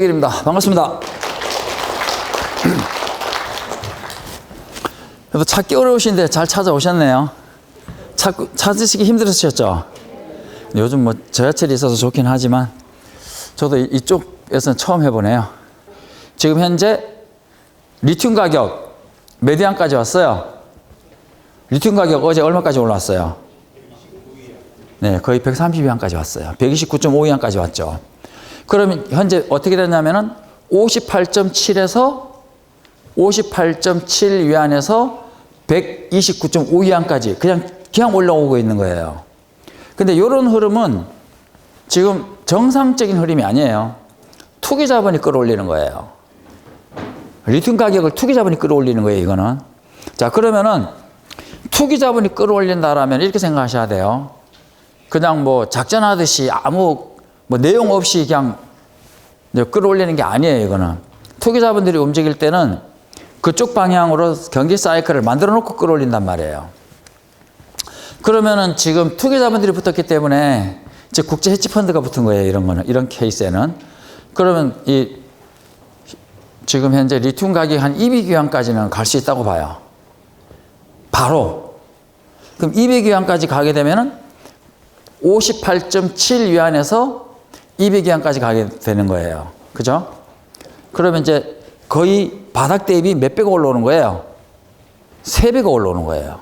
입니다. 반갑습니다. 찾기 어려우신데 잘 찾아오셨네요. 찾으시기 힘들으셨죠? 요즘 뭐 저하철이 있어서 좋긴 하지만 저도 이쪽에서는 처음 해보네요. 지금 현재 리튬 가격 몇 위안까지 왔어요? 리튬 가격 어제 얼마까지 올랐어요? 네, 거의 130위안까지 왔어요. 129.5위안까지 왔죠. 그러면 현재 어떻게 됐냐면은 58.7에서 58.7위안에서 129.5위안까지 그냥 올라오고 있는 거예요. 근데 이런 흐름은 지금 정상적인 흐름이 아니에요. 투기 자본이 끌어올리는 거예요. 리튬 가격을 투기 자본이 끌어올리는 거예요, 이거는. 자, 그러면은 투기 자본이 끌어올린다라면 이렇게 생각하셔야 돼요. 그냥 뭐 작전하듯이 아무 뭐 내용 없이 그냥 끌어올리는 게 아니에요, 이거는. 투기 자본들이 움직일 때는 그쪽 방향으로 경기 사이클을 만들어 놓고 끌어올린단 말이에요. 그러면은 지금 투기 자본들이 붙었기 때문에 이제 국제 헤지 펀드가 붙은 거예요, 이런 거는. 이런 케이스에는. 그러면 지금 현재 리튬 가격이 한 200위안까지는 갈 수 있다고 봐요. 바로. 그럼 200위안까지 가게 되면은 58.7위안에서 200위안까지 가게 되는 거예요. 그죠? 그러면 이제 거의 바닥 대비 몇 배가 올라오는 거예요? 3배가 올라오는 거예요.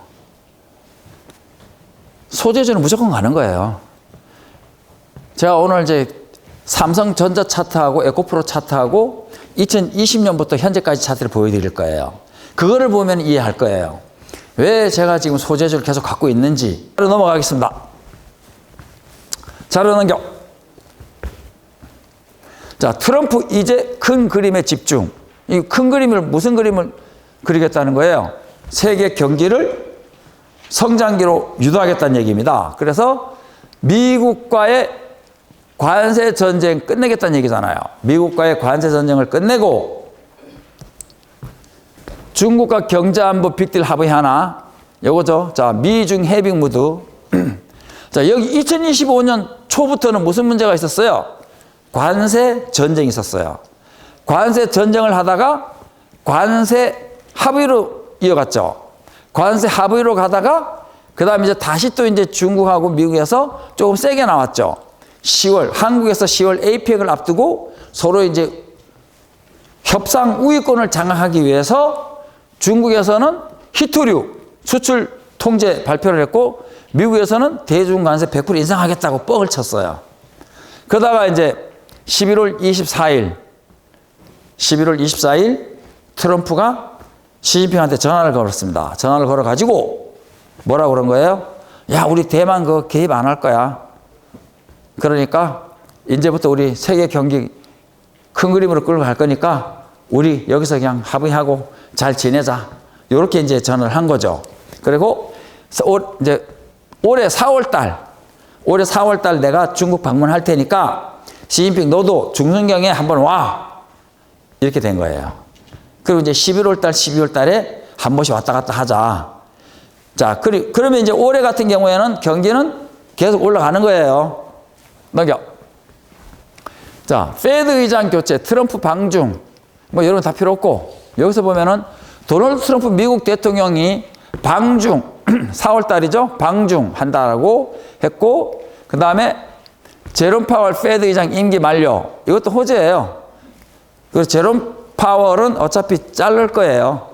소재주는 무조건 가는 거예요. 제가 오늘 이제 삼성전자 차트하고 에코프로 차트하고 2020년부터 현재까지 차트를 보여드릴 거예요. 그거를 보면 이해할 거예요. 왜 제가 지금 소재주를 계속 갖고 있는지. 바로 넘어가겠습니다. 자료 넘겨. 자, 트럼프 이제 큰 그림에 집중. 이 큰 그림을 무슨 그림을 그리겠다는 거예요? 세계 경기를 성장기로 유도하겠다는 얘기입니다. 그래서 미국과의 관세 전쟁 끝내겠다는 얘기잖아요. 미국과의 관세 전쟁을 끝내고 중국과 경제안보 빅딜 합의 하나. 요거죠. 자, 미중 해빙 무드. 자, 여기 2025년 초부터는 무슨 문제가 있었어요? 관세 전쟁이 있었어요. 관세 전쟁을 하다가 관세 합의로 이어갔죠. 관세 합의로 가다가 그 다음에 이제 다시 또 이제 중국하고 미국에서 조금 세게 나왔죠. 10월, 한국에서 10월 APEC을 앞두고 서로 이제 협상 우위권을 장악하기 위해서 중국에서는 히토류 수출 통제 발표를 했고 미국에서는 대중관세 100% 인상하겠다고 뻥을 쳤어요. 그러다가 이제 11월 24일 트럼프가 시진핑한테 전화를 걸었습니다. 전화를 걸어가지고 뭐라고 그런 거예요? 야, 우리 대만 그거 개입 안 할 거야. 그러니까 이제부터 우리 세계 경기 큰 그림으로 끌고 갈 거니까 우리 여기서 그냥 합의하고 잘 지내자. 이렇게 이제 전화를 한 거죠. 그리고 이제 올해 4월 달 내가 중국 방문할 테니까 시진핑 너도 중순경에 한번 와. 이렇게 된 거예요. 그리고 이제 11월 달, 12월 달에 한 번씩 왔다 갔다 하자. 자, 그러면 이제 올해 같은 경우에는 경기는 계속 올라가는 거예요. 넘겨. 자, 페드 의장 교체, 트럼프 방중. 뭐 이런 거 다 필요 없고. 여기서 보면은 도널드 트럼프 미국 대통령이 방중, 4월 달이죠? 방중 한다라고 했고, 그 다음에 제롬 파월 페드 의장 임기 만료. 이것도 호재예요. 그래서 제롬 파월은 어차피 자를 거예요.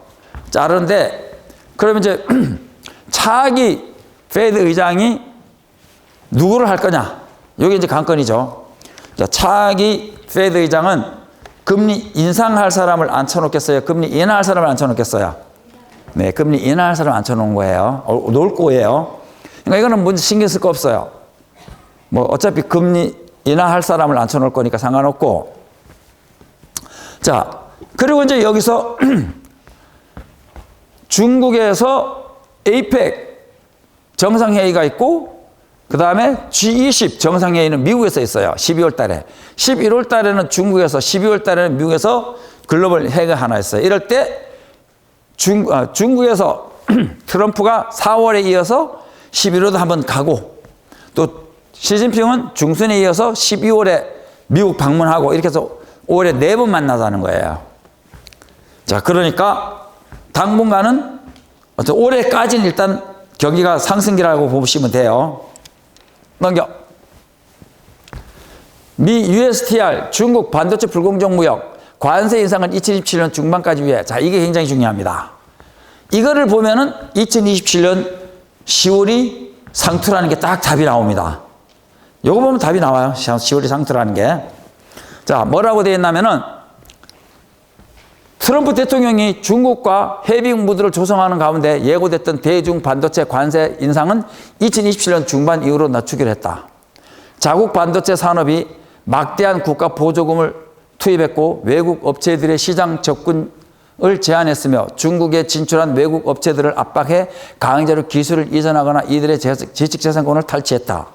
자르는데, 그러면 이제 차기 페드 의장이 누구를 할 거냐? 여기 이제 관건이죠. 자, 차기 페드 의장은 금리 인상할 사람을 앉혀놓겠어요? 금리 인하할 사람을 앉혀놓겠어요? 네, 금리 인하할 사람을 앉혀놓은 거예요. 놓을 거예요. 그러니까 이거는 문제 신경 쓸 거 없어요. 뭐 어차피 금리 인하할 사람을 앉혀놓을 거니까 상관없고. 자, 그리고 이제 여기서 중국에서 APEC 정상회의가 있고 그 다음에 G20 정상회의는 미국에서 있어요. 12월 달에. 11월 달에는 중국에서, 12월 달에는 미국에서 글로벌 회의가 하나 있어요. 이럴 때 중국에서 트럼프가 4월에 이어서 11월도 한번 가고 또 시진핑은 중순에 이어서 12월에 미국 방문하고 이렇게 해서 올해 4번 만나자는 거예요. 자, 그러니까 당분간은 올해까지는 일단 경기가 상승기라고 보시면 돼요. 넘겨. 미 USTR 중국 반도체 불공정 무역 관세 인상은 2027년 중반까지 위해. 자, 이게 굉장히 중요합니다. 이거를 보면은 2027년 10월이 상투라는 게 딱 답이 나옵니다. 요거 보면 답이 나와요. 10월이 상투라는 게. 자, 뭐라고 되어 있냐면은 트럼프 대통령이 중국과 해빙 무드를 조성하는 가운데 예고됐던 대중 반도체 관세 인상은 2027년 중반 이후로 낮추기로 했다. 자국 반도체 산업이 막대한 국가 보조금을 투입했고 외국 업체들의 시장 접근을 제한했으며 중국에 진출한 외국 업체들을 압박해 강제로 기술을 이전하거나 이들의 지식재산권을 탈취했다.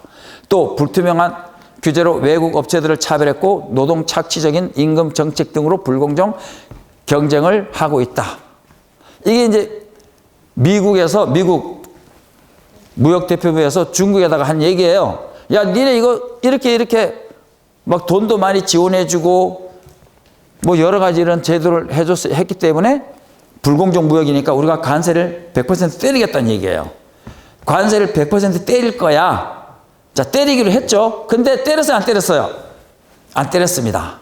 또 불투명한 규제로 외국 업체들을 차별했고 노동 착취적인 임금 정책 등으로 불공정 경쟁을 하고 있다. 이게 이제 미국 무역대표부에서 중국에다가 한 얘기예요. 야, 니네 이거 이렇게 막 돈도 많이 지원해주고 뭐 여러 가지 이런 제도를 했기 때문에 불공정 무역이니까 우리가 관세를 100% 때리겠다는 얘기예요. 관세를 100% 때릴 거야. 자, 때리기로 했죠. 근데 때렸어요, 안 때렸어요? 안 때렸습니다.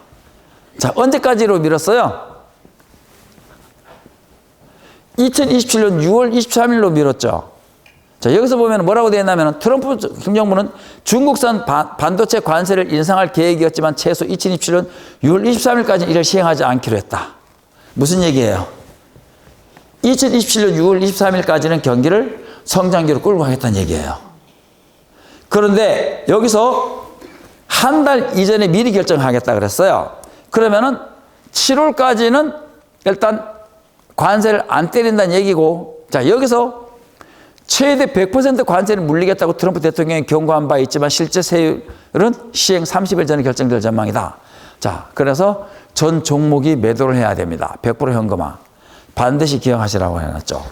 자, 언제까지로 미뤘어요? 2027년 6월 23일로 미뤘죠. 자, 여기서 보면 뭐라고 되어 있냐면 트럼프 행정부는 중국산 반도체 관세를 인상할 계획이었지만 최소 2027년 6월 23일까지 이를 시행하지 않기로 했다. 무슨 얘기예요? 2027년 6월 23일까지는 경기를 성장기로 끌고 가겠다는 얘기예요. 그런데 여기서 한 달 이전에 미리 결정하겠다 그랬어요. 그러면은 7월까지는 일단 관세를 안 때린다는 얘기고, 자, 여기서 최대 100% 관세를 물리겠다고 트럼프 대통령이 경고한 바 있지만 실제 세율은 시행 30일 전에 결정될 전망이다. 자, 그래서 전 종목이 매도를 해야 됩니다. 100% 현금화. 반드시 기억하시라고 해놨죠.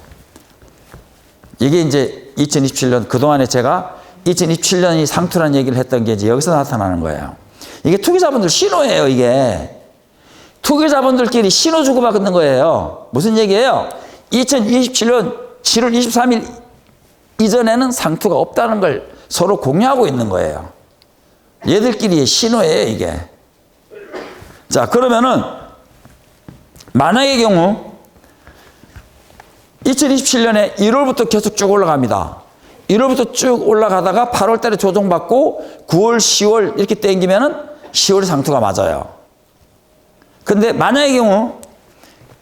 이게 이제 2027년, 그동안에 제가 2027년이 상투라는 얘기를 했던 게 이제 여기서 나타나는 거예요. 이게 투기자분들 신호예요, 이게. 투기자분들끼리 신호 주고받는 거예요. 무슨 얘기예요? 2027년 7월 23일 이전에는 상투가 없다는 걸 서로 공유하고 있는 거예요. 얘들끼리의 신호예요, 이게. 자, 그러면은 만약의 경우 2027년에 1월부터 계속 쭉 올라갑니다. 1월부터 쭉 올라가다가 8월 달에 조정받고 9월, 10월 이렇게 땡기면은 10월이 상투가 맞아요. 근데 만약의 경우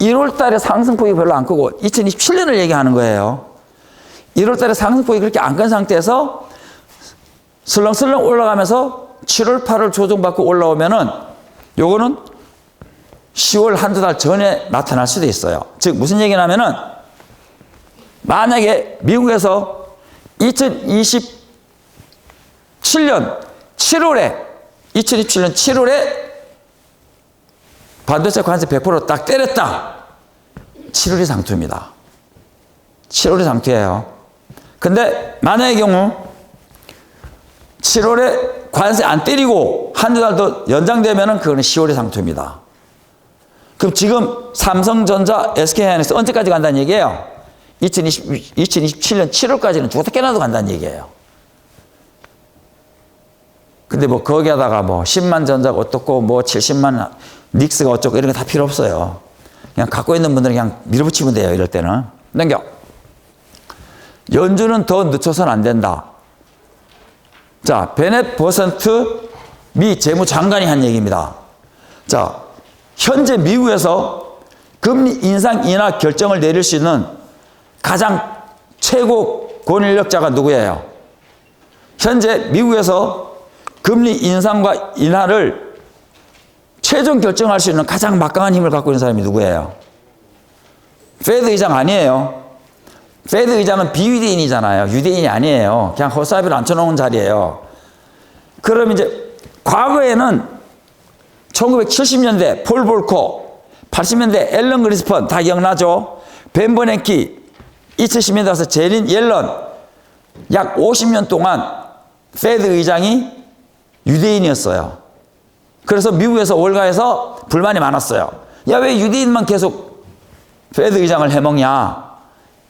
1월 달에 상승폭이 별로 안 크고 2027년을 얘기하는 거예요. 1월 달에 상승폭이 그렇게 안 큰 상태에서 슬렁슬렁 올라가면서 7월, 8월 조정받고 올라오면은 요거는 10월 한두 달 전에 나타날 수도 있어요. 즉 무슨 얘기냐면은 만약에 미국에서 2027년 7월에 반도체 관세 100% 딱 때렸다. 7월이 상투입니다. 7월이 상투예요. 근데 만약의 경우 7월에 관세 안 때리고 한두 달 더 연장되면은 그거는 10월이 상투입니다. 그럼 지금 삼성전자, SK하이닉스 언제까지 간다는 얘기예요? 2027년 7월까지는 죽어도 깨나도 간다는 얘기예요. 근데 뭐 거기에다가 뭐 10만 전자가 어떻고 뭐 70만 닉스가 어쩌고 이런 거 다 필요 없어요. 그냥 갖고 있는 분들은 그냥 밀어붙이면 돼요. 이럴 때는. 넘겨. 연준은 더 늦춰서는 안 된다. 자, 베넷 버선트 미 재무장관이 한 얘기입니다. 자, 현재 미국에서 금리 인상 인하 결정을 내릴 수 있는 가장 최고 권력자가 누구예요? 현재 미국에서 금리 인상과 인하를 최종 결정할 수 있는 가장 막강한 힘을 갖고 있는 사람이 누구예요? 페드 의장 아니에요. 페드 의장은 비유대인이잖아요. 유대인이 아니에요. 그냥 허사비를 앉혀놓은 자리예요. 그럼 이제 과거에는 1970년대 폴 볼커, 80년대 앨런 그리스펀 다 기억나죠? 벤 버냉키, 2010년대 와서 제린 옐런, 약 50년 동안 페드 의장이 유대인이었어요. 그래서 미국에서 월가에서 불만이 많았어요. 야, 왜 유대인만 계속 페드 의장을 해먹냐.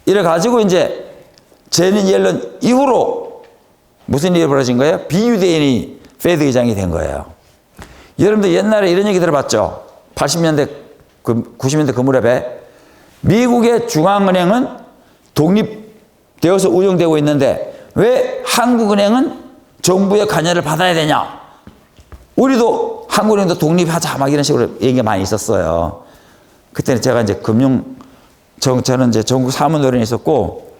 이래가지고 이제 제닛 옐런 이후로 무슨 일이 벌어진 거예요? 비유대인이 페드 의장이 된 거예요. 여러분들 옛날에 이런 얘기 들어봤죠? 80년대, 90년대 그 무렵에 미국의 중앙은행은 독립되어서 운영되고 있는데 왜 한국은행은 정부의 관여를 받아야 되냐? 우리도 한국은행도 독립하자 막 이런 식으로 얘기가 많이 있었어요. 그때는 제가 이제 저는 이제 전국 사무노련이 있었고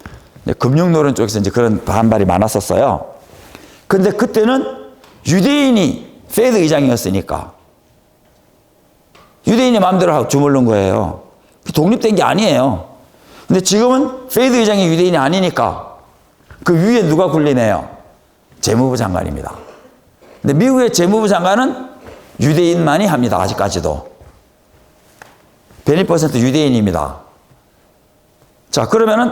금융노련 쪽에서 이제 그런 반발이 많았었어요. 근데 그때는 유대인이 페드 의장이었으니까 유대인이 마음대로 하고 주물른 거예요. 독립된 게 아니에요. 근데 지금은 페드 의장이 유대인이 아니니까 그 위에 누가 군림해요? 재무부 장관입니다. 근데 미국의 재무부 장관은 유대인만이 합니다. 아직까지도. 100% 유대인입니다. 자, 그러면은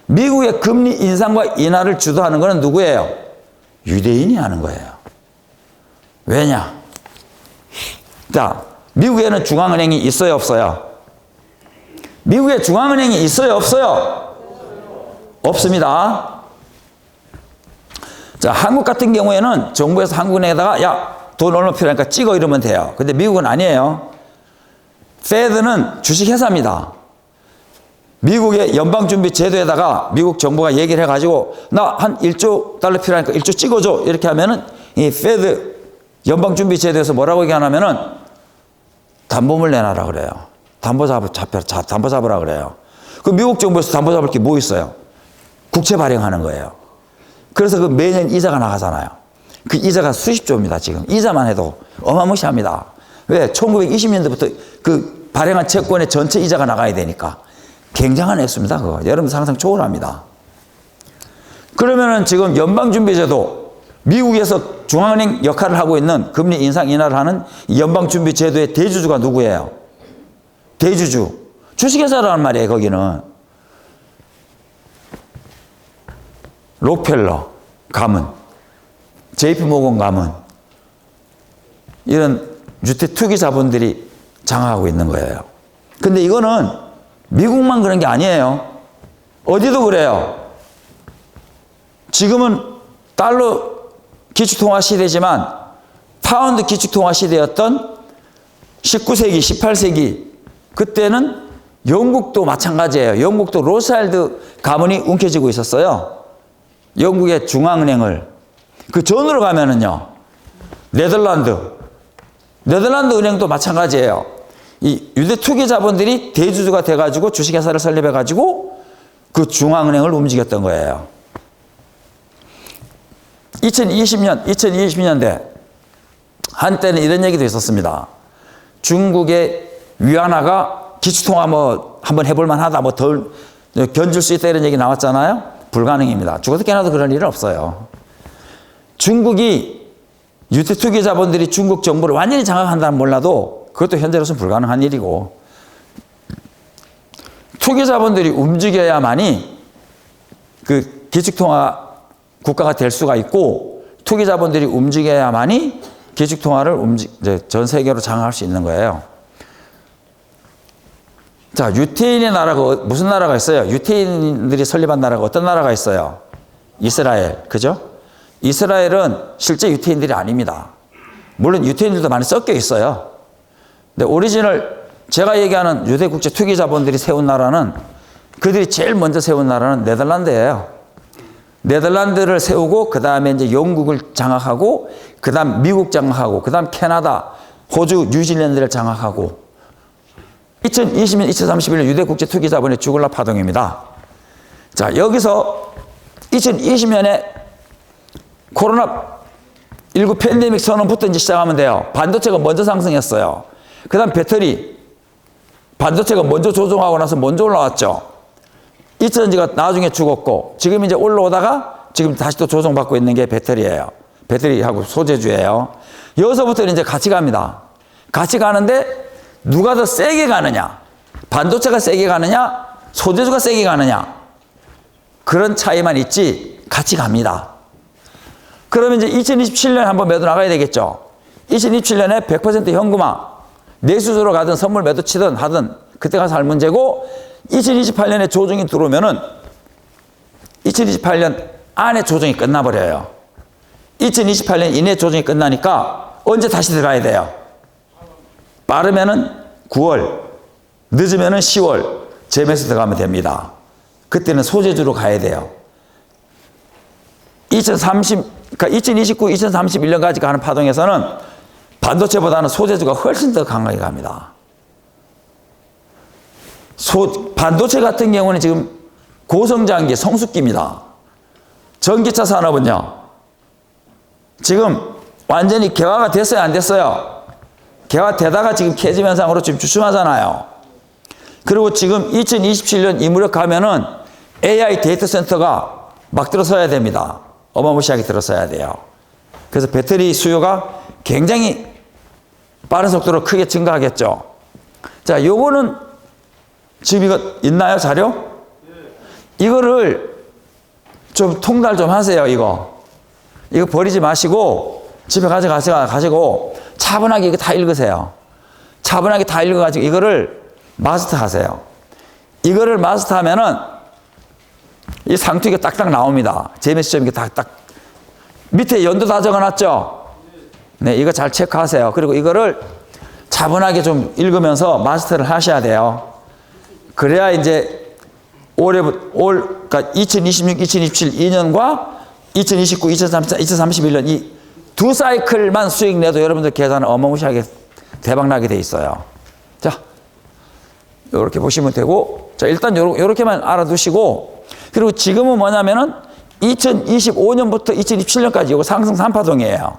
미국의 금리 인상과 인하를 주도하는 것은 누구예요? 유대인이 하는 거예요. 왜냐? 자, 미국에는 중앙은행이 있어요, 없어요? 미국에 중앙은행이 있어요, 없어요? 없습니다. 자, 한국 같은 경우에는 정부에서 한국은행에다가 야, 돈 얼마 필요하니까 찍어 이러면 돼요. 근데 미국은 아니에요. 페드는 주식회사입니다. 미국의 연방준비제도에다가 미국 정부가 얘기를 해가지고 나 한 1조 달러 필요하니까 1조 찍어줘 이렇게 하면은 이 페드 연방준비제도에서 뭐라고 얘기하냐면은 담보물 내놔라 그래요. 담보 잡으라 그래요. 그 미국 정부에서 담보 잡을 게 뭐 있어요? 국채 발행하는 거예요. 그래서 그 매년 이자가 나가잖아요. 그 이자가 수십조입니다. 지금 이자만 해도 어마무시합니다. 왜? 1920년대부터 그 발행한 채권의 전체 이자가 나가야 되니까 굉장한 액수입니다. 그거 여러분 상상 초월합니다. 그러면은 지금 연방준비제도 미국에서 중앙은행 역할을 하고 있는 금리 인상 인하를 하는 연방준비제도의 대주주가 누구예요? 대주주 주식회사라는 말이에요. 거기는 록펠러 가문, JP모건 가문 이런 주택 투기 자본들이 장악하고 있는 거예요. 근데 이거는 미국만 그런 게 아니에요. 어디도 그래요. 지금은 달러 기축통화 시대지만 파운드 기축통화 시대였던 19세기, 18세기 그때는 영국도 마찬가지예요. 영국도 로스차일드 가문이 움켜쥐고 있었어요. 영국의 중앙은행을. 그 전으로 가면은요. 네덜란드 은행도 마찬가지예요. 이 유대 투기 자본들이 대주주가 돼가지고 주식회사를 설립해가지고 그 중앙은행을 움직였던 거예요. 2020년대 한때는 이런 얘기도 있었습니다. 중국의 위안화가 기축통화 뭐 한번 해볼만 하다, 뭐 덜 견줄 수 있다 이런 얘기 나왔잖아요. 불가능입니다. 죽어도 깨나도 그런 일은 없어요. 중국이 유태 투기 자본들이 중국 정부를 완전히 장악한다면 몰라도 그것도 현재로서는 불가능한 일이고 투기 자본들이 움직여야만이 그 기축통화 국가가 될 수가 있고 투기 자본들이 움직여야만이 기축통화를 전 세계로 장악할 수 있는 거예요. 자, 유태인의 나라가 무슨 나라가 있어요? 유태인들이 설립한 나라가 어떤 나라가 있어요? 이스라엘, 그죠? 이스라엘은 실제 유태인들이 아닙니다. 물론 유태인들도 많이 섞여 있어요. 근데 오리지널 제가 얘기하는 유대 국제 투기 자본들이 세운 나라는 그들이 제일 먼저 세운 나라는 네덜란드예요. 네덜란드를 세우고 그 다음에 이제 영국을 장악하고 그 다음 미국 장악하고 그 다음 캐나다, 호주, 뉴질랜드를 장악하고 2020년, 2031년 유대 국제 투기 자본의 주글라 파동입니다. 자, 여기서 2020년에 코로나19 팬데믹 선언부터 이제 시작하면 돼요. 반도체가 먼저 상승했어요. 그 다음 배터리. 반도체가 먼저 조정하고 나서 먼저 올라왔죠. 이천전지가 나중에 죽었고, 지금 이제 올라오다가 지금 다시 또 조정받고 있는 게 배터리예요. 배터리하고 소재주예요. 여기서부터는 이제 같이 갑니다. 같이 가는데 누가 더 세게 가느냐? 반도체가 세게 가느냐? 소재주가 세게 가느냐? 그런 차이만 있지 같이 갑니다. 그러면 이제 2027년에 한번 매도 나가야 되겠죠. 2027년에 100% 현금화, 내수주로 가든 선물 매도 치든 하든 그때 가서 할 문제고, 2028년에 조정이 들어오면은 2028년 안에 조정이 끝나버려요. 2028년 이내 조정이 끝나니까 언제 다시 들어가야 돼요? 빠르면은 9월, 늦으면은 10월 재매수 들어가면 됩니다. 그때는 소재주로 가야 돼요. 그러니까 2029, 2031년까지 가는 파동에서는 반도체보다는 소재주가 훨씬 더 강하게 갑니다. 반도체 같은 경우는 지금 고성장기, 성숙기입니다. 전기차 산업은요, 지금 완전히 개화가 됐어요, 안 됐어요? 개화되다가 지금 캐즘 현상으로 지금 주춤하잖아요. 그리고 지금 2027년 이 무렵 가면은 AI 데이터 센터가 막 들어서야 됩니다. 어마무시하게 들어서야 돼요. 그래서 배터리 수요가 굉장히 빠른 속도로 크게 증가하겠죠. 자, 요거는 지금 이거 있나요, 자료? 이거를 좀 통달 좀 하세요, 이거 버리지 마시고 집에 가지고 차분하게 이거 다 읽으세요. 차분하게 다 읽어가지고 이거를 마스터 하세요. 이거를 마스터 하면은 이 상투가 딱딱 나옵니다. 재매수점 이게 딱딱 밑에 연도 다 적어놨죠? 네, 이거 잘 체크하세요. 그리고 이거를 차분하게 좀 읽으면서 마스터를 하셔야 돼요. 그래야 이제 그러니까 2026, 2027 2년과 2029, 2034, 2031년 이 두 사이클만 수익 내도 여러분들 계산은 어마무시하게 대박나게 돼 있어요. 자, 이렇게 보시면 되고, 자, 일단 요렇게만 알아두시고, 그리고 지금은 뭐냐면은 2025년부터 2027년까지 이거 상승 3파동이에요.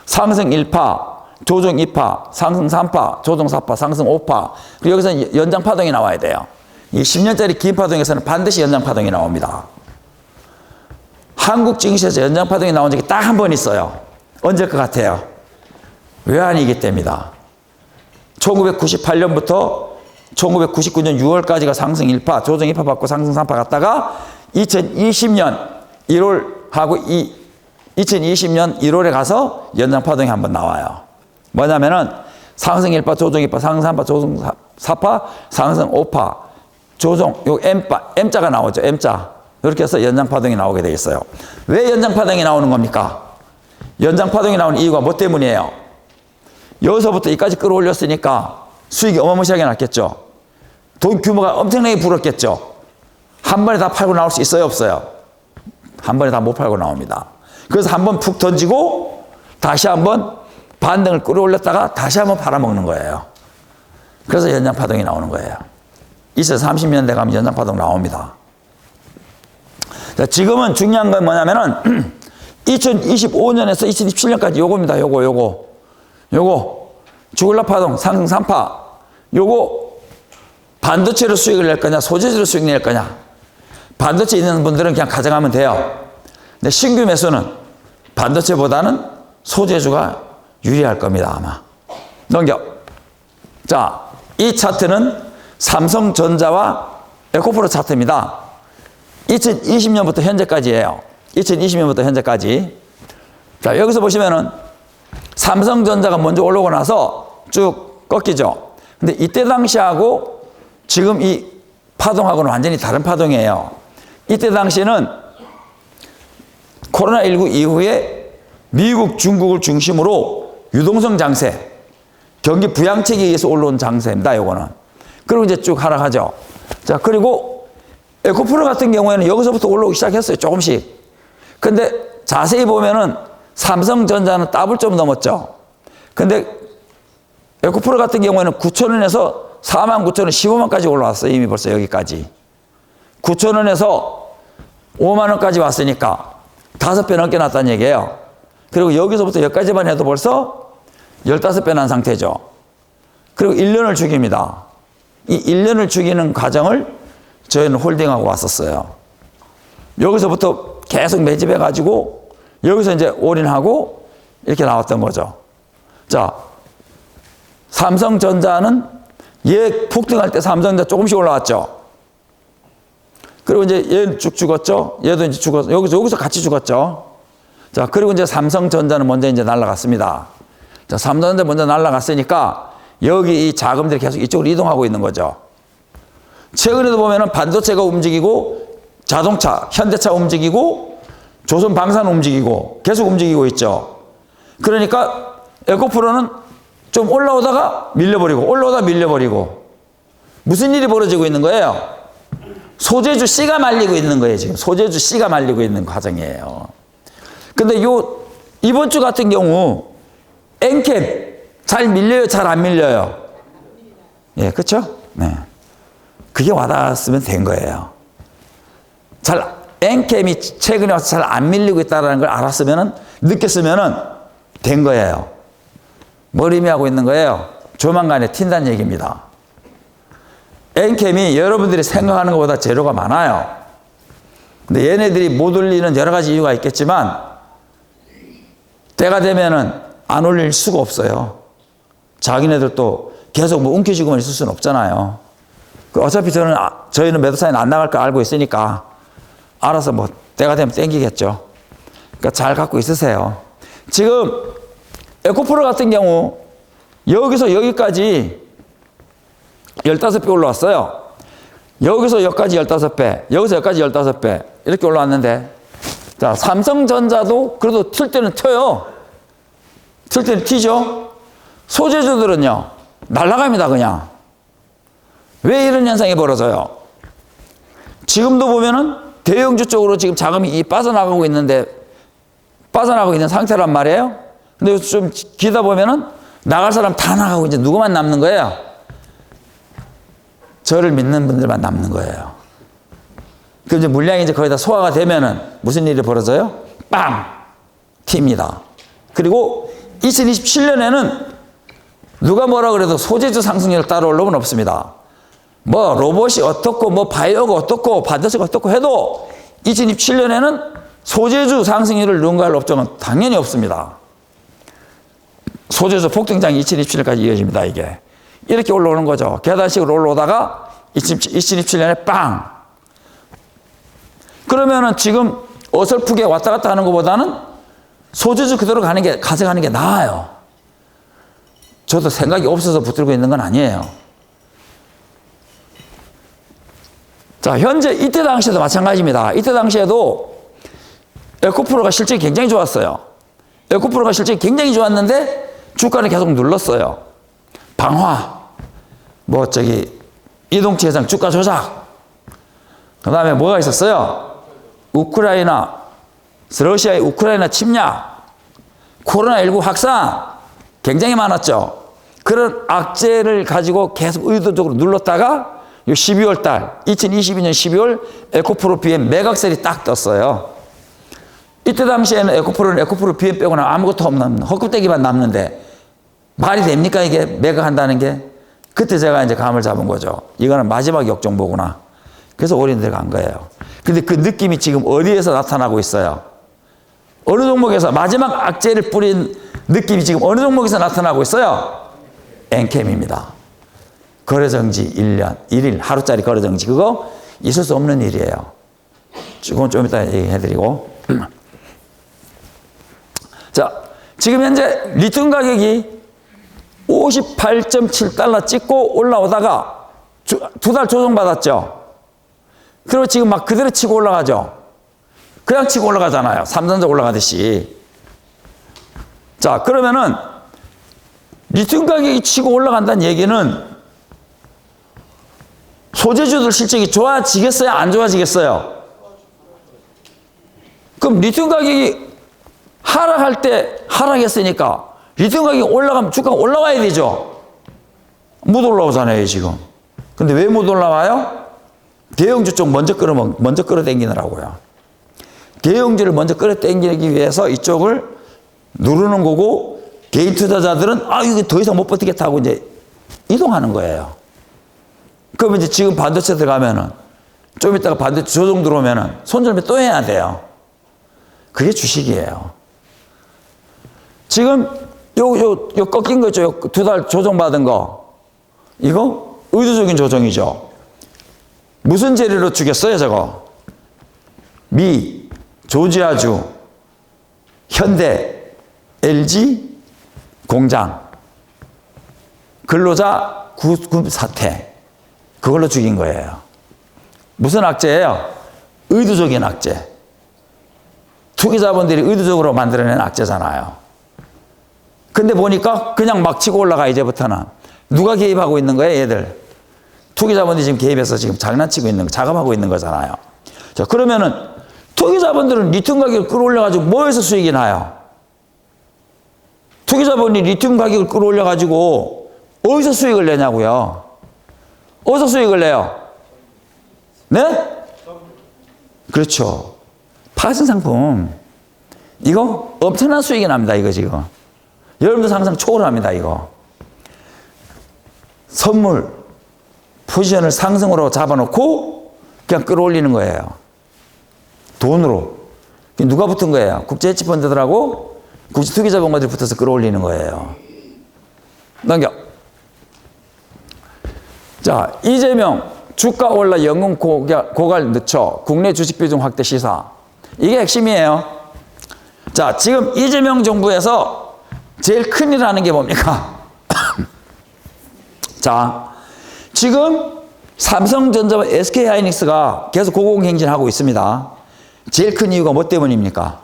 상승 1파, 조정 2파, 상승 3파, 조정 4파, 상승 5파. 그리고 여기서 연장 파동이 나와야 돼요. 이 10년짜리 긴 파동에서는 반드시 연장 파동이 나옵니다. 한국 증시에서 연장 파동이 나온 적이 딱 한 번 있어요. 언제일 것 같아요? 외환위기 때입니다. 1998년부터 1999년 6월까지가 상승 1파, 조정 2파 받고 상승 3파 갔다가 2020년 1월하고 2020년 1월에 가서 연장 파동이 한번 나와요. 뭐냐면은 상승 1파, 조정 2파, 상승 3파, 조정 4파, 상승 5파, 조정, 요 M자가 나오죠. M자. 이렇게 해서 연장 파동이 나오게 돼 있어요. 왜 연장 파동이 나오는 겁니까? 연장 파동이 나오는 이유가 뭐 때문이에요? 여기서부터 여기까지 끌어올렸으니까 수익이 어마무시하게 났겠죠. 돈 규모가 엄청나게 불었겠죠. 한 번에 다 팔고 나올 수 있어요, 없어요? 한 번에 다 못 팔고 나옵니다. 그래서 한 번 푹 던지고 다시 한번 반등을 끌어올렸다가 다시 한번 팔아먹는 거예요. 그래서 연장 파동이 나오는 거예요. 2030년대 가면 연장 파동 나옵니다. 자, 지금은 중요한 건 뭐냐면은 2025년에서 2027년까지 요겁니다. 요거 주글라 파동 상승 3파. 요거 반도체로 수익을 낼 거냐, 소재지로 수익 낼 거냐. 반도체 있는 분들은 그냥 가져가면 돼요. 근데 신규 매수는 반도체보다는 소재주가 유리할 겁니다, 아마. 넘겨. 자, 이 차트는 삼성전자와 에코프로 차트입니다. 2020년부터 현재까지예요. 2020년부터 현재까지. 자, 여기서 보시면은 삼성전자가 먼저 올라오고 나서 쭉 꺾이죠. 근데 이때 당시하고 지금 이 파동하고는 완전히 다른 파동이에요. 이때 당시에는 코로나19 이후에 미국, 중국을 중심으로 유동성 장세, 경기 부양책에 의해서 올라온 장세입니다, 요거는. 그리고 이제 쭉 하락하죠. 자, 그리고 에코프로 같은 경우에는 여기서부터 올라오기 시작했어요, 조금씩. 근데 자세히 보면은 삼성전자는 더블 좀 넘었죠. 근데 에코프로 같은 경우에는 9,000원에서 49,000원, 15만까지 올라왔어요. 이미 벌써 여기까지. 9,000원에서 5만원까지 왔으니까 5배 넘게 났다는 얘기예요. 그리고 여기서부터 여기까지만 해도 벌써 15배 난 상태죠. 그리고 1년을 죽입니다. 이 1년을 죽이는 과정을 저희는 홀딩하고 왔었어요. 여기서부터 계속 매집해가지고 여기서 이제 올인하고 이렇게 나왔던 거죠. 자, 삼성전자는 얘 폭등할 때 삼성전자 조금씩 올라왔죠. 그리고 이제 얘는 쭉 죽었죠. 얘도 이제 죽었어. 여기서 같이 죽었죠. 자, 그리고 이제 삼성전자는 먼저 이제 날아갔습니다. 자, 3도 먼저 날아갔으니까 여기 이 자금들이 계속 이쪽으로 이동하고 있는 거죠. 최근에도 보면은 반도체가 움직이고 자동차, 현대차 움직이고 조선 방산 움직이고 계속 움직이고 있죠. 그러니까 에코프로는 좀 올라오다가 밀려버리고 올라오다가 밀려버리고 무슨 일이 벌어지고 있는 거예요? 소재주 C가 말리고 있는 거예요. 지금 소재주 C가 말리고 있는 과정이에요. 근데 이번 주 같은 경우 엔캡 잘 밀려요? 잘 안 밀려요? 예, 그렇죠? 네. 그게 와닿았으면 된 거예요. 엔캡이 최근에 와서 잘 안 밀리고 있다는 걸 알았으면은, 느꼈으면은 된 거예요. 뭘 의미하고 있는 거예요? 조만간에 튄다는 얘기입니다. 엔캠이 여러분들이 생각하는 것보다 재료가 많아요. 근데 얘네들이 못 올리는 여러 가지 이유가 있겠지만 때가 되면은 안 올릴 수가 없어요. 자기네들도 계속 뭐 움켜쥐고만 있을 수는 없잖아요. 어차피 저희는 매도사인 안 나갈 거 알고 있으니까 알아서 뭐 때가 되면 땡기겠죠. 그러니까 잘 갖고 있으세요. 지금 에코프로 같은 경우 여기서 여기까지 15배 올라왔어요. 여기서 여기까지 15배, 여기서 여기까지 15배 이렇게 올라왔는데, 자, 삼성전자도 그래도 튈 때는 튀어요. 튈 때는 튀죠. 소재주들은요 날아갑니다. 그냥. 왜 이런 현상이 벌어져요? 지금도 보면은 대형주 쪽으로 지금 자금이 빠져나가고 있는데, 빠져나가고 있는 상태란 말이에요. 근데 좀 기다 보면은 나갈 사람 다 나가고 이제 누구만 남는 거예요? 저를 믿는 분들만 남는 거예요. 그럼 이제 물량이 이제 거의 다 소화가 되면은 무슨 일이 벌어져요? 빵! 튑니다. 그리고 2027년에는 누가 뭐라 그래도 소재주 상승률을 따라올 놈은 없습니다. 뭐 로봇이 어떻고 뭐 바이오가 어떻고 반도체가 어떻고 해도 2027년에는 소재주 상승률을 누군가 할 업종은 당연히 없습니다. 소재주 폭등장이 2027년까지 이어집니다. 이게 이렇게 올라오는 거죠. 계단식으로 올라오다가 2027년에 빵. 그러면은 지금 어설프게 왔다 갔다 하는 것보다는 소재주 그대로 가져가는 게 나아요. 저도 생각이 없어서 붙들고 있는 건 아니에요. 자, 현재 이때 당시에도 마찬가지입니다. 이때 당시에도 에코프로가 실적이 굉장히 좋았어요. 에코프로가 실적이 굉장히 좋았는데 주가는 계속 눌렀어요. 방화, 이동치 해상 주가 조작. 그 다음에 뭐가 있었어요? 러시아의 우크라이나 침략, 코로나19 확산 굉장히 많았죠. 그런 악재를 가지고 계속 의도적으로 눌렀다가 12월 달, 2022년 12월 에코프로 BM 매각셀이 딱 떴어요. 이때 당시에는 에코프로 BM 빼고는 아무것도 없는 헛구대기만 남는데 말이 됩니까? 이게 매각한다는 게? 그때 제가 이제 감을 잡은 거죠. 이거는 마지막 역정보구나. 그래서 올인 들어간 거예요. 근데 그 느낌이 지금 어디에서 나타나고 있어요? 어느 종목에서 마지막 악재를 뿌린 느낌이 지금 어느 종목에서 나타나고 있어요? 엔캠입니다. 거래정지 1년, 1일, 하루짜리 거래정지. 그거 있을 수 없는 일이에요. 그건 좀 이따 얘기해드리고. 자, 지금 현재 리튬 가격이 58.7달러 찍고 올라오다가 두 달 조정받았죠. 그리고 지금 막 그대로 치고 올라가죠. 그냥 치고 올라가잖아요. 삼성전자 올라가듯이. 자, 그러면은 리튬 가격이 치고 올라간다는 얘기는 소재주들 실적이 좋아지겠어요? 안 좋아지겠어요? 그럼 리튬 가격이 하락할 때 하락했으니까 리튬 가격이 올라가면 주가가 올라와야 되죠. 못 올라오잖아요, 지금. 근데 왜 못 올라와요? 대형주 쪽 먼저 끌어당기느라고요. 대형주를 먼저 끌어당기기 위해서 이쪽을 누르는 거고, 개인 투자자들은 이거 더 이상 못 버티겠다 하고 이제 이동하는 거예요. 그러면 이제 지금 반도체 들어가면은 좀 이따가 반도체 조정 들어오면은 손절매 또 해야 돼요. 그게 주식이에요. 지금 요 꺾인 거 있죠? 두 달 조정받은 거. 이거 의도적인 조정이죠. 무슨 재료로 죽였어요, 저거? 조지아주, 현대, LG, 공장, 근로자 구급 사태, 그걸로 죽인 거예요. 무슨 악재예요? 의도적인 악재. 투기자본들이 의도적으로 만들어낸 악재잖아요. 근데 보니까 그냥 막 치고 올라가, 이제부터는. 누가 개입하고 있는 거예요, 얘들? 투기자본들이 지금 개입해서 지금 장난치고 있는 거, 자금하고 있는 거잖아요. 자, 그러면은 투기자본들은 리튬 가격을 끌어올려가지고 뭐에서 수익이 나요? 투기자본이 리튬 가격을 끌어올려가지고 어디서 수익을 내냐고요? 어디서 수익을 내요? 네? 그렇죠. 파생 상품. 이거 엄청난 수익이 납니다, 이거 지금. 여러분도 상상 초월합니다, 이거. 선물, 포지션을 상승으로 잡아놓고 그냥 끌어올리는 거예요. 돈으로. 누가 붙은 거예요? 국제헤지펀드들하고 국제투기자본가들이 붙어서 끌어올리는 거예요. 넘겨. 자, 이재명 주가 올라 연금 고갈 늦춰 국내 주식 비중 확대 시사. 이게 핵심이에요. 자, 지금 이재명 정부에서 제일 큰일 하는 게 뭡니까? 자, 지금 삼성전자와 SK하이닉스가 계속 고공행진하고 있습니다. 제일 큰 이유가 뭐 때문입니까?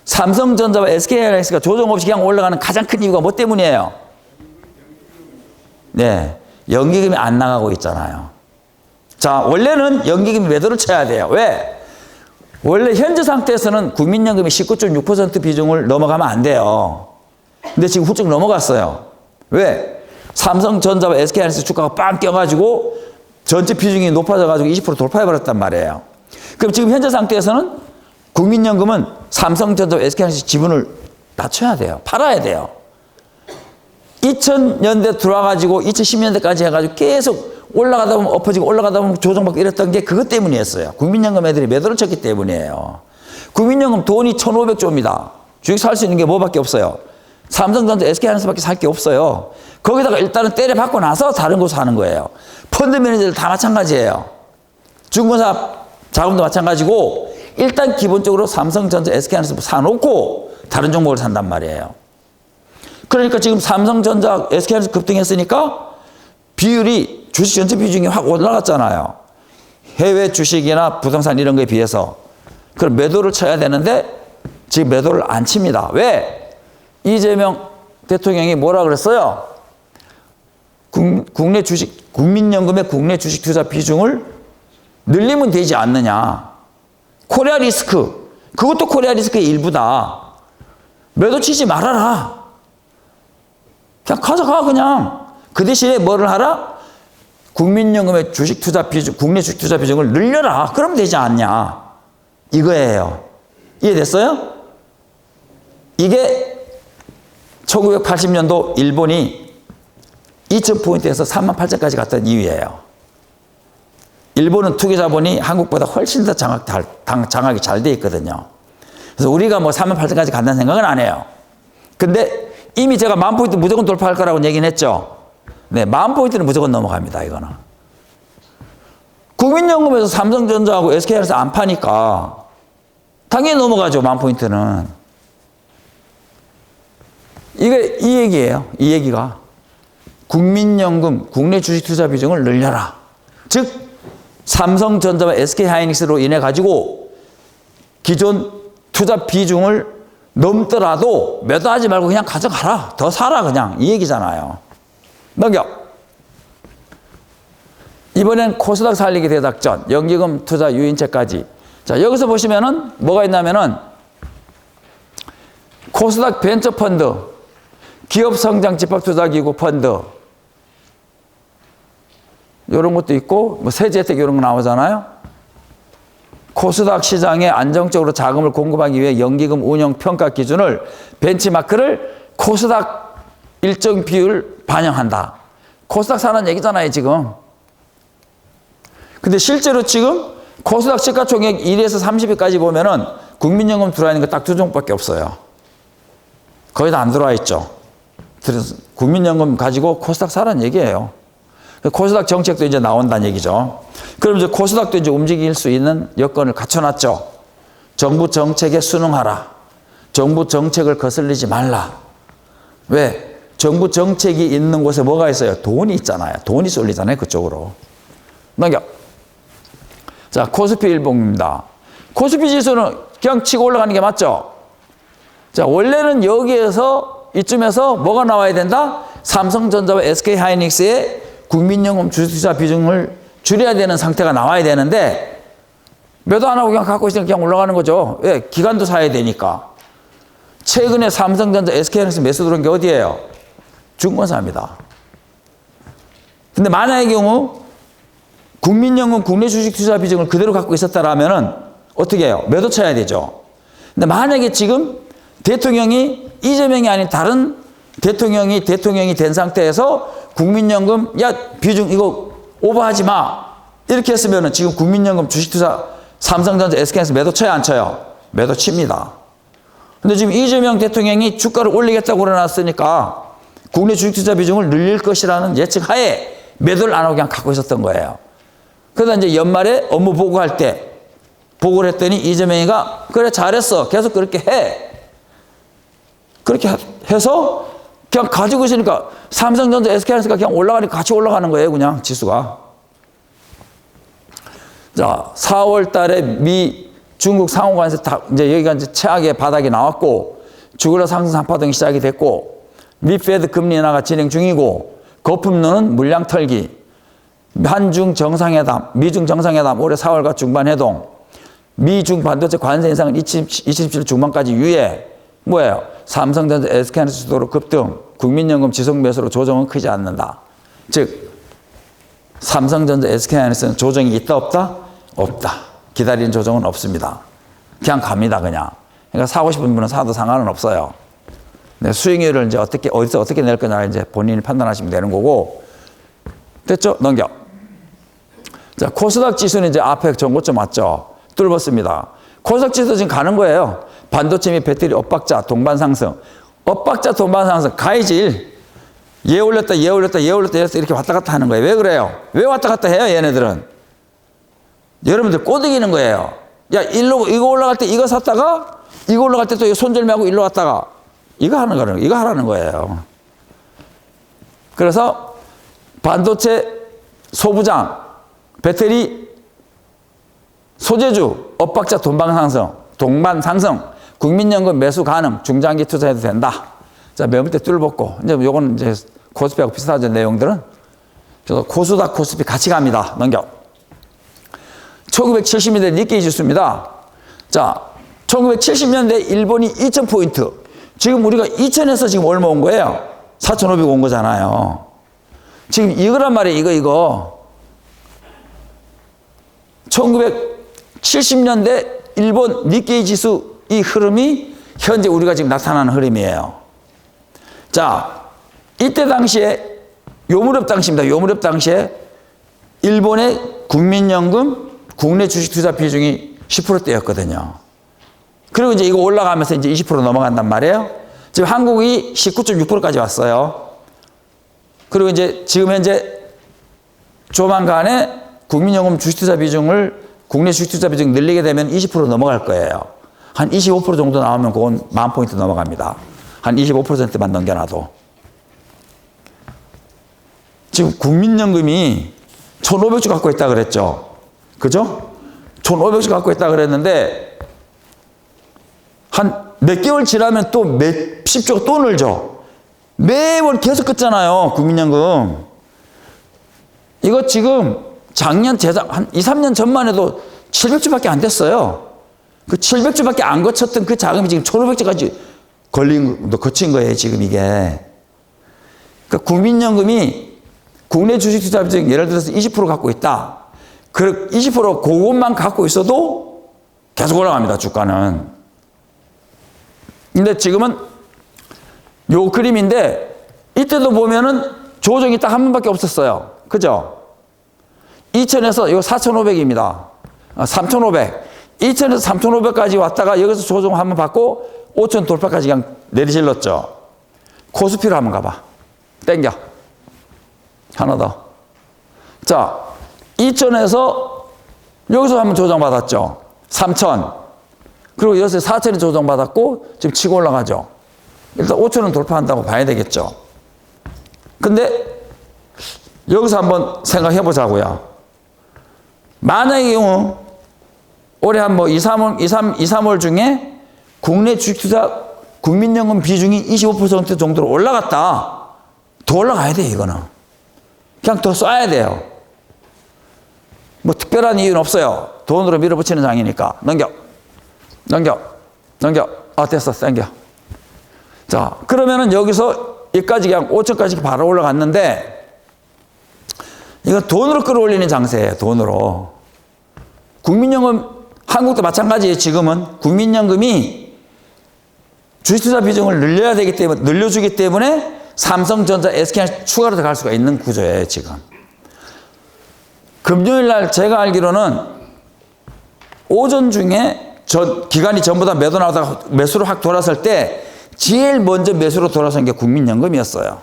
삼성전자와 SK하이닉스가 조정 없이 그냥 올라가는 가장 큰 이유가 뭐 때문이에요? 네, 연기금이 안 나가고 있잖아요. 자, 원래는 연기금이 매도를 쳐야 돼요. 왜? 원래 현재 상태에서는 국민연금이 19.6% 비중을 넘어가면 안 돼요. 근데 지금 훌쩍 넘어갔어요. 왜? 삼성전자와 SK하이닉스 주가가 빵 껴가지고 전체 비중이 높아져가지고 20% 돌파해버렸단 말이에요. 그럼 지금 현재 상태에서는 국민연금은 삼성전자와 SK하이닉스 지분을 낮춰야 돼요. 팔아야 돼요. 2000년대 들어와가지고 2010년대까지 해가지고 계속 올라가다 보면 엎어지고 올라가다 보면 조정받고 이랬던 게 그것 때문이었어요. 국민연금 애들이 매도를 쳤기 때문이에요. 국민연금 돈이 1,500조입니다. 주식 살 수 있는 게 뭐밖에 없어요? 삼성전자, SK하이닉스밖에 살 게 없어요. 거기다가 일단은 때려박고 나서 다른 곳 사는 거예요. 펀드 매니저들 다 마찬가지예요. 중공사 자금도 마찬가지고 일단 기본적으로 삼성전자, SK하이닉스 사놓고 다른 종목을 산단 말이에요. 그러니까 지금 삼성전자, SK하이닉스 급등했으니까 비율이 주식 전체 비중이 확 올라갔잖아요. 해외 주식이나 부동산 이런 거에 비해서. 그럼 매도를 쳐야 되는데 지금 매도를 안 칩니다. 왜? 이재명 대통령이 뭐라 그랬어요? 국내 주식, 국민연금의 국내 주식 투자 비중을 늘리면 되지 않느냐. 코리아 리스크. 그것도 코리아 리스크의 일부다. 매도 치지 말아라. 그냥 가져가, 그냥. 그 대신에 뭐를 하라? 국민연금의 주식 투자 비중, 국내 주식 투자 비중을 늘려라. 그러면 되지 않냐. 이거예요. 이해됐어요? 이게 1980년도 일본이 2000포인트에서 38,000까지 갔던 이유예요. 일본은 투기자본이 한국보다 훨씬 더 장악이 잘 돼 있거든요. 그래서 우리가 뭐 38,000까지 간다는 생각은 안 해요. 근데 이미 제가 10,000포인트 무조건 돌파할 거라고 얘기는 했죠. 네, 10,000포인트는 무조건 넘어갑니다, 이거는. 국민연금에서 삼성전자하고 SK하이닉스 안 파니까 당연히 넘어가죠, 10,000포인트는. 이게 이 얘기예요. 이 얘기가. 국민연금 국내 주식 투자 비중을 늘려라. 즉 삼성전자와 SK하이닉스로 인해 가지고 기존 투자 비중을 넘더라도 매도하지 말고 그냥 가져가라. 더 사라, 그냥. 이 얘기잖아요. 넘겨. 이번엔 코스닥 살리기 대작전, 연기금 투자 유인책까지. 자, 여기서 보시면은 뭐가 있냐면은 코스닥 벤처펀드, 기업성장 집합투자기구 펀드, 이런 것도 있고, 뭐 세제혜택 이런 거 나오잖아요. 코스닥 시장에 안정적으로 자금을 공급하기 위해 연기금 운영 평가 기준을, 벤치마크를 코스닥 일정 비율 반영한다. 코스닥 사는 얘기잖아요, 지금. 근데 실제로 지금 코스닥 시가총액 1위에서 30위까지 보면은 국민연금 들어와 있는 거 딱 2종밖에 없어요. 거의 다 안 들어와 있죠. 그래서 국민연금 가지고 코스닥 사라는 얘기예요. 코스닥 정책도 이제 나온다는 얘기죠. 그럼 이제 코스닥도 이제 움직일 수 있는 여건을 갖춰놨죠. 정부 정책에 순응하라. 정부 정책을 거슬리지 말라. 왜? 정부 정책이 있는 곳에 뭐가 있어요? 돈이 있잖아요. 돈이 쏠리잖아요. 그쪽으로. 넘겨. 자, 코스피 일봉입니다. 코스피 지수는 그냥 치고 올라가는 게 맞죠? 자, 원래는 여기에서 이쯤에서 뭐가 나와야 된다? 삼성전자와 SK하이닉스의 국민연금 주식투자 비중을 줄여야 되는 상태가 나와야 되는데 매도 안 하고 그냥 갖고 있으니까 그냥 올라가는 거죠. 왜? 기관도 사야 되니까. 최근에 삼성전자, SK하이닉스 매수 들어온 게 어디예요? 증권사입니다. 근데 만약의 경우 국민연금 국내 주식투자 비중을 그대로 갖고 있었다라면은 어떻게 해요? 매도 쳐야 되죠. 근데 만약에 지금 대통령이 이재명이 아닌 다른 대통령이 된 상태에서 국민연금 야 비중 이거 오버하지 마 이렇게 했으면은 지금 국민연금 주식투자 삼성전자 SK에서 매도 쳐야 안 쳐요? 매도 칩니다. 근데 지금 이재명 대통령이 주가를 올리겠다고 그러놨으니까 국내 주식투자 비중을 늘릴 것이라는 예측 하에 매도를 안 하고 그냥 갖고 있었던 거예요. 그러다 이제 연말에 업무 보고할 때 보고를 했더니 이재명이가 그래 잘했어 계속 그렇게 해 그렇게 해서 그냥 가지고 있으니까 삼성전자 SK하이닉스가 그냥 올라가니까 같이 올라가는 거예요. 그냥 지수가. 자, 4월 달에 미 중국 상호간에서 이제 여기가 이제 최악의 바닥이 나왔고 주가로 상승 3파동이 시작이 됐고 미 페드 금리 인하가 진행 중이고 거품론은 물량 털기 한중 정상회담 미중 정상회담 올해 4월과 중반 회동 미중 반도체 관세 인상은 2027 중반까지 유예 뭐예요? 삼성전자 SK하이닉스 주도로 급등 국민연금 지속 매수로 조정은 크지 않는다. 즉 삼성전자 SK하이닉스는 조정이 있다 없다? 없다. 기다리는 조정은 없습니다. 그냥 갑니다. 그냥. 그러니까 사고 싶은 분은 사도 상관은 없어요. 네, 수익률을 이제 어디서 어떻게 낼 거냐 이제 본인이 판단하시면 되는 거고. 됐죠? 넘겨. 자, 코스닥 지수는 이제 앞에 전고점 왔죠? 뚫었습니다. 코스닥 지수 지금 가는 거예요. 반도체 및 배터리 엇박자, 동반 상승. 엇박자, 동반 상승. 가이질. 얘 올렸다 이렇게 왔다 갔다 하는 거예요. 왜 그래요? 왜 왔다 갔다 해요, 얘네들은? 여러분들 꼬드기는 거예요. 야, 이거 올라갈 때 이거 샀다가, 이거 올라갈 때 또 손절매하고 일로 왔다가, 이거 하라는 거예요. 그래서 반도체 소부장, 배터리 소재주, 엇박자, 동반 상승, 국민연금 매수 가능, 중장기 투자해도 된다. 자, 매물대 뚫었고, 이제 요거는 이제 코스피하고 비슷하죠, 내용들은. 그래서 코스닥, 코스피 같이 갑니다. 넘겨. 1970년대 니케이 지수입니다. 자, 1970년대 일본이 2000포인트. 지금 우리가 2000에서 지금 얼마 온 거예요? 4500 온 거잖아요. 지금 이거란 말이에요, 이거. 1970년대 일본 니케이 지수 이 흐름이 현재 우리가 지금 나타나는 흐름이에요. 자, 이때 당시에 요 무렵 당시에 일본의 국민연금 국내 주식 투자 비중이 10%대였거든요. 그리고 이제 이거 올라가면서 이제 20% 넘어간단 말이에요. 지금 한국이 19.6%까지 왔어요. 그리고 이제 지금 현재 조만간에 국민연금 주식 투자 비중을 국내 주식 투자 비중 늘리게 되면 20% 넘어갈 거예요. 한 25% 정도 나오면 그건 10,000포인트 넘어갑니다. 한 25%만 넘겨놔도. 지금 국민연금이 1,500주 갖고 있다 그랬죠. 그죠? 1,500주 갖고 있다 그랬는데 한 몇 개월 지나면 또 몇십 조가 또 늘죠. 매월 계속 끊잖아요. 국민연금. 이거 지금 작년 한 2, 3년 전만 해도 700주밖에 안 됐어요. 그 700주밖에 안 거쳤던 그 자금이 지금 1,500주까지 거친 거예요, 지금 이게. 그러니까 국민연금이 국내 주식 투자 비중 예를 들어서 20% 갖고 있다. 그 20% 그것만 갖고 있어도 계속 올라갑니다, 주가는. 근데 지금은 요 그림인데 이때도 보면은 조정이 딱 한 번밖에 없었어요. 그죠? 2000에서 이거 4,500입니다. 3,500. 2000에서 3,500까지 왔다가 여기서 조정 한번 받고 5,000 돌파까지 그냥 내리질렀죠. 코스피로 한번 가봐. 땡겨. 하나 더. 자, 2,000에서 여기서 한번 조정받았죠. 3,000. 그리고 여기서 4,000에 조정받았고 지금 치고 올라가죠. 일단 5천 원 돌파한다고 봐야 되겠죠. 근데 여기서 한번 생각해 보자고요. 만약의 경우 올해 한 뭐 2, 3월 중에 국내 주식투자 국민연금 비중이 25% 정도로 올라갔다. 더 올라가야 돼요, 이거는. 그냥 더 쏴야 돼요. 뭐 특별한 이유는 없어요. 돈으로 밀어붙이는 장이니까. 넘겨. 아, 됐어. 당겨. 자, 그러면은 여기서 여기까지 그냥 5천까지 바로 올라갔는데, 이거 돈으로 끌어올리는 장세예요, 돈으로. 국민연금, 한국도 마찬가지예요, 지금은. 국민연금이 주식투자 비중을 늘려주기 때문에 삼성전자, SK 추가로 더 갈 수가 있는 구조예요, 지금. 금요일 날 제가 알기로는 오전 중에 기간이 전부 다 매도 나오다가 매수로 확 돌았을 때 제일 먼저 매수로 돌아선 게 국민연금이었어요.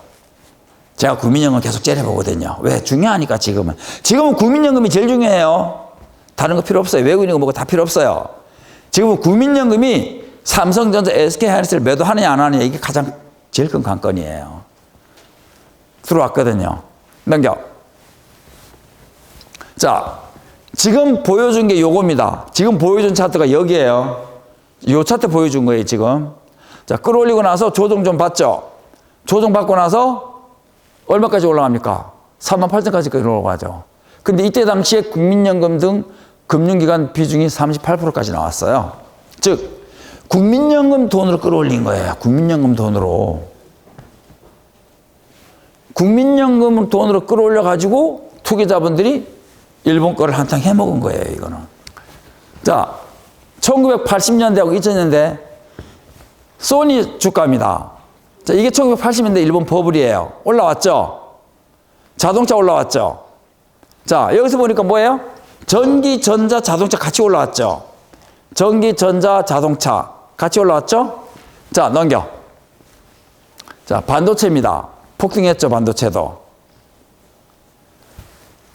제가 국민연금 계속 째려보거든요. 왜? 중요하니까 지금은. 지금은 국민연금이 제일 중요해요. 다른 거 필요 없어요. 외국인이고 뭐고 다 필요 없어요. 지금은 국민연금이 삼성전자, SK하이닉스를 매도하느냐 안 하느냐 이게 가장 제일 큰 관건이에요. 들어왔거든요. 넘겨. 자, 지금 보여준 게 요겁니다. 지금 보여준 차트가 여기에요. 요 차트 보여준 거예요, 지금. 자, 끌어올리고 나서 조정 좀 받죠. 조정 받고 나서 얼마까지 올라갑니까? 38,000까지 올라가죠. 근데 이때 당시에 국민연금 등 금융기관 비중이 38%까지 나왔어요. 즉, 국민연금 돈으로 끌어올린 거예요. 국민연금 돈으로. 국민연금 돈으로 끌어올려가지고 투기자분들이 일본 거를 한탕 해먹은 거예요, 이거는. 자, 1980년대하고 2000년대 소니 주가입니다. 자, 이게 1980년대 일본 버블이에요. 올라왔죠? 자동차 올라왔죠? 자, 여기서 보니까 뭐예요? 전기, 전자, 자동차 같이 올라왔죠? 전기, 전자, 자동차 같이 올라왔죠? 자, 넘겨. 자, 반도체입니다. 폭등했죠, 반도체도.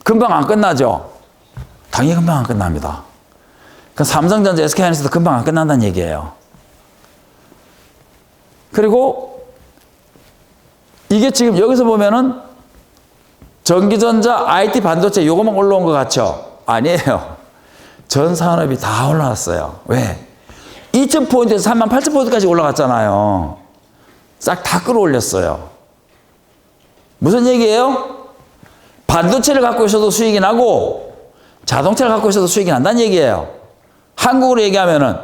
금방 안 끝나죠? 당연히 금방 안 끝납니다. 그 삼성전자, SK하이닉스도 금방 안 끝난다는 얘기예요. 그리고 이게 지금 여기서 보면은 전기전자, IT 반도체 요것만 올라온 것 같죠? 아니에요. 전 산업이 다 올라왔어요. 왜? 2,000포인트에서 38,000포인트까지 올라갔잖아요. 싹 다 끌어올렸어요. 무슨 얘기예요? 반도체를 갖고 있어도 수익이 나고 자동차를 갖고 있어도 수익이 난다는 얘기예요. 한국으로 얘기하면은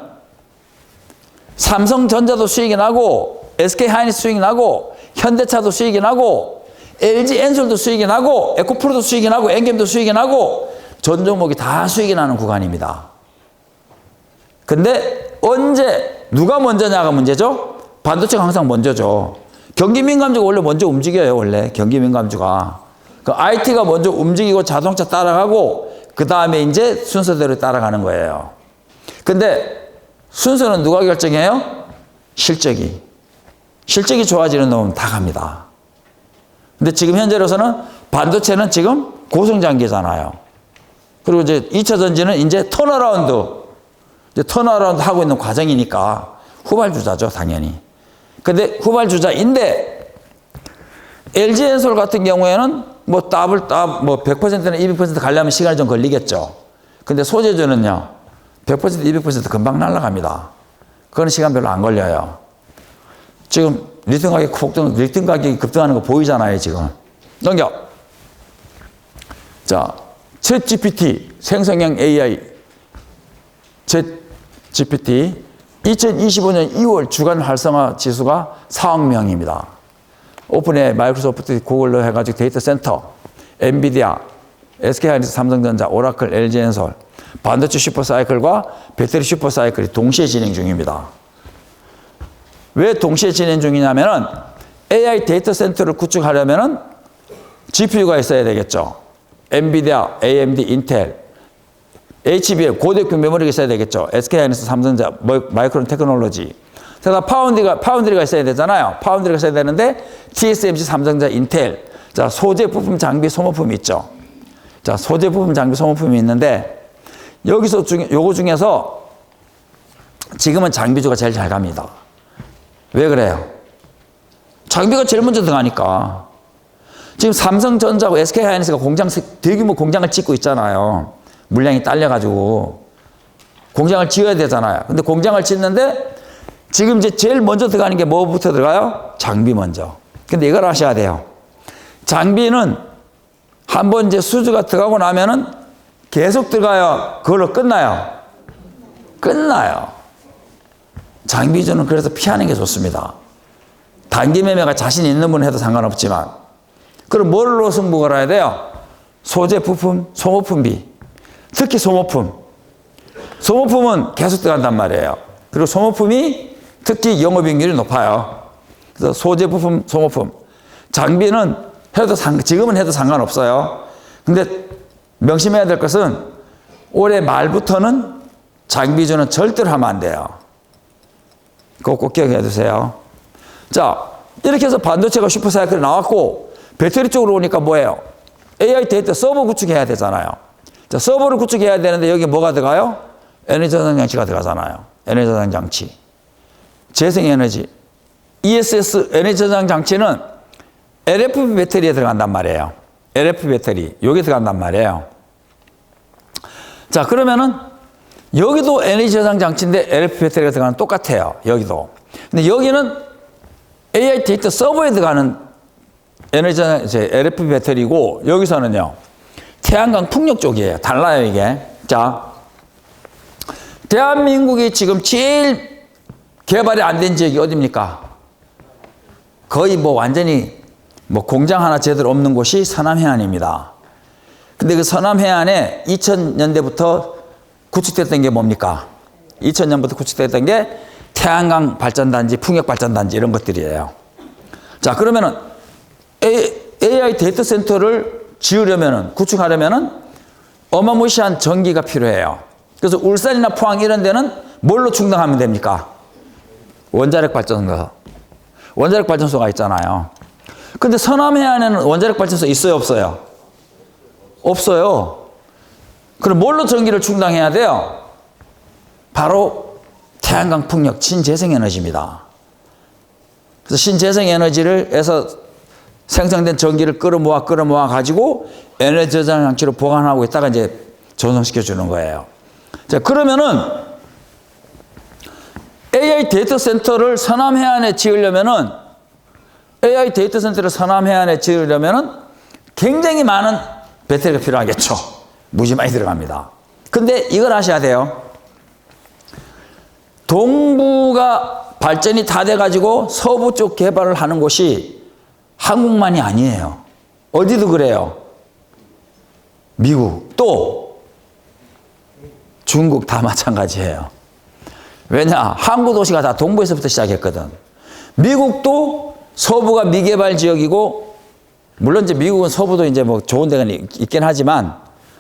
삼성전자도 수익이 나고 SK하이닉스 수익이 나고 현대차도 수익이 나고 LG엔솔도 수익이 나고 에코프로도 수익이 나고 엔겜도 수익이 나고 전 종목이 다 수익이 나는 구간입니다. 근데 언제 누가 먼저냐가 문제죠? 반도체가 항상 먼저죠. 경기민감주가 원래 먼저 움직여요. 원래 경기민감주가. 그 IT가 먼저 움직이고 자동차 따라가고 그 다음에 이제 순서대로 따라가는 거예요. 근데 순서는 누가 결정해요? 실적이. 실적이 좋아지는 놈은 다 갑니다. 근데 지금 현재로서는 반도체는 지금 고성장기잖아요. 그리고 이제 2차 전지는 이제 턴어라운드 하고 있는 과정이니까 후발주자죠, 당연히. 근데 후발주자인데 LG엔솔 같은 경우에는 뭐 100%나 200% 가려면 시간이 좀 걸리겠죠. 근데 소재주는요, 100%, 200% 금방 날아갑니다. 그건 시간 별로 안 걸려요. 지금 리튬 가격이 급등하는 거 보이잖아요, 지금. 넘겨. 자, 챗GPT, 생성형 AI, 챗GPT 2025년 2월 주간 활성화 지수가 4억 명입니다. 오픈에 마이크로소프트, 구글로 해가지고 데이터 센터, 엔비디아, SK하이닉스, 삼성전자, 오라클, LG엔솔, 반도체 슈퍼사이클과 배터리 슈퍼사이클이 동시에 진행 중입니다. 왜 동시에 진행 중이냐면은 AI 데이터 센터를 구축하려면은 GPU가 있어야 되겠죠. 엔비디아, AMD, 인텔, HBM, 고대급 메모리가 있어야 되겠죠. SK하이닉스, 삼성전자, 마이크론 테크놀로지. 그래서 파운드리가 있어야 되잖아요. 파운드리가 있어야 되는데 TSMC, 삼성전자, 인텔. 자, 소재 부품, 장비, 소모품이 있죠. 자, 소재 부품, 장비, 소모품이 있는데 여기서 요거 중에서 지금은 장비주가 제일 잘 갑니다. 왜 그래요? 장비가 제일 먼저 들어가니까. 지금 삼성전자하고 SK하이닉스가 대규모 공장을 짓고 있잖아요. 물량이 딸려가지고. 공장을 지어야 되잖아요. 근데 공장을 짓는데 지금 이제 제일 먼저 들어가는 게 뭐부터 들어가요? 장비 먼저. 근데 이걸 아셔야 돼요. 장비는 한번 이제 수주가 들어가고 나면은 계속 들어가요? 그걸로 끝나요? 끝나요. 장비주는 그래서 피하는 게 좋습니다. 단기 매매가 자신 있는 분은 해도 상관없지만. 그럼 뭘로 승부 걸어야 돼요? 소재, 부품, 소모품비. 특히 소모품. 소모품은 계속 들어간단 말이에요. 그리고 소모품이 특히 영업이익률이 높아요. 그래서 소재, 부품, 소모품. 장비는 지금은 해도 상관없어요. 근데 명심해야 될 것은 올해 말부터는 장비주는 절대로 하면 안 돼요. 그거 꼭 기억해 두세요. 자, 이렇게 해서 반도체가 슈퍼사이클이 나왔고, 배터리 쪽으로 오니까 뭐예요? AI 데이터 서버 구축해야 되잖아요. 자, 서버를 구축해야 되는데 여기 뭐가 들어가요? 에너지 저장 장치가 들어가잖아요. 에너지 저장 장치. 재생에너지. ESS 에너지 저장 장치는 LFP 배터리에 들어간단 말이에요. LFP 배터리. 여기 들어간단 말이에요. 자, 그러면은 여기도 에너지 저장 장치인데 LFP 배터리가 들어가는 똑같아요. 여기도. 근데 여기는 AI 데이터 서버에 들어가는 에너지 저장 LFP 배터리고 여기서는요. 태양광 풍력 쪽이에요. 달라요, 이게. 자, 대한민국이 지금 제일 개발이 안 된 지역이 어디입니까? 거의 뭐 완전히 뭐 공장 하나 제대로 없는 곳이 서남해안입니다. 근데 그 서남해안에 2000년대부터 구축됐던 게 뭡니까? 2000년부터 구축됐던 게 태양광 발전단지, 풍력 발전단지 이런 것들이에요. 자, 그러면은 AI 데이터 센터를 지으려면은, 구축하려면은 어마무시한 전기가 필요해요. 그래서 울산이나 포항 이런 데는 뭘로 충당하면 됩니까? 원자력 발전소. 원자력 발전소가 있잖아요. 근데 서남해안에는 원자력 발전소 있어요, 없어요? 없어요. 그럼 뭘로 전기를 충당해야 돼요? 바로 태양광 풍력 신재생에너지입니다. 그래서 신재생에너지를 해서 생성된 전기를 끌어모아 가지고 에너지 저장 장치로 보관하고 있다가 이제 전송시켜 주는 거예요. 자, 그러면은 AI 데이터 센터를 서남해안에 지으려면은 AI 데이터 센터를 서남해안에 지으려면은 굉장히 많은 배터리가 필요하겠죠. 무지 많이 들어갑니다. 근데 이걸 아셔야 돼요. 동부가 발전이 다 돼가지고 서부 쪽 개발을 하는 곳이 한국만이 아니에요. 어디도 그래요. 미국, 또 중국 다 마찬가지예요. 왜냐? 항구 도시가 다 동부에서부터 시작했거든. 미국도 서부가 미개발 지역이고, 물론 이제 미국은 서부도 이제 뭐 좋은 데가 있긴 하지만,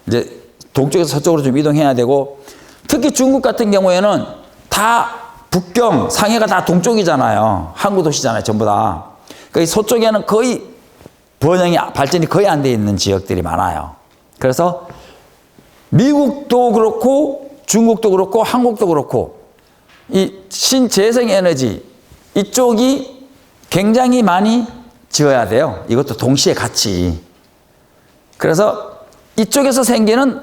이제 동쪽에서 서쪽으로 좀 이동해야 되고, 특히 중국 같은 경우에는 다 북경, 상해가 다 동쪽이잖아요. 항구 도시잖아요, 전부 다. 그러니까 서쪽에는 거의 발전이 거의 안 돼 있는 지역들이 많아요. 그래서 미국도 그렇고, 중국도 그렇고, 한국도 그렇고, 이 신재생 에너지 이쪽이 굉장히 많이 지어야 돼요. 이것도 동시에 같이. 그래서 이쪽에서 생기는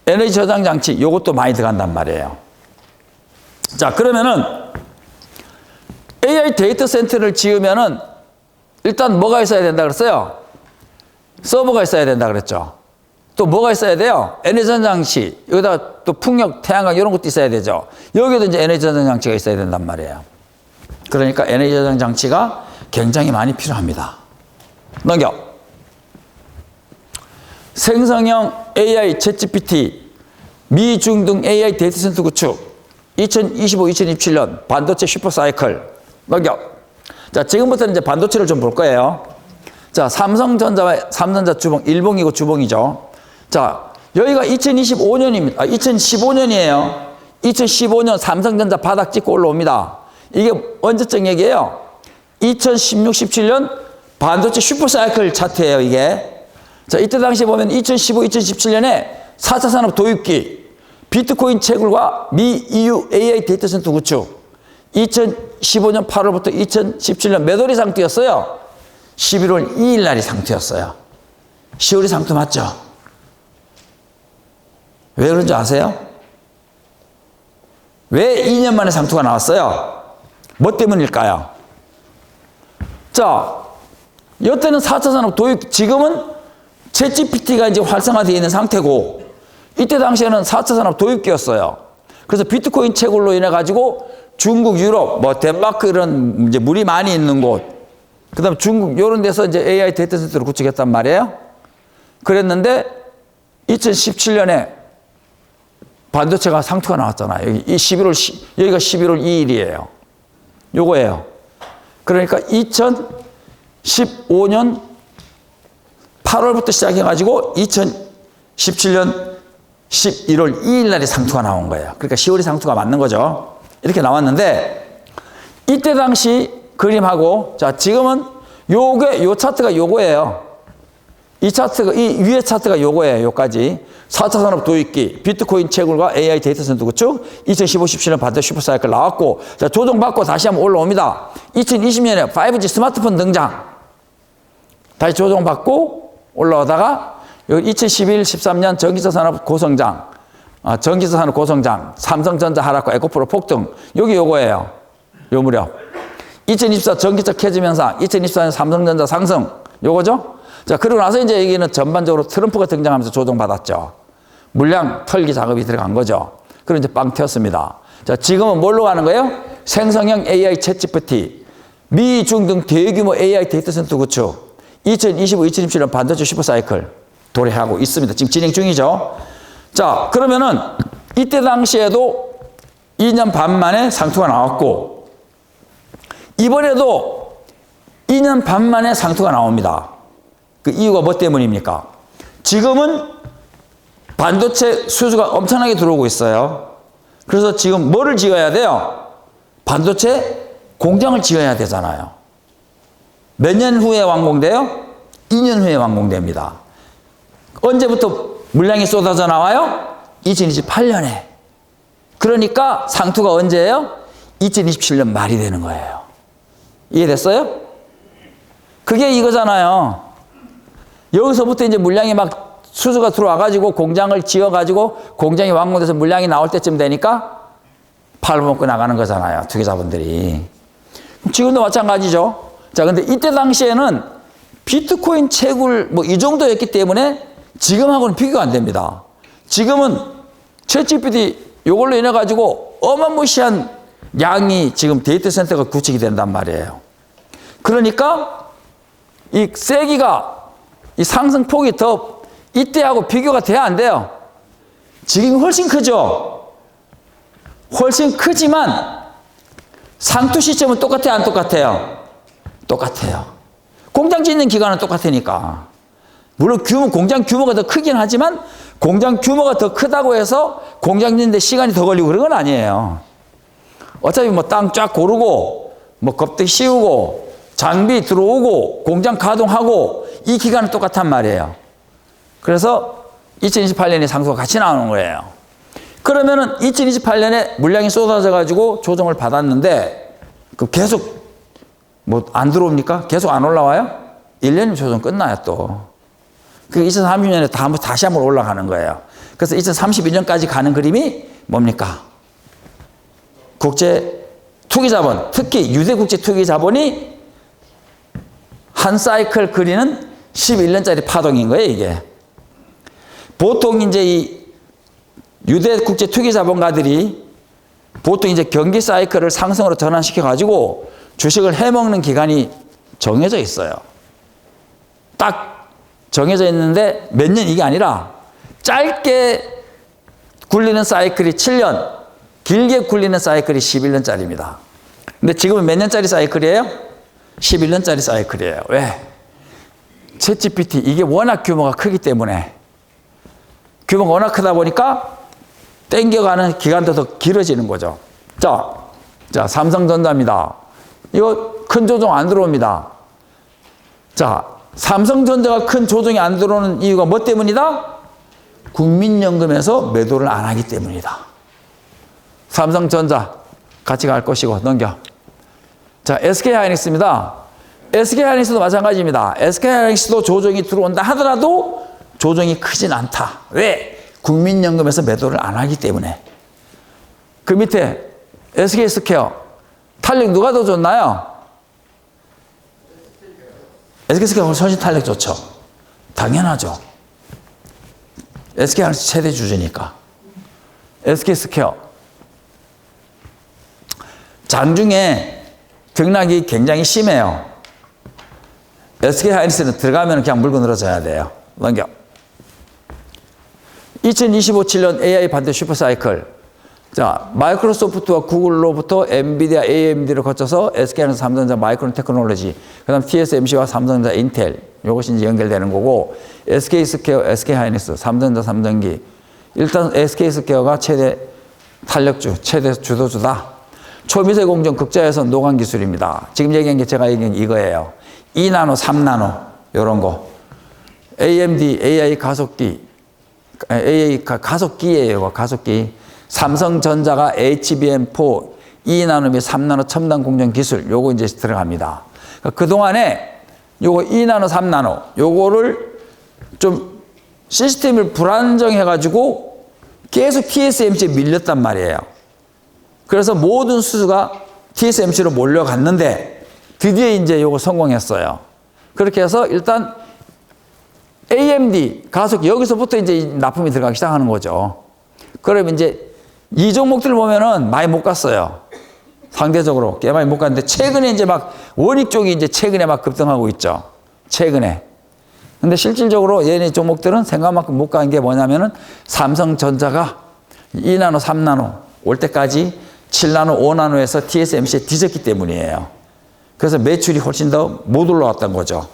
에너지 저장 장치 이것도 많이 들어간단 말이에요. 자, 그러면은 AI 데이터 센터를 지으면은 일단 뭐가 있어야 된다 그랬어요? 서버가 있어야 된다 그랬죠. 또 뭐가 있어야 돼요? 에너지 저장 장치. 여기다가 또 풍력, 태양광 이런 것도 있어야 되죠. 여기도 이제 에너지 저장 장치가 있어야 된단 말이에요. 그러니까 에너지 저장 장치가 굉장히 많이 필요합니다. 넘겨. 생성형 AI 챗GPT 미중등 AI 데이터 센터 구축 2025-2027년 반도체 슈퍼사이클. 넘겨. 자, 지금부터는 이제 반도체를 좀 볼 거예요. 자, 삼성전자 주봉, 일봉이고 주봉이죠. 자, 여기가 2025년입니다. 2015년이에요. 2015년 삼성전자 바닥 찍고 올라옵니다. 이게 언제적 얘기예요? 2016, 17년 반도체 슈퍼사이클 차트예요, 이게. 자, 이때 당시 보면 2015, 2017년에 4차 산업 도입기, 비트코인 채굴과 미 EU AI 데이터 센터 구축, 2015년 8월부터 2017년 몇 월이 상투였어요? 11월 2일 날이 상투였어요. 10월이 상투 맞죠? 왜 그런지 아세요? 왜 2년 만에 상투가 나왔어요? 뭐 때문일까요? 자, 이때는 4차 산업 도입, 지금은 챗GPT가 이제 활성화되어 있는 상태고, 이때 당시에는 4차 산업 도입기였어요. 그래서 비트코인 채굴로 인해 가지고 중국, 유럽, 뭐 덴마크 이런 이제 물이 많이 있는 곳, 그 다음에 중국 이런 데서 이제 AI 데이터 센터를 구축했단 말이에요. 그랬는데 2017년에 반도체가 상투가 나왔잖아요. 여기가 11월 2일이에요. 요거예요. 그러니까 2015년 8월부터 시작해가지고 2017년 11월 2일 날에 상투가 나온 거예요. 그러니까 10월이 상투가 맞는 거죠. 이렇게 나왔는데, 이때 당시 그림하고, 자, 지금은 요 차트가 요거예요. 이 차트가, 이 위에 차트가 요거예요. 요까지. 4차 산업 도입기, 비트코인 채굴과 AI 데이터 센터 구축, 2015, 17년 반도체 슈퍼사이클 나왔고, 자, 조정받고 다시 한번 올라옵니다. 2020년에 5G 스마트폰 등장. 다시 조정받고 올라오다가, 여기 2011, 13년 전기차 산업 고성장, 전기차 산업 고성장, 삼성전자 하락과 에코프로 폭등, 여기 요거예요. 요 무렵. 2024 전기차 캐즘 현상, 2024년 삼성전자 상승, 요거죠? 자, 그러고 나서 이제 여기는 전반적으로 트럼프가 등장하면서 조정받았죠. 물량 털기 작업이 들어간 거죠. 그리고 이제 빵 튀었습니다. 자, 지금은 뭘로 가는 거예요? 생성형 AI 챗GPT, 미, 중 등 대규모 AI 데이터 센터 구축, 2025, 2027년 반도체 슈퍼사이클 도래하고 있습니다. 지금 진행 중이죠. 자, 그러면은 이때 당시에도 2년 반 만에 상투가 나왔고, 이번에도 2년 반 만에 상투가 나옵니다. 그 이유가 뭐 때문입니까? 지금은 반도체 수주가 엄청나게 들어오고 있어요. 그래서 지금 뭐를 지어야 돼요? 반도체 공장을 지어야 되잖아요. 몇 년 후에 완공돼요? 2년 후에 완공됩니다. 언제부터 물량이 쏟아져 나와요? 2028년에. 그러니까 상투가 언제예요? 2027년 말이 되는 거예요. 이해됐어요? 그게 이거잖아요. 여기서부터 이제 물량이 막 수주가 들어와가지고 공장을 지어가지고 공장이 완공돼서 물량이 나올 때쯤 되니까 팔아먹고 나가는 거잖아요. 투기자분들이. 지금도 마찬가지죠. 자, 근데 이때 당시에는 비트코인 채굴 뭐 이 정도였기 때문에 지금하고는 비교가 안 됩니다. 지금은 챗GPT 요걸로 인해 가지고 어마무시한 양이 지금 데이터 센터가 구축이 된단 말이에요. 그러니까 이 세기가 이 상승폭이 더 이때하고 비교가 돼야 안 돼요. 지금이 훨씬 크죠. 훨씬 크지만 상투 시점은 똑같아요, 안 똑같아요? 똑같아요. 공장 짓는 기간은 똑같으니까. 물론 공장 규모가 더 크긴 하지만 공장 규모가 더 크다고 해서 공장 짓는데 시간이 더 걸리고 그런 건 아니에요. 어차피 뭐 땅 쫙 고르고 뭐 겁대 씌우고 장비 들어오고 공장 가동하고 이 기간은 똑같단 말이에요. 그래서 2028년에 상수가 같이 나오는 거예요. 그러면은 2028년에 물량이 쏟아져 가지고 조정을 받았는데 그 계속 뭐 안 들어옵니까? 계속 안 올라와요? 1년이면 조정 끝나요 또. 그 2030년에 다시 한번 올라가는 거예요. 그래서 2031년까지 가는 그림이 뭡니까? 국제 투기자본, 특히 유대 국제 투기자본이 한 사이클 그리는 11년짜리 파동인 거예요, 이게. 보통 이제 이 유대 국제 투기자본가들이 보통 이제 경기 사이클을 상승으로 전환시켜 가지고 주식을 해먹는 기간이 정해져 있어요. 딱 정해져 있는데 몇 년 이게 아니라 짧게 굴리는 사이클이 7년, 길게 굴리는 사이클이 11년짜리입니다. 근데 지금은 몇 년짜리 사이클이에요? 11년짜리 사이클이에요. 왜? 챗GPT 이게 워낙 규모가 크기 때문에 규모가 워낙 크다 보니까 땡겨가는 기간도 더 길어지는 거죠. 자, 삼성전자입니다. 이거 큰 조정 안 들어옵니다. 자, 삼성전자가 큰 조정이 안 들어오는 이유가 뭐 때문이다? 국민연금에서 매도를 안 하기 때문이다. 삼성전자 같이 갈 것이고. 넘겨. 자, SK하이닉스입니다. SK하이닉스도 마찬가지입니다. SK하이닉스도 조정이 들어온다 하더라도 조정이 크진 않다. 왜? 국민연금에서 매도를 안 하기 때문에. 그 밑에 SK스퀘어 탄력 누가 더 좋나요? SK스퀘어가 훨씬 탄력 좋죠. 당연하죠. SK하이닉스 최대 주주니까. SK스퀘어 장중에 등락이 굉장히 심해요. SK하이닉스는 들어가면 그냥 물고 늘어져야 돼요. 넘겨. 2025-7년 AI 반도체 슈퍼사이클. 자, 마이크로소프트와 구글로부터 엔비디아, AMD를 거쳐서 SK하이닉스, 삼성전자, 마이크론 테크놀로지, 그 다음 TSMC와 삼성전자, 인텔, 이것이 이제 연결되는 거고, SK스퀘어, SK하이닉스, 삼성전자, 삼성기. 일단 SK스퀘어가 최대 탄력주, 최대 주도주다. 초미세 공정 극자에서 노광 기술입니다. 지금 얘기한 게 제가 얘기한 이거예요. 2나노, 3나노, 요런 거. AMD, AI 가속기, AI 가속기예요, 가속기. 삼성전자가 HBM4, 2나노 및 3나노 첨단 공정 기술, 요거 이제 들어갑니다. 그러니까 그동안에 요거 2나노, 3나노, 요거를 좀 시스템을 불안정해가지고 계속 TSMC에 밀렸단 말이에요. 그래서 모든 수수가 TSMC로 몰려갔는데 드디어 이제 요거 성공했어요. 그렇게 해서 일단 AMD 가속 여기서부터 이제 납품이 들어가기 시작하는 거죠. 그러면 이제 이 종목들 보면은 많이 못 갔어요. 상대적으로 꽤 많이 못 갔는데 최근에 이제 막 원익 쪽이 이제 최근에 막 급등하고 있죠. 최근에. 근데 실질적으로 얘네 종목들은 생각만큼 못 간 게 뭐냐면은 삼성전자가 2나노, 3나노 올 때까지 7나노, 5나노에서 TSMC에 뒤졌기 때문이에요. 그래서 매출이 훨씬 더 못 올라왔던 거죠.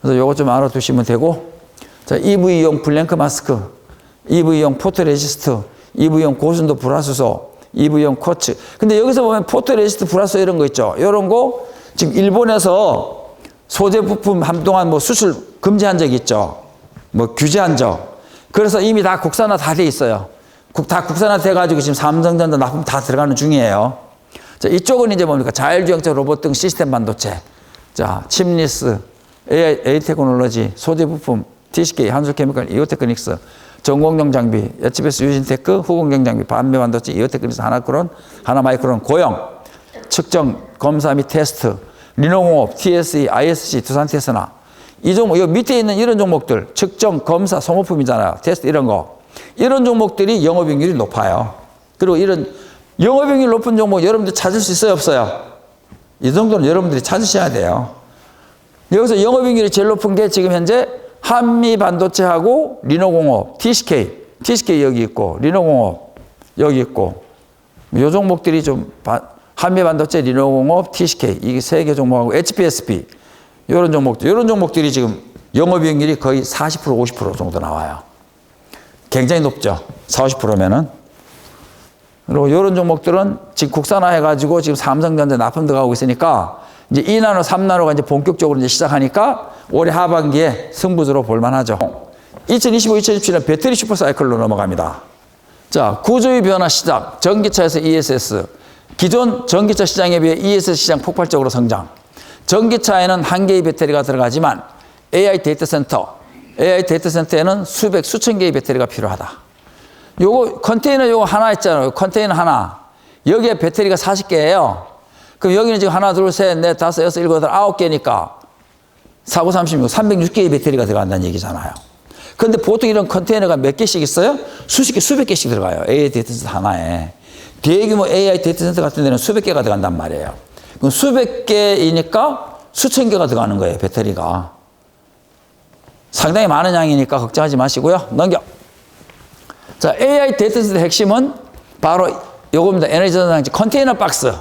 그래서 요거 좀 알아두시면 되고, 자, EV용 블랭크 마스크, EV용 포토레지스트, EV용 고순도 불화수소, EV용 쿼츠. 근데 여기서 보면 포토레지스트 불화수소 이런 거 있죠. 이런 거 지금 일본에서 소재 부품 한동안 뭐 수출 금지한 적 있죠. 뭐 규제한 적. 그래서 이미 다 국산화 다 돼 있어요. 다 국산화 돼가지고 지금 삼성전자 납품 다 들어가는 중이에요. 자, 이쪽은 이제 뭡니까? 자율주행차 로봇 등 시스템 반도체. 자, 칩리스, AI 테크놀로지, 소재 부품, TCK, 한솔케미칼, 이오테크닉스, 전공정 장비, HBS 유진테크, 후공정 장비, 반매 반도체, 이오테크닉스, 하나크론, 하나마이크론, 고용, 측정, 검사 및 테스트, 리노공업, TSE, ISC, 두산테스나. 이 종목, 요 밑에 있는 이런 종목들, 측정, 검사, 소모품이잖아요. 테스트 이런 거. 이런 종목들이 영업이익률이 높아요. 그리고 이런 영업이익률 높은 종목 여러분들 찾을 수 있어요, 없어요? 이 정도는 여러분들이 찾으셔야 돼요. 여기서 영업이익률이 제일 높은 게 지금 현재 한미반도체하고 리노공업, TCK 여기 있고, 리노공업 여기 있고, 이 종목들이 좀 한미반도체, 리노공업, TCK 이게 세 개 종목하고 HPSP 이런 종목들이 지금 영업이익률이 거의 40%, 50% 정도 나와요. 굉장히 높죠. 40, 50%면은. 그리고 이런 종목들은 지금 국산화해가지고 지금 삼성전자 납품 들어가고 있으니까 이제 2나노, 3나노가 이제 본격적으로 이제 시작하니까 올해 하반기에 승부수로 볼만하죠. 2025, 2027년 배터리 슈퍼사이클로 넘어갑니다. 자, 구조의 변화 시작. 전기차에서 ESS. 기존 전기차 시장에 비해 ESS 시장 폭발적으로 성장. 전기차에는 한 개의 배터리가 들어가지만 AI 데이터 센터에는 수백, 수천 개의 배터리가 필요하다. 요거 컨테이너 요거 하나 있잖아요. 컨테이너 하나. 여기에 배터리가 40개예요. 그럼 여기는 지금 하나, 둘, 셋, 넷, 다섯, 여섯, 일곱, 여덟, 9개니까 4, 9, 36, 306개의 배터리가 들어간다는 얘기잖아요. 그런데 보통 이런 컨테이너가 몇 개씩 있어요? 수십 개, 수백 개씩 들어가요. AI 데이터 센터 하나에. 대규모 AI 데이터 센터 같은 데는 수백 개가 들어간단 말이에요. 그럼 수백 개이니까 수천 개가 들어가는 거예요, 배터리가. 상당히 많은 양이니까 걱정하지 마시고요. 넘겨. 자, AI 데이터 센터 핵심은 바로 요겁니다. 에너지 저장장치 컨테이너 박스.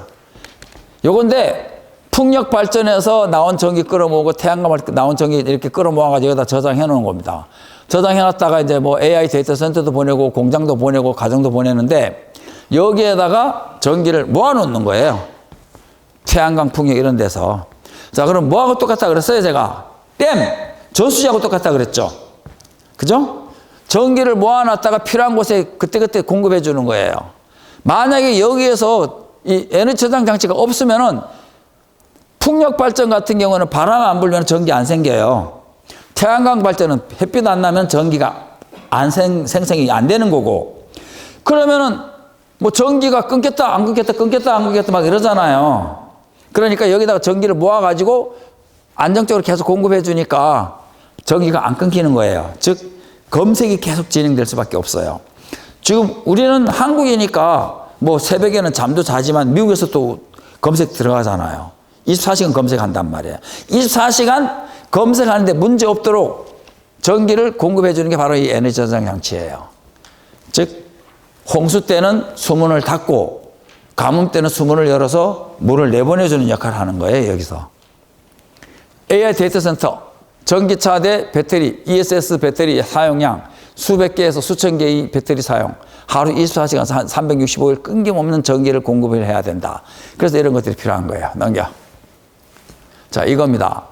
요건데 풍력 발전에서 나온 전기 끌어모으고 태양광 나온 전기 이렇게 끌어모아가지고 여기다 저장해 놓은 겁니다. 저장해 놨다가 이제 뭐 AI 데이터 센터도 보내고 공장도 보내고 가정도 보내는데 여기에다가 전기를 모아 놓는 거예요. 태양광 풍력 이런 데서. 자, 그럼 뭐하고 똑같다 그랬어요, 제가? 댐! 저수지하고 똑같다 그랬죠. 그죠? 전기를 모아놨다가 필요한 곳에 그때그때 공급해 주는 거예요. 만약에 여기에서 이 에너지 저장 장치가 없으면은 풍력 발전 같은 경우는 바람 안 불면 전기 안 생겨요. 태양광 발전은 햇빛 안 나면 전기가 생성이 안 되는 거고. 그러면은 뭐 전기가 끊겼다 안 끊겼다 끊겼다 안 끊겼다 막 이러잖아요. 그러니까 여기다가 전기를 모아가지고 안정적으로 계속 공급해 주니까 전기가 안 끊기는 거예요. 즉 검색이 계속 진행될 수밖에 없어요. 지금 우리는 한국이니까 뭐 새벽에는 잠도 자지만 미국에서 또 검색 들어가잖아요. 24시간 검색한단 말이에요. 24시간 검색하는데 문제 없도록 전기를 공급해 주는 게 바로 이 에너지 저장 장치예요. 즉 홍수 때는 수문을 닫고 가뭄 때는 수문을 열어서 물을 내보내주는 역할을 하는 거예요. 여기서 AI 데이터 센터, 전기차 대 배터리, ESS 배터리 사용량 수백 개에서 수천 개의 배터리 사용, 하루 24시간 365일 끊김없는 전기를 공급을 해야 된다. 그래서 이런 것들이 필요한 거예요. 넘겨. 자, 이겁니다.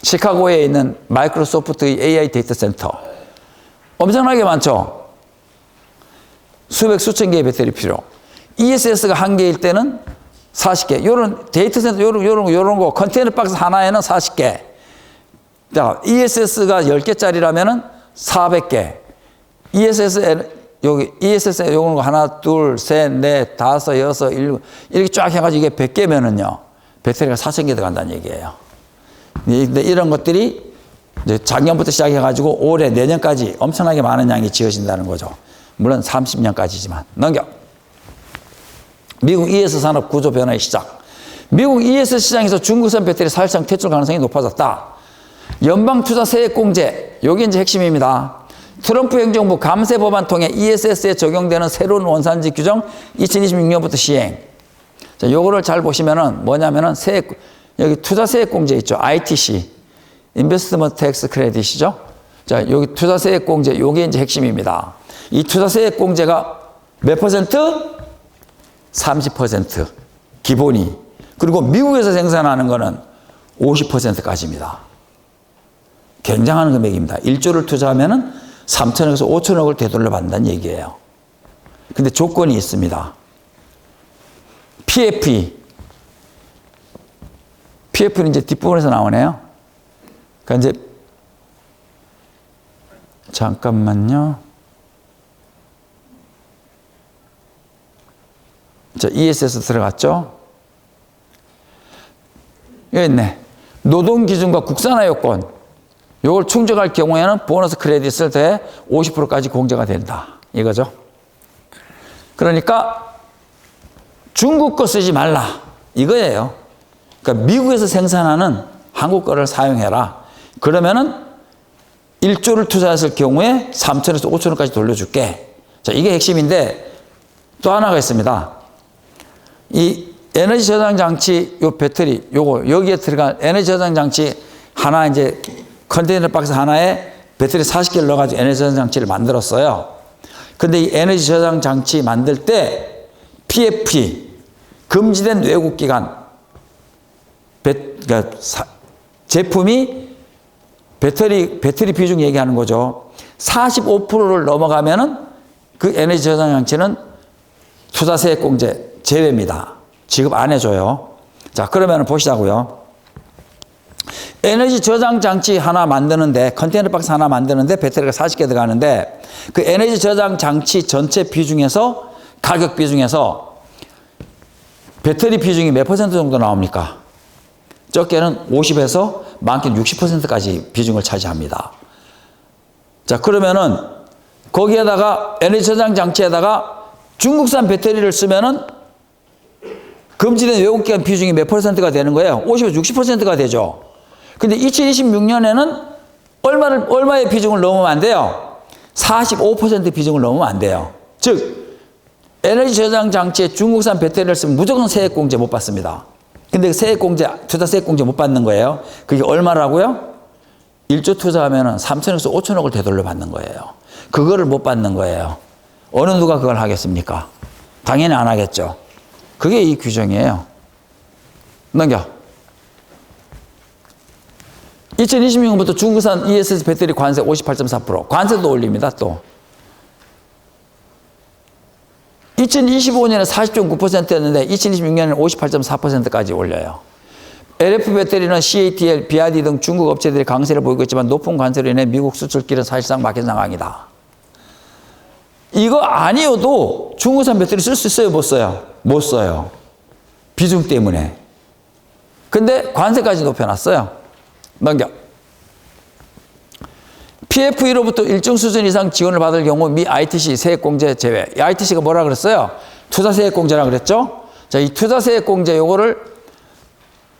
시카고에 있는 마이크로소프트의 AI 데이터 센터. 엄청나게 많죠? 수백, 수천 개의 배터리 필요. ESS가 한 개일 때는 40개. 요런 데이터 센터, 요런 거, 컨테이너 박스 하나에는 40개. 자, ESS가 10개짜리라면은 400개. ESS 요런 거 하나, 둘, 셋, 넷, 다섯, 여섯, 일곱. 이렇게 쫙 해가지고 이게 100개면은요. 배터리가 4,000개 들어간다는 얘기예요. 근데 이런 것들이 이제 작년부터 시작해가지고 올해, 내년까지 엄청나게 많은 양이 지어진다는 거죠. 물론 30년까지지만. 넘겨. 미국 ES 산업 구조 변화의 시작. 미국 ES 시장에서 중국산 배터리 사실상 퇴출 가능성이 높아졌다. 연방투자 세액공제, 여기 이제 핵심입니다. 트럼프 행정부 감세 법안 통해 ESS에 적용되는 새로운 원산지 규정 2026년부터 시행. 자, 요거를 잘 보시면은 뭐냐면은 여기 투자 세액공제 있죠. ITC. 인베스트먼트 텍스 크레딧이죠. 자, 여기 투자 세액공제, 요게 이제 핵심입니다. 이 투자 세액공제가 몇 퍼센트? 30% 기본이. 그리고 미국에서 생산하는 거는 50%까지입니다. 굉장한 금액입니다. 1조를 투자하면은 3천억에서 5천억을 되돌려 받는다는 얘기예요. 근데 조건이 있습니다. PF는 이제 뒷부분에서 나오네요. 그러니까 이제 잠깐만요. 자, ESS 들어갔죠? 여기 있네. 노동 기준과 국산화 요건. 요걸 충족할 경우에는 보너스 크레딧을 대 50%까지 공제가 된다. 이거죠. 그러니까 중국 거 쓰지 말라. 이거예요. 그러니까 미국에서 생산하는 한국 거를 사용해라. 그러면은 1조를 투자했을 경우에 3천에서 5천원까지 돌려줄게. 자, 이게 핵심인데 또 하나가 있습니다. 이 에너지 저장 장치, 요 배터리, 요거, 여기에 들어간 에너지 저장 장치 하나 이제 컨테이너 박스 하나에 배터리 40개를 넣어가지고 에너지 저장 장치를 만들었어요. 근데 이 에너지 저장 장치 만들 때 PFP, 금지된 외국 기관, 그러니까 제품이 배터리 비중 얘기하는 거죠. 45%를 넘어가면은 그 에너지 저장 장치는 투자세액 공제 제외입니다. 지급 안 해줘요. 자, 그러면 보시자고요. 에너지 저장 장치 하나 만드는데, 컨테이너 박스 하나 만드는데 배터리가 40개 들어가는데 그 에너지 저장 장치 전체 비중에서, 가격 비중에서 배터리 비중이 몇 퍼센트 정도 나옵니까? 적게는 50에서 많게는 60%까지 비중을 차지합니다. 자, 그러면은 거기에다가 에너지 저장 장치에다가 중국산 배터리를 쓰면은 금지된 외국기관 비중이 몇 퍼센트가 되는 거예요? 50에서 60%가 되죠. 근데 2026년에는 얼마의 비중을 넘으면 안 돼요? 45% 비중을 넘으면 안 돼요. 즉, 에너지 저장 장치에 중국산 배터리를 쓰면 무조건 세액공제 못 받습니다. 근데 세액공제, 투자 세액공제 못 받는 거예요. 그게 얼마라고요? 1조 투자하면 3천억에서 5천억을 되돌려 받는 거예요. 그거를 못 받는 거예요. 어느 누가 그걸 하겠습니까? 당연히 안 하겠죠. 그게 이 규정이에요. 넘겨. 2026년부터 중국산 ESS 배터리 관세 58.4%. 관세도 올립니다, 또. 2025년에 40.9%였는데 2026년에는 58.4%까지 올려요. LF 배터리는 CATL, BYD 등 중국 업체들이 강세를 보이고 있지만 높은 관세로 인해 미국 수출길은 사실상 막힌 상황이다. 이거 아니어도 중국산 배터리 쓸 수 있어요? 못 써요? 못 써요. 비중 때문에. 근데 관세까지 높여놨어요. 넘겨. PFE로부터 일정 수준 이상 지원을 받을 경우 미 ITC 세액공제 제외. 이 ITC가 뭐라 그랬어요? 투자세액공제라 그랬죠? 자, 이 투자세액공제 요거를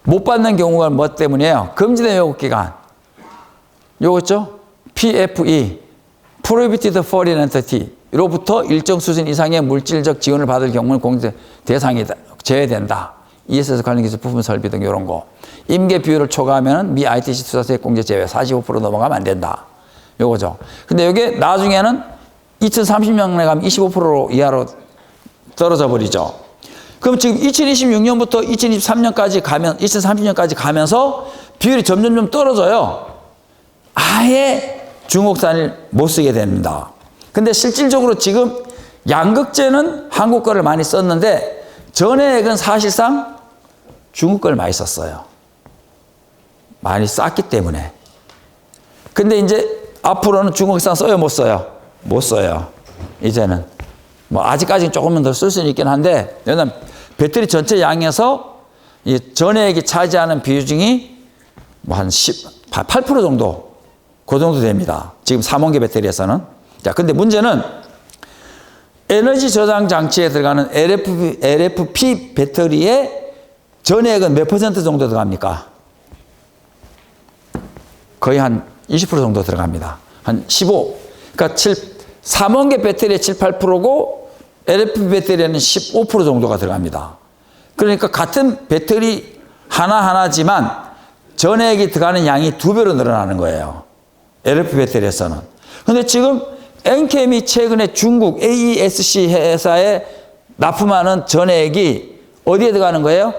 못 받는 경우가 뭐 때문이에요? 금지된 요구기간. 요거 있죠? PFE, Prohibited Foreign Entity. 로부터 일정 수준 이상의 물질적 지원을 받을 경우는 공제 대상이 제외된다. ESS 관련 기술 부품 설비 등 이런 거. 임계 비율을 초과하면 미 ITC 투자세액 공제 제외 45% 넘어가면 안 된다. 요거죠. 근데 이게 나중에는 2030년에 가면 25% 이하로 떨어져 버리죠. 그럼 지금 2026년부터 2023년까지 가면 2030년까지 가면서 비율이 점점 떨어져요. 아예 중국산을 못 쓰게 됩니다. 근데 실질적으로 지금 양극재는 한국 거를 많이 썼는데 전해액은 사실상 중국 걸 많이 썼어요. 많이 쌌기 때문에. 근데 이제 앞으로는 중국산 써요, 못 써요? 못 써요. 이제는. 뭐 아직까지는 조금은 더 쓸 수는 있긴 한데, 왜냐면 배터리 전체 양에서 이 전해액이 차지하는 비중이 뭐 한 8% 정도, 그 정도 됩니다. 지금 3원계 배터리에서는. 자, 근데 문제는 에너지 저장 장치에 들어가는 LFP 배터리의 전해액은 몇 % 정도 들어갑니까? 거의 한 20% 정도 들어갑니다. 한 15. 그러니까 3원계 배터리의 7, 8%고 LFP 배터리에는 15% 정도가 들어갑니다. 그러니까 같은 배터리 하나하나지만 전해액이 들어가는 양이 2배로 늘어나는 거예요. LFP 배터리에서는. 근데 지금 엔캠이 최근에 중국 AESC 회사에 납품하는 전해액이 어디에 들어가는 거예요?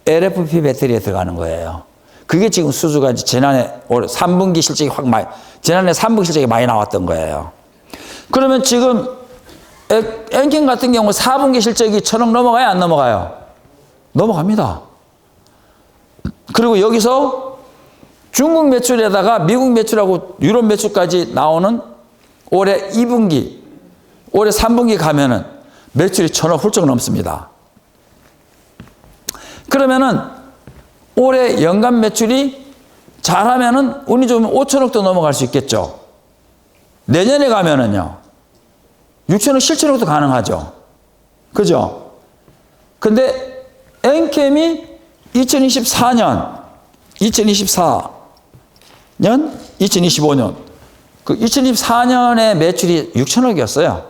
LFP 배터리에 들어가는 거예요. 그게 지금 수주가 지난해 3분기 실적이 지난해 3분기 실적이 많이 나왔던 거예요. 그러면 지금 엔캠 같은 경우 4분기 실적이 1,000억 넘어가요? 안 넘어가요? 넘어갑니다. 그리고 여기서 중국 매출에다가 미국 매출하고 유럽 매출까지 나오는 올해 2분기, 올해 3분기 가면은 매출이 1,000억 훌쩍 넘습니다. 그러면은 올해 연간 매출이 잘하면은 운이 좋으면 5,000억도 넘어갈 수 있겠죠. 내년에 가면은요, 6,000억, 7,000억도 가능하죠. 그죠? 근데 엔캠이 2024년, 2025년, 그 2024년에 매출이 6,000억이었어요.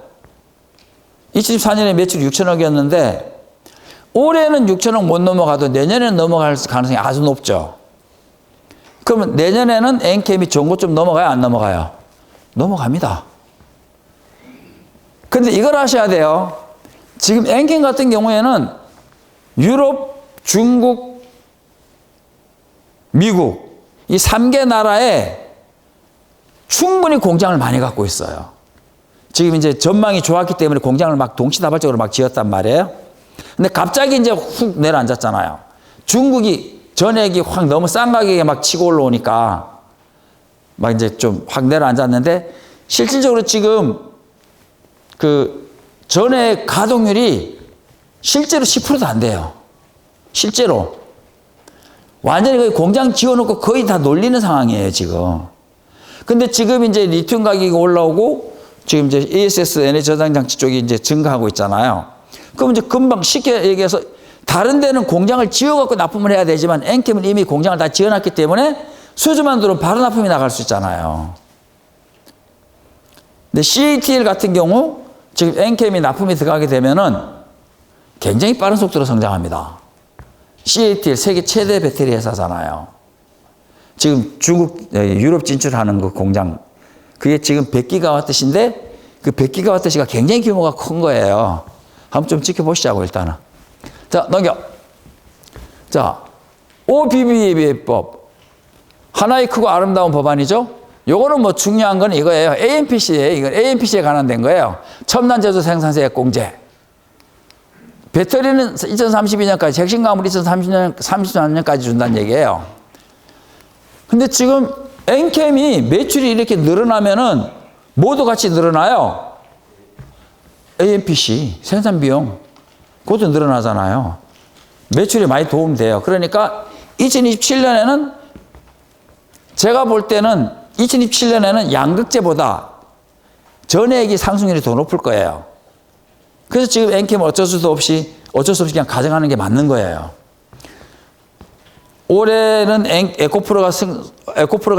2024년에 매출이 6,000억이었는데 올해는 6,000억 못 넘어가도 내년에는 넘어갈 가능성이 아주 높죠. 그러면 내년에는 엔캠이 전고점 넘어가요? 안 넘어가요? 넘어갑니다. 근데 이걸 아셔야 돼요. 지금 엔캠 같은 경우에는 유럽, 중국, 미국 이 3개 나라에 충분히 공장을 많이 갖고 있어요. 지금 이제 전망이 좋았기 때문에 공장을 막 동시다발적으로 막 지었단 말이에요. 근데 갑자기 이제 훅 내려앉았잖아요. 중국이 전액이 확 너무 싼 가격에 막 치고 올라오니까 막 이제 좀 확 내려앉았는데 실질적으로 지금 그 전액 가동률이 실제로 10%도 안 돼요. 실제로. 완전히 거의 공장 지어놓고 거의 다 놀리는 상황이에요, 지금. 근데 지금 이제 리튬 가격이 올라오고 지금 이제 ESS 에너지 저장 장치 쪽이 이제 증가하고 있잖아요. 그럼 이제 금방 쉽게 얘기해서 다른 데는 공장을 지어갖고 납품을 해야 되지만 엔캠은 이미 공장을 다 지어놨기 때문에 수주만 들어오면 바로 납품이 나갈 수 있잖아요. 근데 CATL 같은 경우 지금 엔캠이 납품이 들어가게 되면은 굉장히 빠른 속도로 성장합니다. CATL 세계 최대 배터리 회사잖아요. 지금 중국, 유럽 진출하는 그 공장, 그게 지금 100기가와트시인데 그 100기가와트시가 굉장히 규모가 큰 거예요. 한번 좀 지켜보시자고, 일단은. 자, 넘겨. 자, OBBB법. 하나의 크고 아름다운 법안이죠? 요거는 뭐 중요한 건 이거예요. AMPC에, 이건 AMPC에 관한된 거예요. 첨단 제조 생산세액 공제. 배터리는 2032년까지, 핵심 가물 2030년까지 준다는 얘기예요. 근데 지금 엔캠이 매출이 이렇게 늘어나면은 뭐도 같이 늘어나요? AMPC, 생산 비용. 그것도 늘어나잖아요. 매출이 많이 도움돼요. 그러니까 2027년에는 제가 볼 때는 2027년에는 양극재보다 전해액이 상승률이 더 높을 거예요. 그래서 지금 엔캠은 어쩔 수 없이 그냥 가져가는 게 맞는 거예요. 올해는 에코프로가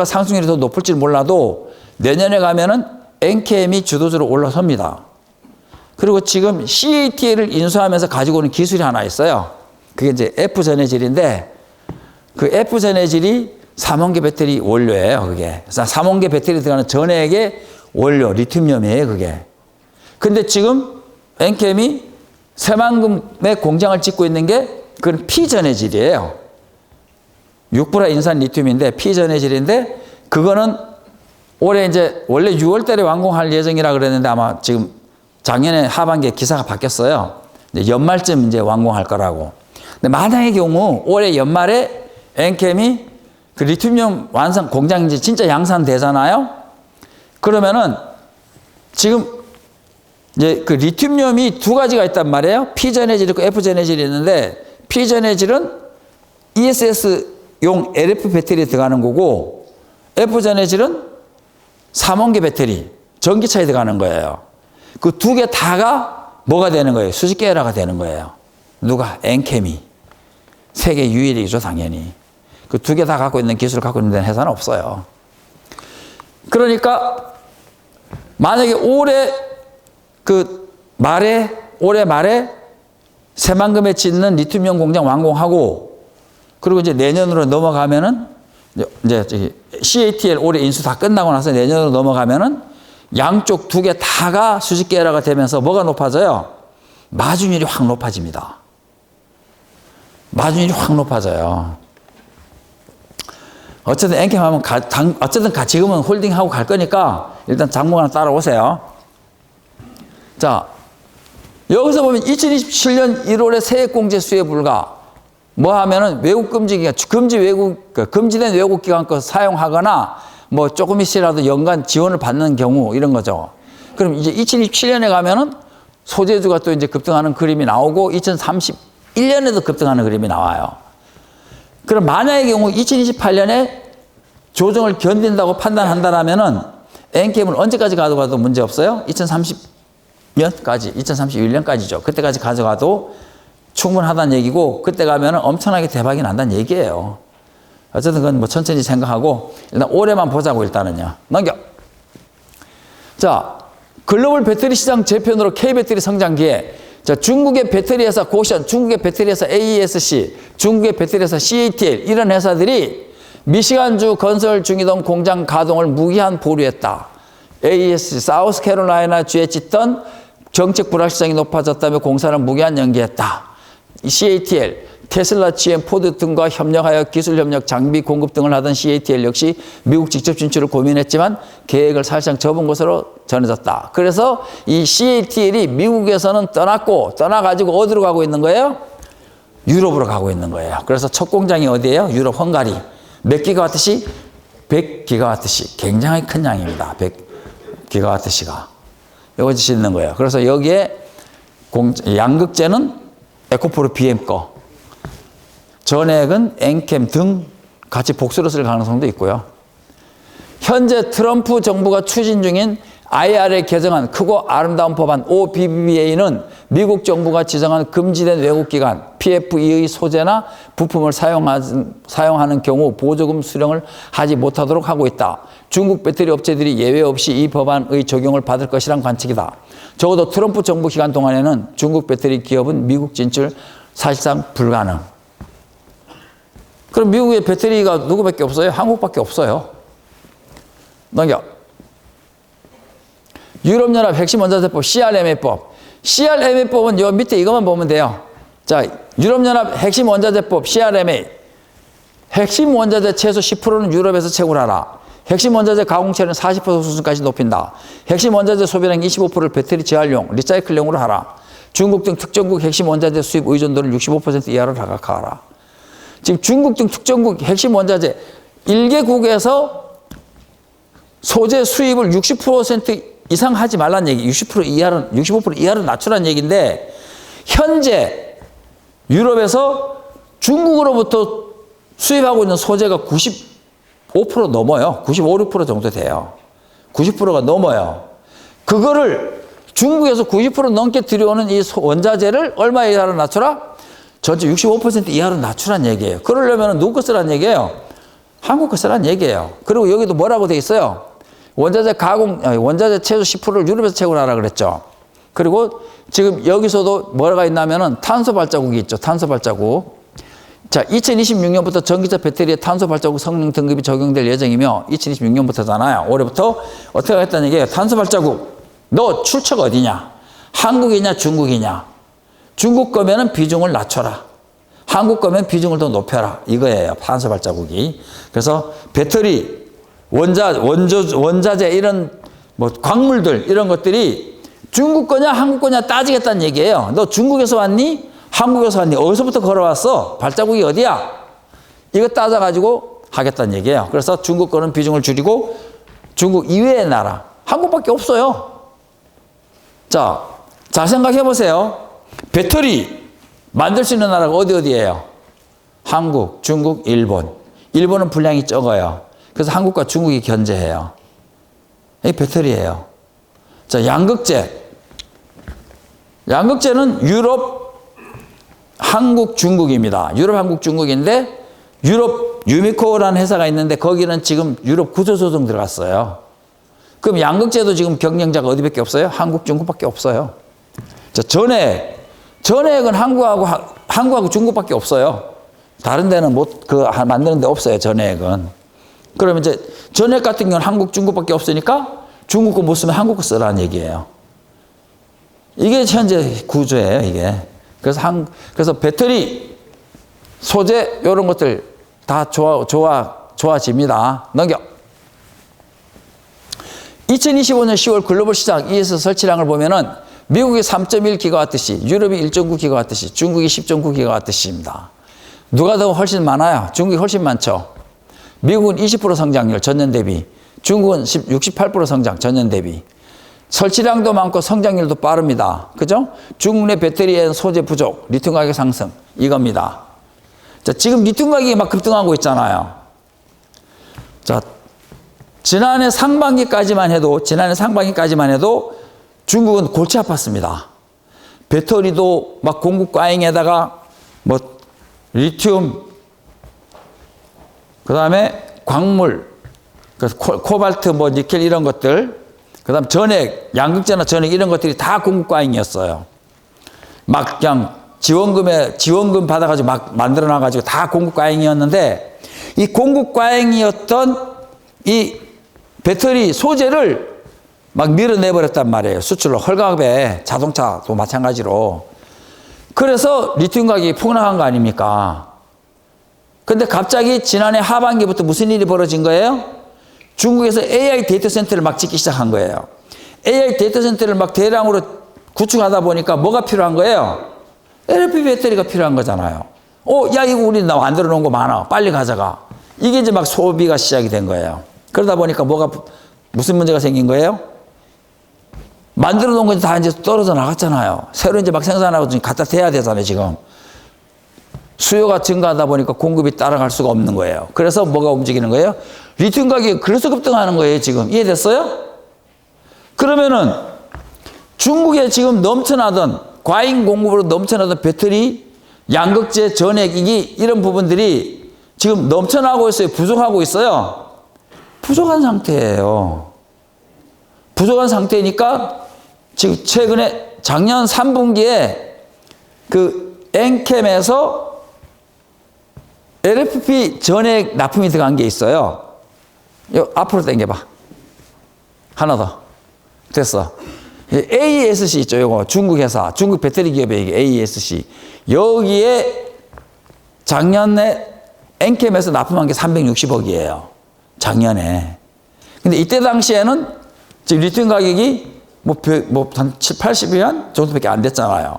상승률이 더 높을지 몰라도 내년에 가면은 엔캠이 주도주로 올라섭니다. 그리고 지금 CATL을 인수하면서 가지고 오는 기술이 하나 있어요. 그게 이제 F전해질인데 그 F전해질이 삼원계 배터리 원료예요, 그게. 그래서 삼원계 배터리 들어가는 전해액의 원료, 리튬이온이에요, 그게. 근데 지금 엔캠이 새만금의 공장을 짓고 있는 게 그건 P전해질이에요. 6불화 인산 리튬인데 P전해질인데 그거는 올해 이제 원래 6월 달에 완공할 예정이라 그랬는데 아마 지금 작년에 하반기에 기사가 바뀌었어요. 연말쯤 이제 완공할 거라고. 근데 만약의 경우 올해 연말에 엔캠이 그 리튬이온 완성 공장 이제 진짜 양산되잖아요. 그러면은 지금 이제 그 리튬이온이 두 가지가 있단 말이에요. P전해질 있고 F전해질이 있는데 P전해질은 ESS용 LF 배터리에 들어가는 거고 F전해질은 삼원계 배터리, 전기차에 들어가는 거예요. 그 두 개 다가 뭐가 되는 거예요? 수직계열화가 되는 거예요. 누가? 엔캠이. 세계 유일이죠, 당연히. 그 두 개 다 갖고 있는 기술을 갖고 있는 데는 회사는 없어요. 그러니까 만약에 올해 말에 새만금에 짓는 리튬이온 공장 완공하고 그리고 이제 내년으로 넘어가면은 이제 CATL 올해 인수 다 끝나고 나서 내년으로 넘어가면은 양쪽 두 개 다가 수직계열화가 되면서 뭐가 높아져요? 마진율이 확 높아집니다. 마진율이 확 높아져요. 어쨌든 엔캠 하면 어쨌든 지금은 홀딩하고 갈 거니까 일단 장모가 따라오세요. 자, 여기서 보면 2027년 1월에 세액공제 수혜 불가. 뭐 하면은 외국 금지된 외국 기관 거 사용하거나 뭐 조금이라도 연간 지원을 받는 경우 이런 거죠. 그럼 이제 2027년에 가면은 소재주가 또 이제 급등하는 그림이 나오고 2031년에도 급등하는 그림이 나와요. 그럼 만약의 경우 2028년에 조정을 견딘다고 판단한다면은 엔캠은 언제까지 가져가도 문제 없어요? 2030년까지, 2031년까지죠. 그때까지 가져가도 충분하다는 얘기고 그때 가면은 엄청나게 대박이 난다는 얘기예요. 어쨌든 그건 뭐 천천히 생각하고 일단 올해만 보자고 일단은요. 넘겨. 자, 글로벌 배터리 시장 재편으로 K배터리 성장 기회. 자, 중국의 배터리 회사 고션, 중국의 배터리 회사 AESC, 중국의 배터리 회사 CATL 이런 회사들이 미시간주 건설 중이던 공장 가동을 무기한 보류했다. AESC, 사우스캐롤라이나주에 짓던 정책 불확실성이 높아졌다며 공사를 무기한 연기했다. CATL, 테슬라, GM, 포드 등과 협력하여 기술 협력, 장비 공급 등을 하던 CATL 역시 미국 직접 진출을 고민했지만 계획을 사실상 접은 것으로 전해졌다. 그래서 이 CATL이 미국에서는 떠나가지고 어디로 가고 있는 거예요? 유럽으로 가고 있는 거예요. 그래서 첫 공장이 어디예요? 유럽 헝가리. 몇 기가와트시? 100기가와트시. 굉장히 큰 양입니다. 100기가와트시가. 이거 짓는 거예요. 그래서 여기에 양극재는 에코프로 BM 거. 전액은 엔캠 등 같이 복수로 쓸 가능성도 있고요. 현재 트럼프 정부가 추진 중인 IRA 개정안 크고 아름다운 법안 OBBBA는 미국 정부가 지정한 금지된 외국기관 PFE의 소재나 부품을 사용하는 경우 보조금 수령을 하지 못하도록 하고 있다. 중국 배터리 업체들이 예외 없이 이 법안의 적용을 받을 것이란 관측이다. 적어도 트럼프 정부 기간 동안에는 중국 배터리 기업은 미국 진출 사실상 불가능. 그럼 미국의 배터리가 누구밖에 없어요? 한국밖에 없어요. 넘겨. 유럽연합 핵심 원자재법 CRMA법. CRMA법은 요 밑에 이것만 보면 돼요. 자, 유럽연합 핵심 원자재법 CRMA. 핵심 원자재 최소 10%는 유럽에서 채굴하라. 핵심 원자재 가공체는 40% 수준까지 높인다. 핵심 원자재 소비량 25%를 배터리 재활용, 리사이클용으로 하라. 중국 등 특정국 핵심 원자재 수입 의존도를 65% 이하로 하락하라. 지금 중국 등 특정국 핵심 원자재 1개국에서 소재 수입을 60% 이상 하지 말란 얘기, 65% 이하로 낮추란 얘기인데, 현재 유럽에서 중국으로부터 수입하고 있는 소재가 95% 넘어요. 95, 6% 정도 돼요. 90%가 넘어요. 그거를 중국에서 90% 넘게 들여오는 이 원자재를 얼마 이하로 낮추라? 전체 65% 이하로 낮추란 얘기예요. 그러려면 누구 거 쓰란 얘기예요? 한국 거 쓰란 얘기예요. 그리고 여기도 뭐라고 돼 있어요? 원자재 최소 10%를 유럽에서 채굴하라 그랬죠. 그리고 지금 여기서도 뭐가 있냐면은 탄소 발자국이 있죠. 탄소 발자국. 자, 2026년부터 전기차 배터리에 탄소 발자국 성능 등급이 적용될 예정이며 2026년부터잖아요. 올해부터 어떻게 하겠다는 얘기예요. 탄소 발자국. 너 출처가 어디냐? 한국이냐 중국이냐? 중국 거면은 비중을 낮춰라. 한국 거면 비중을 더 높여라. 이거예요. 탄소 발자국이. 그래서 배터리, 원자재 이런 뭐 광물들 이런 것들이 중국 거냐 한국 거냐 따지겠다는 얘기예요. 너 중국에서 왔니? 한국에서 왔니? 어디서부터 걸어왔어? 발자국이 어디야? 이거 따져가지고 하겠다는 얘기예요. 그래서 중국 거는 비중을 줄이고 중국 이외의 나라, 한국밖에 없어요. 자, 잘 생각해 보세요. 배터리 만들 수 있는 나라가 어디예요? 한국, 중국, 일본. 일본은 분량이 적어요. 그래서 한국과 중국이 견제해요. 이게 배터리예요. 자, 양극재. 양극재는 유럽, 한국, 중국입니다. 유럽, 한국, 중국인데 유럽 유미코라는 회사가 있는데 거기는 지금 유럽 구조조정 들어갔어요. 그럼 양극재도 지금 경쟁자가 어디밖에 없어요? 한국, 중국밖에 없어요. 자, 전액은 한국하고 중국밖에 없어요. 다른 데는 만드는 데 없어요. 전액은. 그러면 이제 전액 같은 경우는 한국, 중국밖에 없으니까 중국 거 못 쓰면 한국 거 쓰라는 얘기예요. 이게 현재 구조예요, 이게. 그래서 배터리, 소재, 이런 것들 다 좋아집니다. 넘겨. 2025년 10월 글로벌 시장 ES 설치량을 보면은 미국이 3.1GWh, 유럽이 1.9GWh, 중국이 10.9GWh입니다. 누가 더 훨씬 많아요? 중국이 훨씬 많죠. 미국은 20% 성장률 전년 대비, 중국은 68% 성장 전년 대비. 설치량도 많고 성장률도 빠릅니다. 그죠? 중국 내 배터리엔 소재 부족, 리튬 가격 상승, 이겁니다. 자, 지금 리튬 가격이 막 급등하고 있잖아요. 자, 지난해 상반기까지만 해도 중국은 골치 아팠습니다. 배터리도 막 공급 과잉에다가 뭐 리튬, 그 다음에 광물, 코발트, 뭐 니켈 이런 것들, 그 다음 전액, 양극재나 전액 이런 것들이 다 공급 과잉이었어요. 막 그냥 지원금 받아가지고 막 만들어놔가지고 다 공급 과잉이었는데 이 공급 과잉이었던 이 배터리 소재를 막 밀어내버렸단 말이에요. 수출로 헐값에 자동차도 마찬가지로. 그래서 리튬 가격이 폭락한 거 아닙니까? 근데 갑자기 지난해 하반기부터 무슨 일이 벌어진 거예요? 중국에서 AI 데이터 센터를 막 짓기 시작한 거예요. AI 데이터 센터를 막 대량으로 구축하다 보니까 뭐가 필요한 거예요? LFP 배터리가 필요한 거잖아요. 야, 이거 우리 나 만들어 놓은 거 많아. 빨리 가져가. 이게 이제 막 소비가 시작이 된 거예요. 그러다 보니까 무슨 문제가 생긴 거예요? 만들어 놓은 건 다 이제 떨어져 나갔잖아요. 새로 이제 막 생산하고 갖다 대야 되잖아요, 지금. 수요가 증가하다 보니까 공급이 따라갈 수가 없는 거예요. 그래서 뭐가 움직이는 거예요? 리튬 가격이 그래서 급등하는 거예요, 지금. 이해됐어요? 그러면은 중국에 지금 과잉 공급으로 넘쳐나던 배터리, 양극재, 전액이 이런 부분들이 지금 넘쳐나고 있어요? 부족하고 있어요? 부족한 상태예요. 부족한 상태니까 지금 최근에 작년 3분기에 그 엔캠에서 LFP 전액 납품이 들어간 게 있어요. 앞으로 당겨봐. 하나 더. 됐어. AESC 있죠. 요거 중국 회사, 중국 배터리 기업의 AESC. 여기에 작년에 엔캠에서 납품한 게 360억이에요. 작년에. 근데 이때 당시에는 지금 리튬 가격이 한 7, 80위안 정도밖에 안 됐잖아요.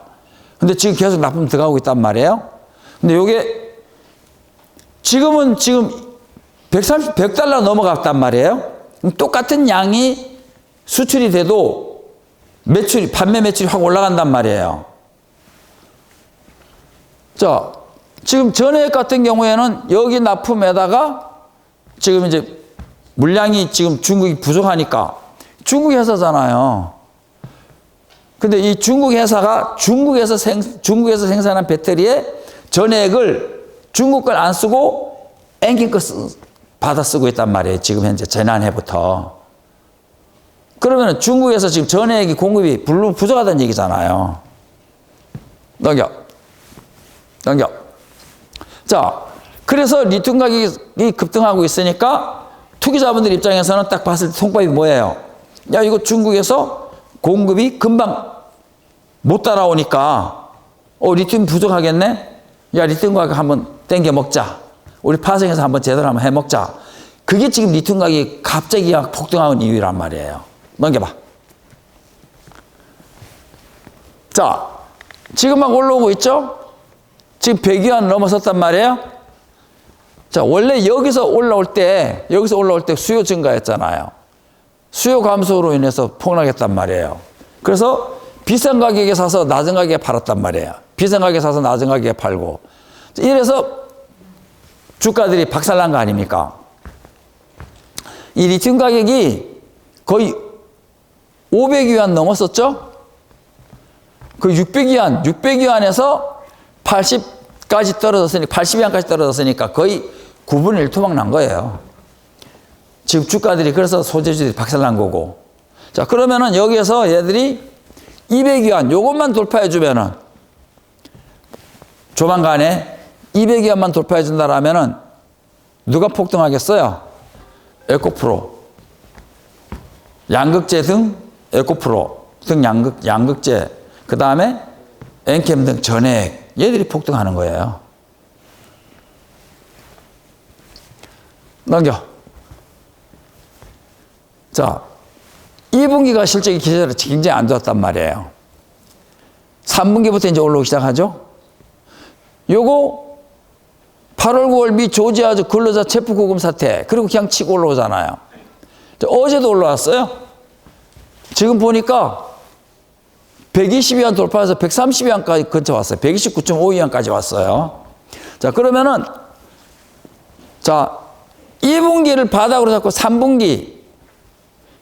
근데 지금 계속 납품 들어가고 있단 말이에요. 근데 요게 지금은 100달러 넘어갔단 말이에요. 똑같은 양이 수출이 돼도 판매 매출이 확 올라간단 말이에요. 자, 지금 전해액 같은 경우에는 여기 납품에다가 지금 이제 물량이 지금 중국이 부족하니까 중국 회사잖아요. 근데 이 중국 회사가 중국에서 생산한 배터리에 전해액을 중국 걸 안 쓰고 엔킨 거 받아 쓰고 있단 말이에요. 지금 현재 지난해부터. 그러면 중국에서 지금 전해액이 공급이 부족하다는 얘기잖아요. 넘겨. 자, 그래서 리튬 가격이 급등하고 있으니까 투기자분들 입장에서는 딱 봤을 때 통밥이 뭐예요? 야, 이거 중국에서 공급이 금방 못 따라오니까 리튬 부족하겠네? 야, 리튬 가격 한번 땡겨 먹자. 우리 파생해서 한번 제대로 한번 해 먹자. 그게 지금 리튬 가격이 갑자기 폭등하는 이유란 말이에요. 넘겨봐. 자, 지금 막 올라오고 있죠? 지금 100위안 넘어섰단 말이에요. 자, 원래 여기서 올라올 때 수요 증가했잖아요. 수요 감소로 인해서 폭락했단 말이에요. 그래서 비싼 가격에 사서 낮은 가격에 팔았단 말이에요. 비싼 가격에 사서 낮은 가격에 팔고. 이래서 주가들이 박살난 거 아닙니까? 이 리튬 가격이 거의 500위안 넘었었죠? 그 600위안에서 80까지 떨어졌으니까, 80위안까지 떨어졌으니까 거의 9분의 1 토막 난 거예요. 지금 주가들이 그래서 소재주들이 박살난 거고. 자, 그러면은 여기에서 얘들이 200위안, 요것만 돌파해주면은, 조만간에 200위안만 돌파해준다라면은, 누가 폭등하겠어요? 에코프로. 양극재 등 에코프로 등 양극재. 그 다음에 엔캠 등 전해액. 얘들이 폭등하는 거예요. 넘겨. 자, 2분기가 실적이 기대로 굉장히 안 좋았단 말이에요. 3분기부터 이제 올라오기 시작하죠. 요거 8월, 9월 미 조지아주 근로자 체포 구금 사태, 그리고 그냥 치고 올라오잖아요. 어제도 올라왔어요. 지금 보니까 120위안 돌파해서 130위안까지 근처 왔어요. 129.5위안까지 왔어요. 자, 그러면은, 자, 2분기를 바닥으로 잡고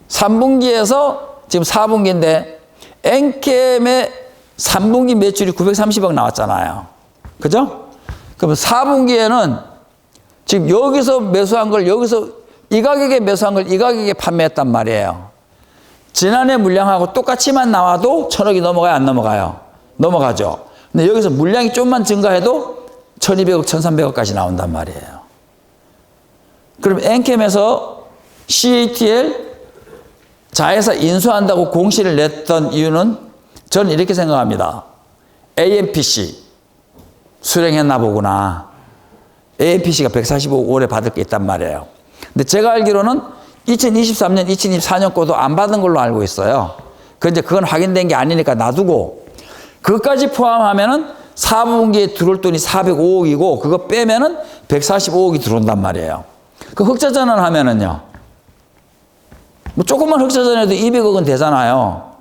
3분기에서 지금 4분기인데, 엔캠의 3분기 매출이 930억 나왔잖아요. 그죠? 그러면 4분기에는 지금 여기서 매수한 걸 이 가격에 매수한 걸 이 가격에 판매했단 말이에요. 지난해 물량하고 똑같이만 나와도 1000억이 넘어가요, 안 넘어가요? 넘어가죠. 근데 여기서 물량이 좀만 증가해도 1200억, 1300억까지 나온단 말이에요. 그럼 엔캠에서 CATL 자회사 인수한다고 공시를 냈던 이유는 저는 이렇게 생각합니다. AMPC 수령했나 보구나. AMPC가 145억 올해 받을 게 있단 말이에요. 근데 제가 알기로는 2023년, 2024년 거도 안 받은 걸로 알고 있어요. 그건 확인된 게 아니니까 놔두고, 그것까지 포함하면은 4분기에 들어올 돈이 405억이고, 그거 빼면은 145억이 들어온단 말이에요. 그 흑자전환 하면은요, 뭐 조금만 흑자전환해도 200억은 되잖아요.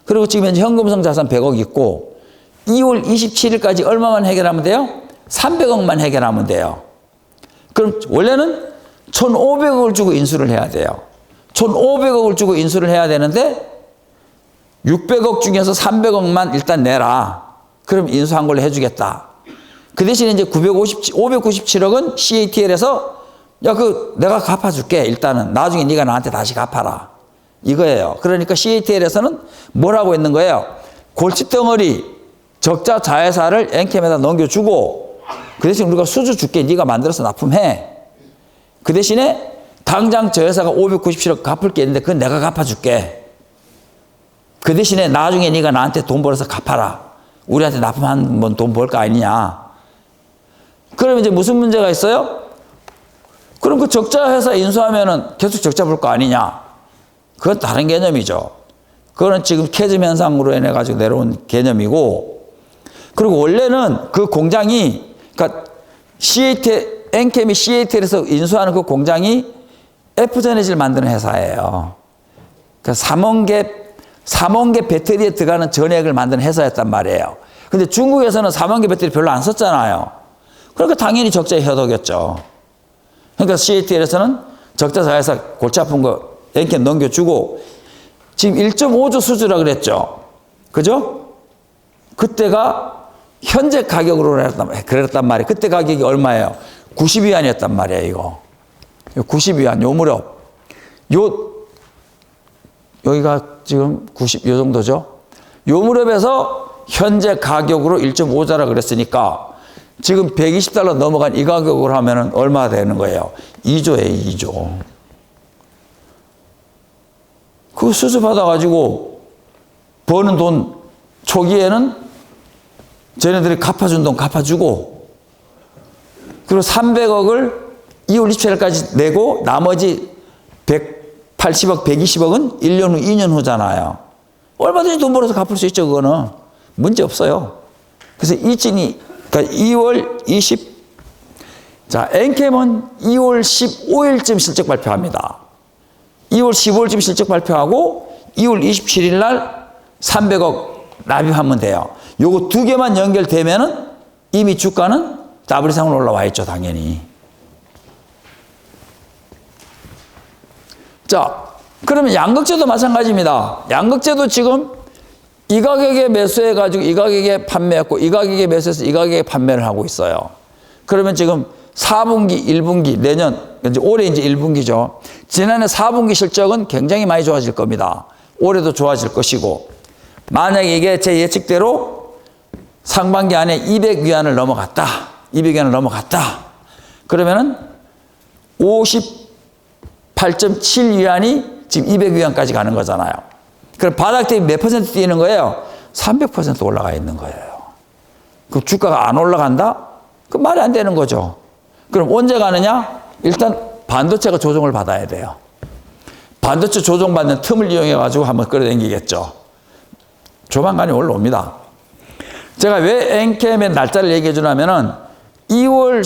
그리고 지금 현재 현금성 자산 100억 있고, 2월 27일까지 얼마만 해결하면 돼요? 300억만 해결하면 돼요. 그럼 원래는 1,500억을 주고 인수를 해야 돼요. 1,500억을 주고 인수를 해야 되는데 600억 중에서 300억만 일단 내라. 그럼 인수한 걸로 해주겠다. 그 대신에 이제 597억은 CATL에서 내가 갚아줄게. 일단은 나중에 네가 나한테 다시 갚아라. 이거예요. 그러니까 CATL에서는 뭐라고 했는 거예요? 골칫덩어리 적자 자회사를 엔캠에다 넘겨주고, 그 대신 우리가 수주 줄게. 네가 만들어서 납품해. 그 대신에 당장 저 회사가 597억 갚을 게 있는데 그건 내가 갚아줄게. 그 대신에 나중에 네가 나한테 돈 벌어서 갚아라. 우리한테 납품한 번 돈 벌 거 아니냐. 그러면 이제 무슨 문제가 있어요? 그럼 그 적자 회사 인수하면은 계속 적자 볼 거 아니냐? 그건 다른 개념이죠. 그거는 지금 캐즘 현상으로 인해 가지고 내려온 개념이고, 그리고 원래는 그 공장이, 그러니까 엔캠이 CATL에서 인수하는 그 공장이 F전해질 만드는 회사예요. 그러니까 3원 개 배터리에 들어가는 전해액을 만드는 회사였단 말이에요. 근데 중국에서는 3원 개 배터리 별로 안 썼잖아요. 그러니까 당연히 적자에 허덕였죠. 그러니까 CATL에서는 적자 사에서 골치 아픈 거 엔캠 넘겨주고, 지금 1.5조 수주라 그랬죠. 그죠? 그때가 현재 가격으로 그랬단 말이에요. 그때 가격이 얼마예요? 90위안이었단 말이에요, 이거. 90위안, 요 무렵. 여기가 지금 요 정도죠? 요 무렵에서 현재 가격으로 1.5자라 그랬으니까 지금 $120 넘어간 이 가격으로 하면은 얼마 되는 거예요? 2조예요, 2조. 그 수주 받아가지고 버는 돈 초기에는 쟤네들이 갚아준 돈 갚아주고, 그리고 300억을 2월 27일까지 내고 나머지 180억, 120억은 1년 후, 2년 후잖아요. 얼마든지 돈 벌어서 갚을 수 있죠, 그거는. 문제 없어요. 그래서 그러니까 2월 20, 자, 엔캠은 2월 15일쯤 실적 발표합니다. 2월 15일쯤 실적 발표하고 2월 27일 날 300억 납입하면 돼요. 요거 두 개만 연결되면은 이미 주가는 더블 이상으로 올라와 있죠, 당연히. 자, 그러면 양극재도 마찬가지입니다. 양극재도 지금 이 가격에 매수해가지고 이 가격에 판매했고, 이 가격에 매수해서 이 가격에 판매를 하고 있어요. 그러면 지금 4분기, 1분기, 내년, 이제 올해 이제 1분기죠. 지난해 4분기 실적은 굉장히 많이 좋아질 겁니다. 올해도 좋아질 것이고, 만약에 이게 제 예측대로 상반기 안에 200위안을 넘어갔다. 200위안을 넘어갔다. 그러면은 58.7위안이 지금 200위안까지 가는 거잖아요. 그럼 바닥 대비 몇 퍼센트 뛰는 거예요? 300% 올라가 있는 거예요. 그 주가가 안 올라간다? 그 말이 안 되는 거죠. 그럼 언제 가느냐? 일단 반도체가 조정을 받아야 돼요. 반도체 조정받는 틈을 이용해가지고 한번 끌어당기겠죠. 조만간에 올라옵니다. 제가 왜 엔캠의 날짜를 얘기해 주냐면은 2월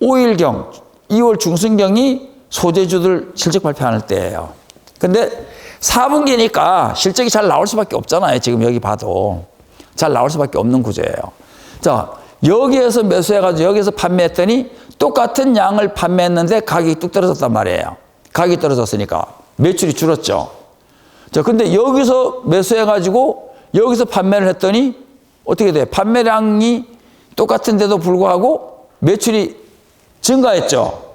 15일경, 2월 중순경이 소재주들 실적 발표할 때예요. 근데 4분기니까 실적이 잘 나올 수밖에 없잖아요. 지금 여기 봐도. 잘 나올 수밖에 없는 구조예요. 자, 여기에서 매수해가지고 여기서 판매했더니 똑같은 양을 판매했는데 가격이 뚝 떨어졌단 말이에요. 가격이 떨어졌으니까 매출이 줄었죠. 자, 근데 여기서 매수해가지고 여기서 판매를 했더니 어떻게 돼요? 판매량이 똑같은데도 불구하고 매출이 증가했죠.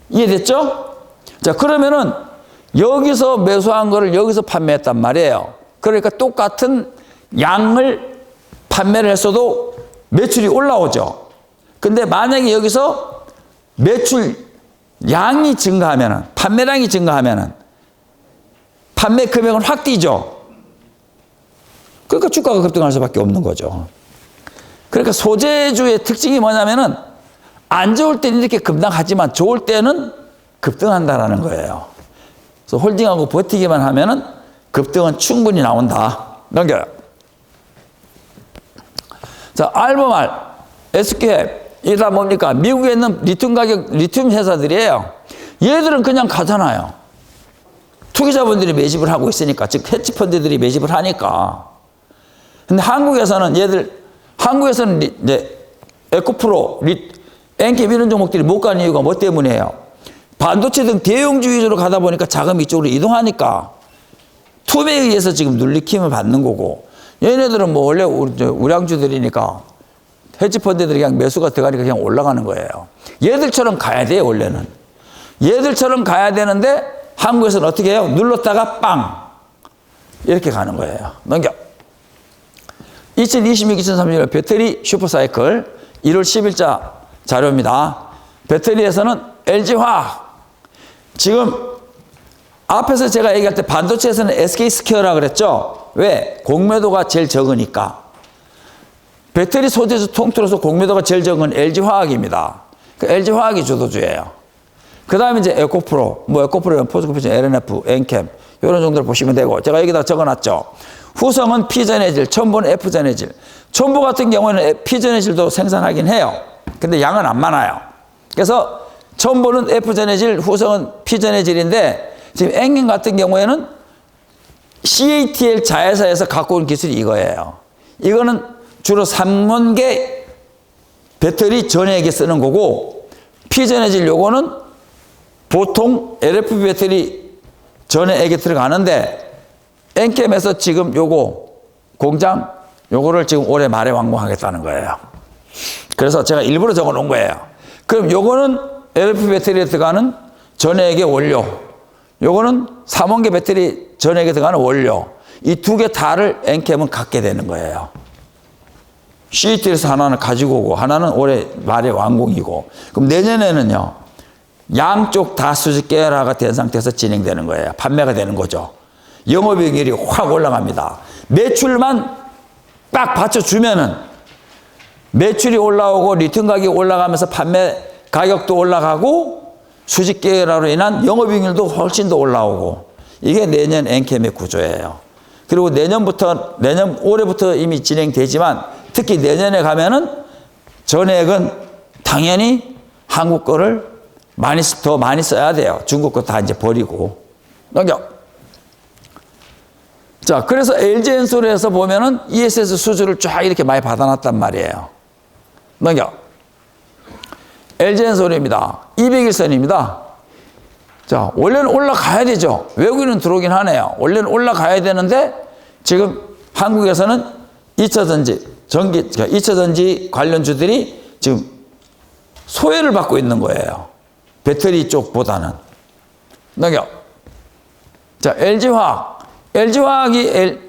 이해됐죠? 자, 그러면은 여기서 매수한 거를 여기서 판매했단 말이에요. 그러니까 똑같은 양을 판매를 했어도 매출이 올라오죠. 근데 만약에 여기서 매출 양이 증가하면은, 판매량이 증가하면은 판매 금액은 확 뛰죠. 그러니까 주가가 급등할 수밖에 없는 거죠. 그러니까 소재주의 특징이 뭐냐면은 안 좋을 때는 이렇게 급락하지만 좋을 때는 급등한다라는 거예요. 그래서 홀딩하고 버티기만 하면은 급등은 충분히 나온다. 넘겨요. 자, 알보말, SQF, 이게 다 뭡니까? 미국에 있는 리튬 회사들이에요. 얘들은 그냥 가잖아요. 투기자분들이 매집을 하고 있으니까, 즉, 헤지펀드들이 매집을 하니까. 근데 한국에서는 이제 에코프로, 엔캠 이런 종목들이 못 가는 이유가 뭐 때문이에요? 반도체 등 대형주 위주로 가다 보니까 자금이 이쪽으로 이동하니까 투매에 의해서 지금 눌리킴을 받는 거고, 얘네들은 뭐 원래 우량주들이니까 헤지펀드들이 그냥 매수가 들어가니까 그냥 올라가는 거예요. 얘들처럼 가야 돼요, 원래는. 얘들처럼 가야 되는데 한국에서는 어떻게 해요? 눌렀다가 빵! 이렇게 가는 거예요. 넘겨. 2026-2030년 배터리 슈퍼사이클 1월 10일자 자료입니다. 배터리에서는 LG화학. 지금 앞에서 제가 얘기할 때 반도체에서는 SK스퀘어라 그랬죠. 왜? 공매도가 제일 적으니까. 배터리 소재주 통틀어서 공매도가 제일 적은 LG화학입니다. 그 LG화학이 주도주예요. 그 다음에 이제 에코프로, 뭐 에코프로는 포스코피션, LNF, 엔캠, 이런 정도를 보시면 되고, 제가 여기다 적어놨죠. 후성은 P전해질, 첨보는 F전해질. 첨보 같은 경우에는 P전해질도 생산하긴 해요. 근데 양은 안 많아요. 그래서 첨보는 F전해질, 후성은 P전해질인데, 지금 엔캠 같은 경우에는 CATL 자회사에서 갖고 온 기술이 이거예요. 이거는 주로 3원계 배터리 전해액에 쓰는 거고, P전해질 요거는 보통 LFP 배터리 전해액에 들어가는데, 엔캠에서 지금 요거 공장 요거를 지금 올해 말에 완공하겠다는 거예요. 그래서 제가 일부러 적어 놓은 거예요. 그럼 요거는 LFP 배터리에 들어가는 전해액의 원료, 요거는 3원계 배터리 전해액에 들어가는 원료, 이 두 개 다를 엔캠은 갖게 되는 거예요. CATL에서 하나는 가지고 오고 하나는 올해 말에 완공이고, 그럼 내년에는요 양쪽 다 수직 계열화가 된 상태에서 진행되는 거예요. 판매가 되는 거죠. 영업이익률이 확 올라갑니다. 매출만 딱 받쳐주면은 매출이 올라오고 리튬 가격이 올라가면서 판매 가격도 올라가고 수직 계열화로 인한 영업이익률도 훨씬 더 올라오고, 이게 내년 엔캠의 구조예요. 그리고 올해부터 이미 진행되지만 특히 내년에 가면은 전액은 당연히 한국 거를 더 많이 써야 돼요. 중국 거 다 이제 버리고. 넘겨. 자, 그래서 LG엔솔에서 보면은 ESS 수주를 쫙 이렇게 많이 받아놨단 말이에요. 넘겨. LG엔솔입니다. 201선입니다. 자, 원래는 올라가야 되죠. 외국인은 들어오긴 하네요. 원래는 올라가야 되는데 지금 한국에서는 2차전지 관련주들이 지금 소외를 받고 있는 거예요. 배터리 쪽보다는. 넘겨. 자, LG화학. LG화학은,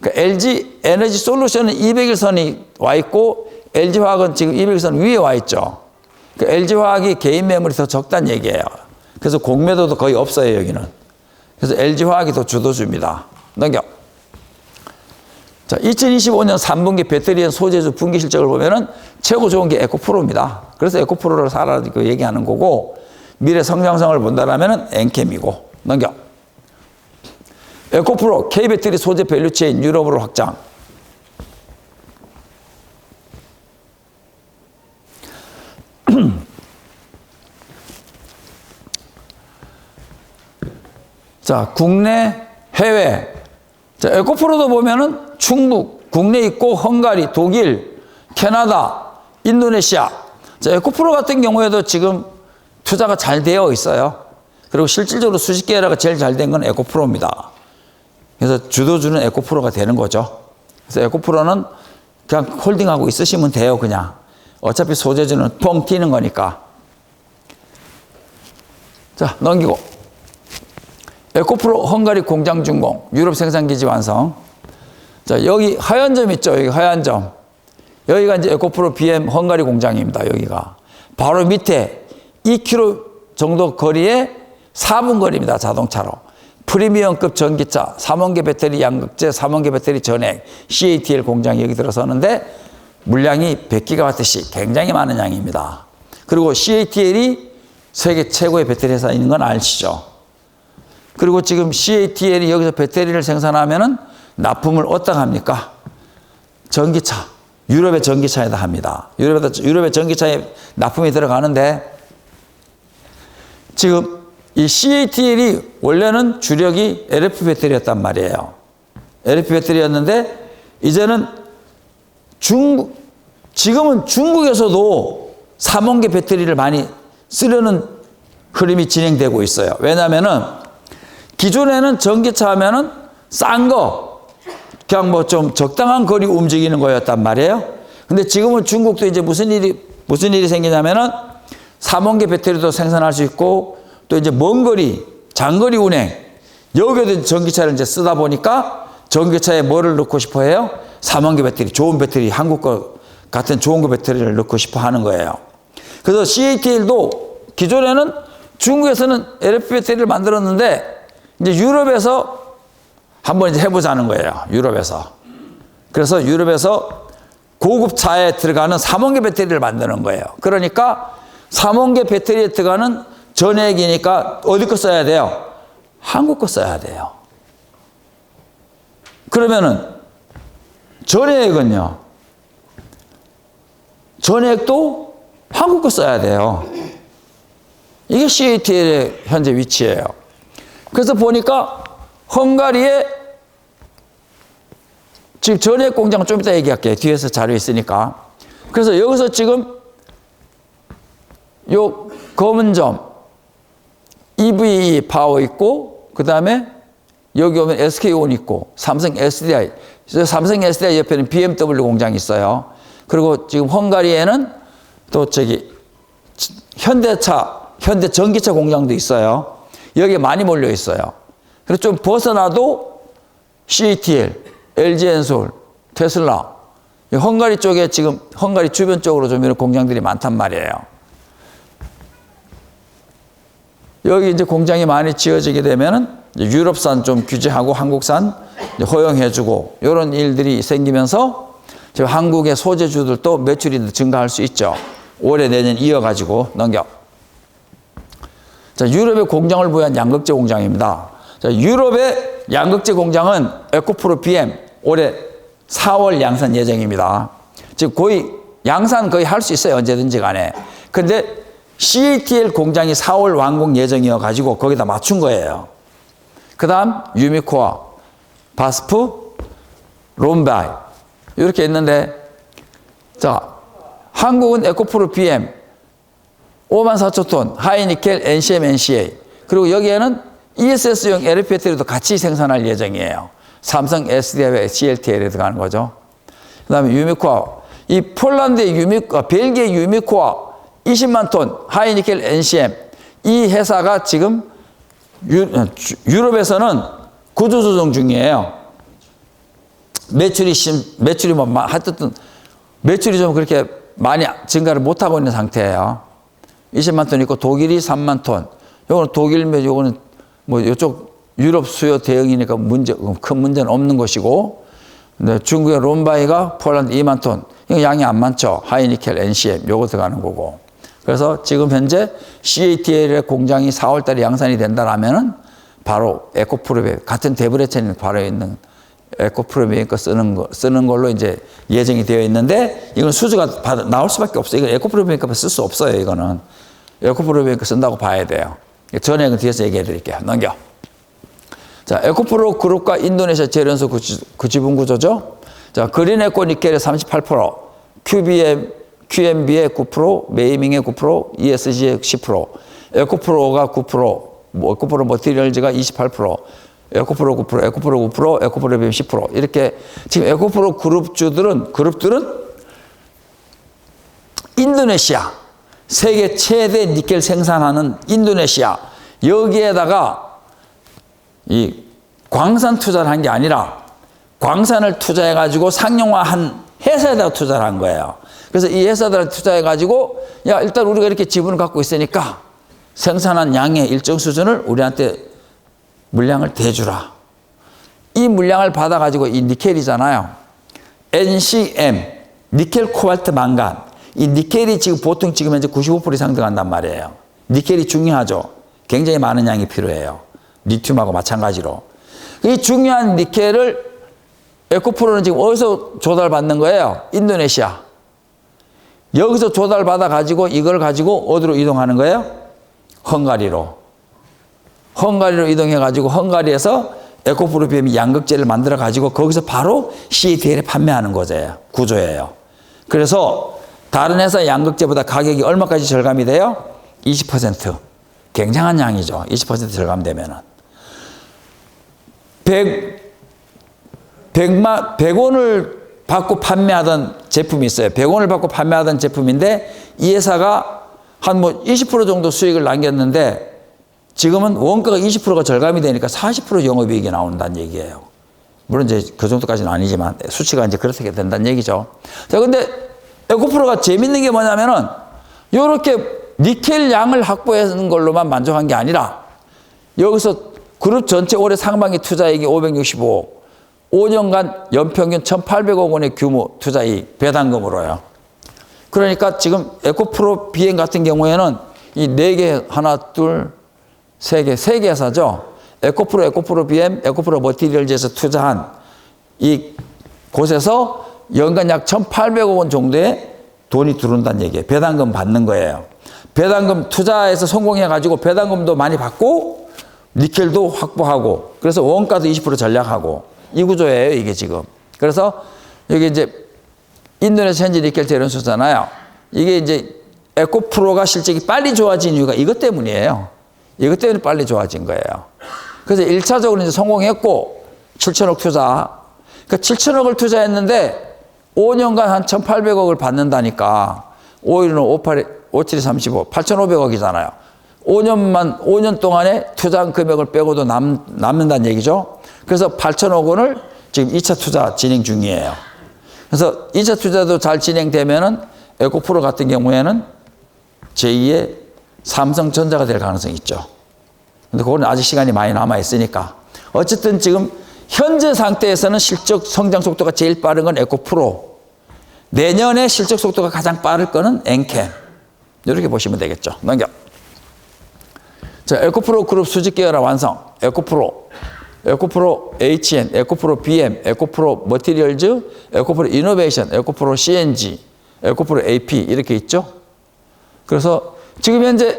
LG 에너지 솔루션은 201선이 와 있고, LG화학은 지금 201선 위에 와 있죠. LG화학이 개인 매물이 더 적다는 얘기예요. 그래서 공매도도 거의 없어요, 여기는. 그래서 LG화학이 더 주도주입니다. 넘겨. 자, 2025년 3분기 배터리엔 소재주 분기 실적을 보면은 최고 좋은 게 에코프로입니다. 그래서 에코프로를 사라고 얘기하는 거고, 미래 성장성을 본다라면은 엔캠이고. 넘겨. 에코프로 K배터리 소재 밸류체인 유럽으로 확장. 자, 국내, 해외. 자, 에코프로도 보면은 중국, 국내 있고 헝가리, 독일, 캐나다, 인도네시아. 자, 에코프로 같은 경우에도 지금 투자가 잘 되어 있어요. 그리고 실질적으로 수직 계열화가 제일 잘 된 건 에코프로입니다. 그래서 주도주는 에코프로가 되는 거죠. 그래서 에코프로는 그냥 홀딩하고 있으시면 돼요, 그냥. 어차피 소재주는 뻥 튀는 거니까. 자, 넘기고. 에코프로 헝가리 공장 준공, 유럽 생산기지 완성. 자, 여기 하얀 점 있죠? 여기 하얀 점. 여기가 이제 에코프로 BM 헝가리 공장입니다, 여기가. 바로 밑에 2km 정도 거리에 4분 거리입니다, 자동차로. 프리미엄급 전기차, 3원계 배터리 양극재, 3원계 배터리 전액, CATL 공장이 여기 들어서는데 물량이 100GW씩 굉장히 많은 양입니다. 그리고 CATL이 세계 최고의 배터리 회사인 건 아시죠? 그리고 지금 CATL이 여기서 배터리를 생산하면은 납품을 어디다 합니까? 전기차, 유럽의 전기차에다 합니다. 유럽의 전기차에 납품이 들어가는데 지금 이 CATL이 원래는 주력이 LFP 배터리였단 말이에요. LFP 배터리였는데 이제는 지금은 중국에서도 3원계 배터리를 많이 쓰려는 흐름이 진행되고 있어요. 왜냐면은 기존에는 전기차 하면은 싼 거, 그냥 뭐 좀 적당한 거리 움직이는 거였단 말이에요. 근데 지금은 중국도 이제 무슨 일이 생기냐면은 3원계 배터리도 생산할 수 있고 또 이제 먼 거리, 장거리 운행, 여기에도 전기차를 이제 쓰다 보니까 전기차에 뭐를 넣고 싶어 해요? 3원계 배터리, 좋은 배터리, 한국 거 같은 좋은 거 배터리를 넣고 싶어 하는 거예요. 그래서 CATL도 기존에는 중국에서는 LFP 배터리를 만들었는데 이제 유럽에서 한번 이제 해보자는 거예요. 유럽에서. 그래서 유럽에서 고급 차에 들어가는 3원계 배터리를 만드는 거예요. 그러니까 삼원계 배터리에 들어가는 전해액이니까 어디 거 써야 돼요? 한국 거 써야 돼요. 그러면은 전해액은요? 전해액도 한국 거 써야 돼요. 이게 CATL의 현재 위치예요. 그래서 보니까 헝가리에 지금 전해액 공장 좀 이따 얘기할게요. 뒤에서 자료 있으니까. 그래서 여기서 지금 요 검은 점 EV 파워 있고 그 다음에 여기 오면 SK온 있고 삼성 SDI 삼성 SDI 옆에는 BMW 공장이 있어요. 그리고 지금 헝가리에는 또 저기 현대 전기차 공장도 있어요. 여기에 많이 몰려 있어요. 그래서 좀 벗어나도 CATL, LG엔솔, 테슬라 헝가리 쪽에 지금 헝가리 주변 쪽으로 좀 이런 공장들이 많단 말이에요. 여기 이제 공장이 많이 지어지게 되면은 유럽산 좀 규제하고 한국산 허용해주고 이런 일들이 생기면서 지금 한국의 소재주들도 매출이 증가할 수 있죠. 올해 내년 이어가지고 넘겨. 자, 유럽의 공장을 부여한 양극재 공장입니다. 자, 유럽의 양극재 공장은 에코프로 BM 올해 4월 양산 예정입니다. 즉 거의 양산 거의 할 수 있어요. 언제든지 간에. 근데 CATL 공장이 4월 완공 예정이어 가지고 거기다 맞춘 거예요. 그 다음 유미코아, 바스프, 롬바이 이렇게 있는데 자 한국은 에코프로 BM 54,000톤 하이니켈 NCM, NCA 그리고 여기에는 ESS용 LFP 배터리도 같이 생산할 예정이에요. 삼성 SDI와 CLTL에 들어가는 거죠. 그 다음에 유미코아 이 폴란드의 벨기에 유미코아 20만 톤 하이니켈 NCM 이 회사가 지금 유럽에서는 구조조정 중이에요. 매출이 뭐 하여튼 매출이 좀 그렇게 많이 증가를 못하고 있는 상태예요. 20만 톤 있고 독일이 3만 톤. 요거는 독일면 요거는 뭐 이쪽 유럽 수요 대응이니까 큰 문제는 없는 것이고 중국의 롬바이가 폴란드 2만 톤. 이거 양이 안 많죠. 하이니켈 NCM 요거 들어가는 거고. 그래서 지금 현재 CATL의 공장이 4월 달에 양산이 된다라면은 바로 에코프로베 같은 데브레첸에 바로 있는 에코프로베 거 쓰는 걸로 이제 예정이 되어 있는데 이건 수주가 나올 수밖에 없어요. 이건 에코프로베 거 쓸 수 없어요. 이거는 에코프로베 거 쓴다고 봐야 돼요. 전액은 뒤에서 얘기해 드릴게요. 넘겨. 자, 에코프로 그룹과 인도네시아 재련소 구지분 구조죠. 자, 그린에코 니켈의 38%, QMB의 9%, 메이밍의 9%, ESG의 10%, 에코프로가 9%, 에코프로 머티리얼즈가 28%, 에코프로 9%, 에코프로 9%, 에코프로 BM 10% 이렇게 지금 에코프로 그룹들은 인도네시아 세계 최대 니켈 생산하는 인도네시아 여기에다가 이 광산 투자를 한 게 아니라 광산을 투자해 가지고 상용화한 회사에다가 투자를 한 거예요. 그래서 이 회사들한테 투자해 가지고 야 일단 우리가 이렇게 지분을 갖고 있으니까 생산한 양의 일정 수준을 우리한테 물량을 대주라. 이 물량을 받아 가지고 이 니켈이잖아요. NCM 니켈 코발트 망간 이 니켈이 지금 보통 지금 현재 95% 이상 들어간단 말이에요. 니켈이 중요하죠. 굉장히 많은 양이 필요해요. 리튬하고 마찬가지로. 이 중요한 니켈을 에코프로는 지금 어디서 조달받는 거예요? 인도네시아. 여기서 조달받아 가지고 이걸 가지고 어디로 이동하는 거예요? 헝가리로. 헝가리로 이동해 가지고 헝가리에서 에코프로 BM 양극재를 만들어 가지고 거기서 바로 CATL에 판매하는 거죠. 구조예요. 그래서 다른 회사 양극재보다 가격이 얼마까지 절감이 돼요? 20%. 굉장한 양이죠. 20% 절감되면은. 100원을 받고 판매하던 제품이 있어요. 100원을 받고 판매하던 제품인데 이 회사가 한 뭐 20% 정도 수익을 남겼는데 지금은 원가가 20%가 절감이 되니까 40% 영업이익이 나온다는 얘기예요. 물론 이제 그 정도까지는 아니지만 수치가 이제 그렇게 된다는 얘기죠. 자, 근데 에코프로가 재밌는 게 뭐냐면은 이렇게 니켈 양을 확보하는 걸로만 만족한 게 아니라 여기서 그룹 전체 올해 상반기 투자액이 565억, 5년간 연평균 1,800억 원의 규모 투자이익 배당금으로요. 그러니까 지금 에코프로 BM 같은 경우에는 이 4개, 하나, 둘, 3개, 3개 회사죠. 에코프로 BM, 에코프로 머티리얼즈에서 투자한 이 곳에서 연간 약 1,800억 원 정도의 돈이 들어온다는 얘기예요. 배당금 받는 거예요. 배당금 투자해서 성공해가지고 배당금도 많이 받고 니켈도 확보하고 그래서 원가도 20% 전략하고 이 구조예요, 이게 지금. 그래서 여기 이제 인도네시아 현지 니켈 대련소잖아요. 이게 이제 에코프로가 실적이 빨리 좋아진 이유가 이것 때문이에요. 이것 때문에 빨리 좋아진 거예요. 그래서 1차적으로 이제 성공했고 7천억 투자. 그러니까 7천억을 투자했는데 5년간 한 1,800억을 받는다니까 5일은 57이 35, 8,500억이잖아요. 5년 동안에 투자한 금액을 빼고도 남는다는 얘기죠. 그래서 8천억 원을 지금 2차 투자 진행 중이에요. 그래서 2차 투자도 잘 진행되면은 에코프로 같은 경우에는 제2의 삼성전자가 될 가능성이 있죠. 근데 그거는 아직 시간이 많이 남아 있으니까. 어쨌든 지금 현재 상태에서는 실적 성장 속도가 제일 빠른 건 에코프로. 내년에 실적 속도가 가장 빠를 거는 엔캠. 이렇게 보시면 되겠죠. 넘겨. 자, 에코프로 그룹 수직 계열화 완성. 에코프로 HN, 에코프로 BM, 에코프로 머티리얼즈, 에코프로 이노베이션, 에코프로 CNG, 에코프로 AP 이렇게 있죠. 그래서 지금 현재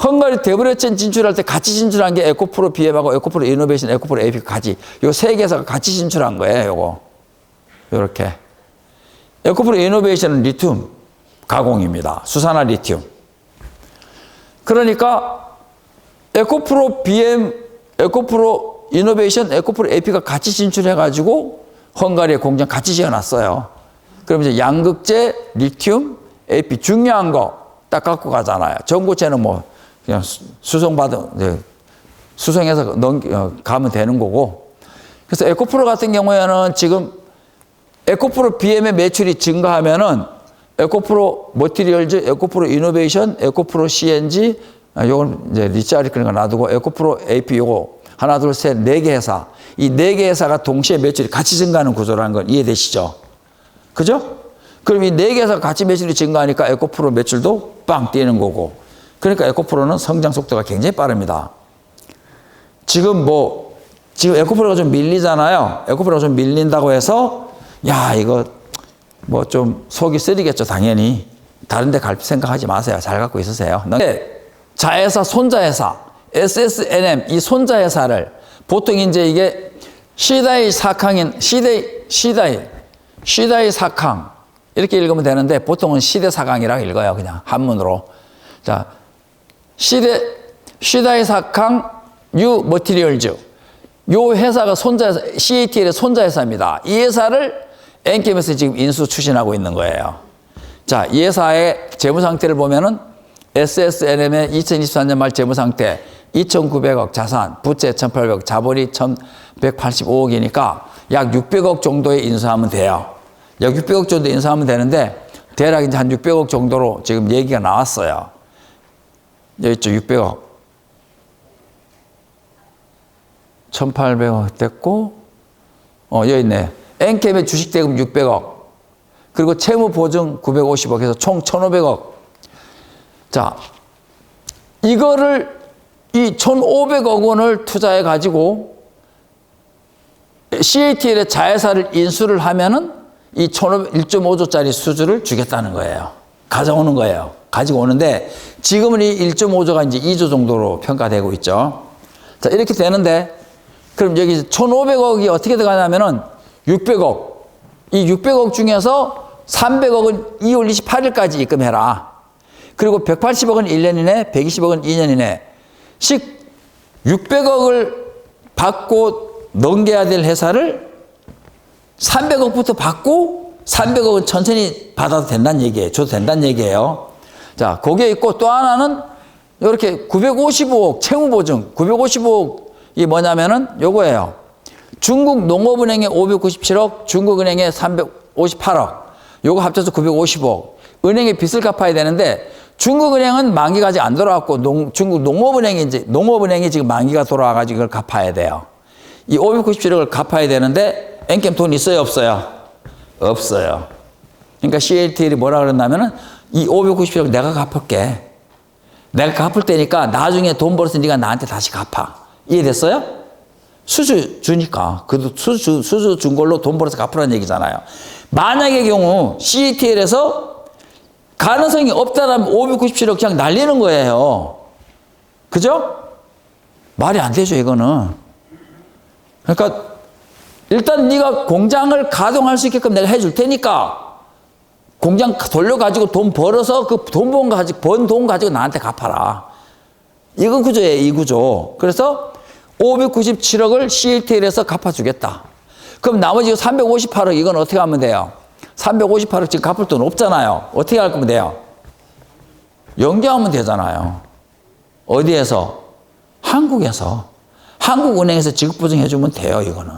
헝가리 데브레첸 진출할 때 같이 진출한 게 에코프로 BM하고 에코프로 이노베이션, 에코프로 AP 같이 요 3개에서 같이 진출한 거예요. 요거 요렇게. 에코프로 이노베이션은 리튬 가공입니다. 수산화 리튬. 그러니까 에코프로 BM, 에코프로 이노베이션, 에코프로 AP가 같이 진출해가지고 헝가리에 공장 같이 지어놨어요. 그럼 이제 양극재, 리튬, AP 중요한 거 딱 갖고 가잖아요. 전고체는 뭐 그냥 수송해서 가면 되는 거고. 그래서 에코프로 같은 경우에는 지금 에코프로 BM의 매출이 증가하면은 에코프로 머티리얼즈, 에코프로 이노베이션, 에코프로 CNG, 요건 이제 리짜리 그런 거 놔두고 에코프로 AP 요거 하나, 둘, 셋, 4개 회사. 이 4개 회사가 동시에 매출이 같이 증가하는 구조라는 건 이해되시죠? 그죠? 그럼 이 4개 회사가 같이 매출이 증가하니까 에코프로 매출도 빵 뛰는 거고. 그러니까 에코프로는 성장 속도가 굉장히 빠릅니다. 지금 에코프로가 좀 밀리잖아요. 에코프로가 좀 밀린다고 해서 야, 이거 뭐 좀 속이 쓰리겠죠, 당연히. 다른 데 갈 생각하지 마세요. 잘 갖고 있으세요. 자회사, 손자회사, SSNM, 이 손자회사를 보통 이제 이게 시다이 사캉인, 시다이 사캉. 이렇게 읽으면 되는데 보통은 시대 사강이라고 읽어요. 그냥 한문으로. 자, 시다이 사캉 뉴 머티리얼즈. 요 회사가 CATL의 손자회사입니다. 이 회사를 엔캠에서 지금 인수 추진하고 있는 거예요. 자, 이 회사의 재무 상태를 보면은 SSNM의 2024년 말 재무 상태 2,900억 자산, 부채 1,800억, 자본이 1,185억이니까 약 600억 정도에 인수하면 돼요. 약 600억 정도 인수하면 되는데 대략 이제 한 600억 정도로 지금 얘기가 나왔어요. 여기 있죠, 600억. 1,800억 됐고, 여기 있네. 엔캠의 주식 대금 600억. 그리고 채무 보증 950억 해서 총 1,500억. 자, 이거를 이 1,500억 원을 투자해 가지고 CATL의 자회사를 인수를 하면은 이 1.5조짜리 수주를 주겠다는 거예요. 가져오는 거예요. 가지고 오는데 지금은 이 1.5조가 이제 2조 정도로 평가되고 있죠. 자, 이렇게 되는데 그럼 여기 1,500억이 어떻게 들어가냐면은 600억. 이 600억 중에서 300억은 2월 28일까지 입금해라. 그리고 180억은 1년 이내, 120억은 2년 이내. 600억을 받고 넘겨야 될 회사를 300억부터 받고 300억은 천천히 받아도 된다는 얘기예요. 줘도 된다는 얘기예요. 자, 거기에 있고 또 하나는 이렇게 955억 채무보증. 955억이 뭐냐면은 요거예요. 중국 농업은행에 597억, 중국은행에 358억. 요거 합쳐서 955억. 은행에 빚을 갚아야 되는데 중국은행은 만기가 아직 안 돌아왔고 중국 농업은행이 지금 만기가 돌아와가지고 이걸 갚아야 돼요. 이 597억을 갚아야 되는데 엔캠 돈 있어요, 없어요? 없어요. 그러니까 CATL이 뭐라 그랬냐면은 이 590억 내가 갚을게. 내가 갚을 테니까 나중에 돈 벌어서 네가 나한테 다시 갚아. 이해됐어요? 수주 주니까. 그래도 수주 준 걸로 돈 벌어서 갚으라는 얘기잖아요. 만약의 경우 CATL에서 가능성이 없다라면 597억 그냥 날리는 거예요. 그죠? 말이 안 되죠, 이거는. 그러니까 일단 네가 공장을 가동할 수 있게끔 내가 해줄 테니까 공장 돌려가지고 돈 벌어서 그 번 돈 가지고 나한테 갚아라. 이건 구조예요, 이 구조. 그래서 597억을 CATL에서 갚아주겠다. 그럼 나머지 358억 이건 어떻게 하면 돼요? 358억 지금 갚을 돈 없잖아요. 어떻게 할 거면 돼요? 연기하면 되잖아요. 어디에서? 한국에서. 한국은행에서 지급보증해주면 돼요, 이거는.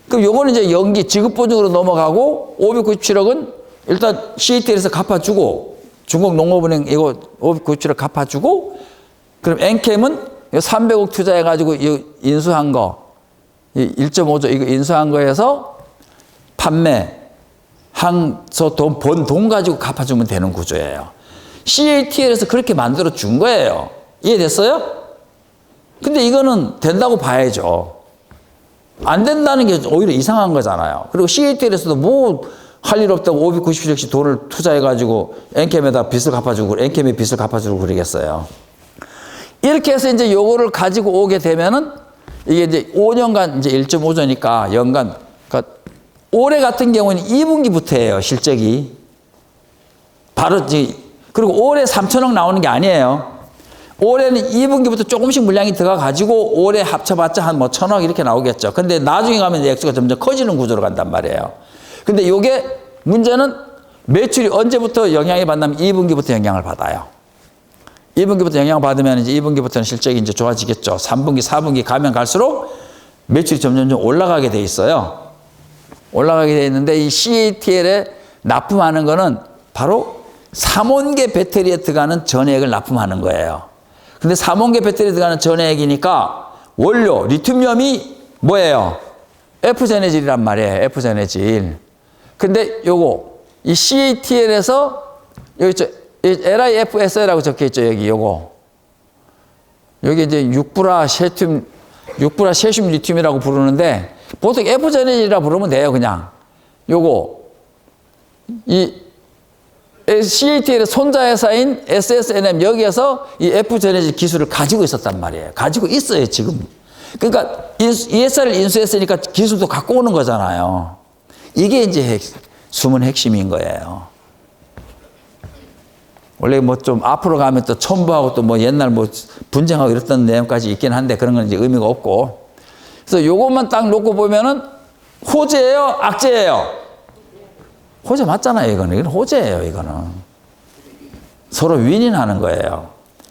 그럼 요거는 이제 연기 지급보증으로 넘어가고 597억은 일단 CATL에서 갚아주고 중국농업은행 이거 597억 갚아주고 그럼 엔캠은 300억 투자해가지고 인수한 거 1.5조 이거 인수한 거에서 판매 항소 돈 가지고 갚아주면 되는 구조예요. CATL에서 그렇게 만들어 준 거예요. 이해됐어요? 근데 이거는 된다고 봐야죠. 안 된다는 게 오히려 이상한 거잖아요. 그리고 CATL에서도 뭐 할 일 없다고 597억씩 돈을 투자해가지고 엔캠에다 빚을 갚아주고 엔캠에 빚을 갚아주고 그러겠어요. 이렇게 해서 이제 요거를 가지고 오게 되면은 이게 이제 5년간 이제 1.5조니까 연간, 그러니까 올해 같은 경우는 2분기부터예요, 실적이. 바로 그리고 올해 3천억 나오는 게 아니에요. 올해는 2분기부터 조금씩 물량이 들어가가지고 올해 합쳐봤자 한 뭐 1,000억 이렇게 나오겠죠. 근데 나중에 가면 이제 액수가 점점 커지는 구조로 간단 말이에요. 근데 요게 문제는 매출이 언제부터 영향이 받냐면 2분기부터 영향을 받아요. 2분기부터 영향을 받으면 이제 2분기부터는 실적이 이제 좋아지겠죠. 3분기, 4분기 가면 갈수록 매출이 점점 올라가게 돼 있어요. 올라가게 돼 있는데 이 CATL에 납품하는 거는 바로 3원계 배터리에 들어가는 전해액을 납품하는 거예요. 근데 3원계 배터리에 들어가는 전해액이니까 원료, 리튬이온이 뭐예요? F제네질이란 말이에요. F제네질. 근데 요거, 이 CATL에서 여기 있죠. LiFSL이라고 적혀 있죠. 여기 요거. 여기 이제 육불화 세슘 리튬이라고 부르는데 보통 F제네질이라 부르면 돼요, 그냥. 요거. 이 CATL의 손자회사인 SSNM 여기에서 이 F제네질 기술을 가지고 있었단 말이에요. 가지고 있어요, 지금. 그러니까 이 회사를 인수했으니까 기술도 갖고 오는 거잖아요. 이게 이제 숨은 핵심인 거예요. 원래 뭐 좀 앞으로 가면 또 첨부하고 또 뭐 옛날 뭐 분쟁하고 이랬던 내용까지 있긴 한데 그런 건 이제 의미가 없고. 그래서 요것만 딱 놓고 보면은 호재예요, 악재예요? 호재 맞잖아요, 이거는. 이건 호재예요, 이거는. 서로 윈윈하는 거예요.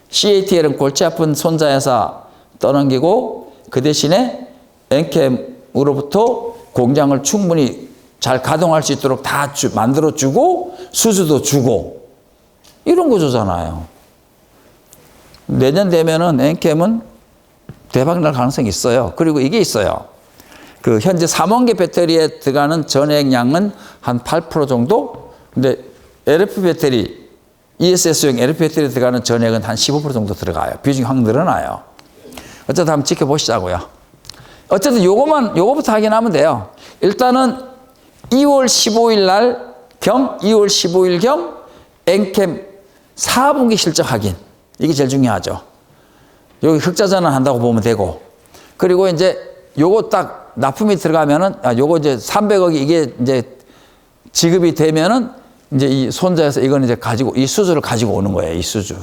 CATL은 골치 아픈 손자회사 떠넘기고 그 대신에 엔캠으로부터 공장을 충분히 잘 가동할 수 있도록 다 만들어주고 수주도 주고 이런 구조잖아요. 내년 되면은 엔캠은 대박 날 가능성이 있어요. 그리고 이게 있어요. 그 현재 3원계 배터리에 들어가는 전해액량은 한 8% 정도? 근데 LF 배터리, ESS용 LF 배터리에 들어가는 전해액은 한 15% 정도 들어가요. 비중이 확 늘어나요. 어쨌든 한번 지켜보시자고요. 어쨌든 요거부터 확인하면 돼요. 일단은 2월 15일 날 경, 2월 15일 경 엔캠 4분기 실적 확인. 이게 제일 중요하죠. 여기 흑자 전환한다고 보면 되고. 그리고 이제 요거 딱 납품이 들어가면은, 요거 이제 300억이 이게 이제 지급이 되면은 이제 이 손자에서 이거는 이제 가지고, 이 수주를 가지고 오는 거예요, 이 수주.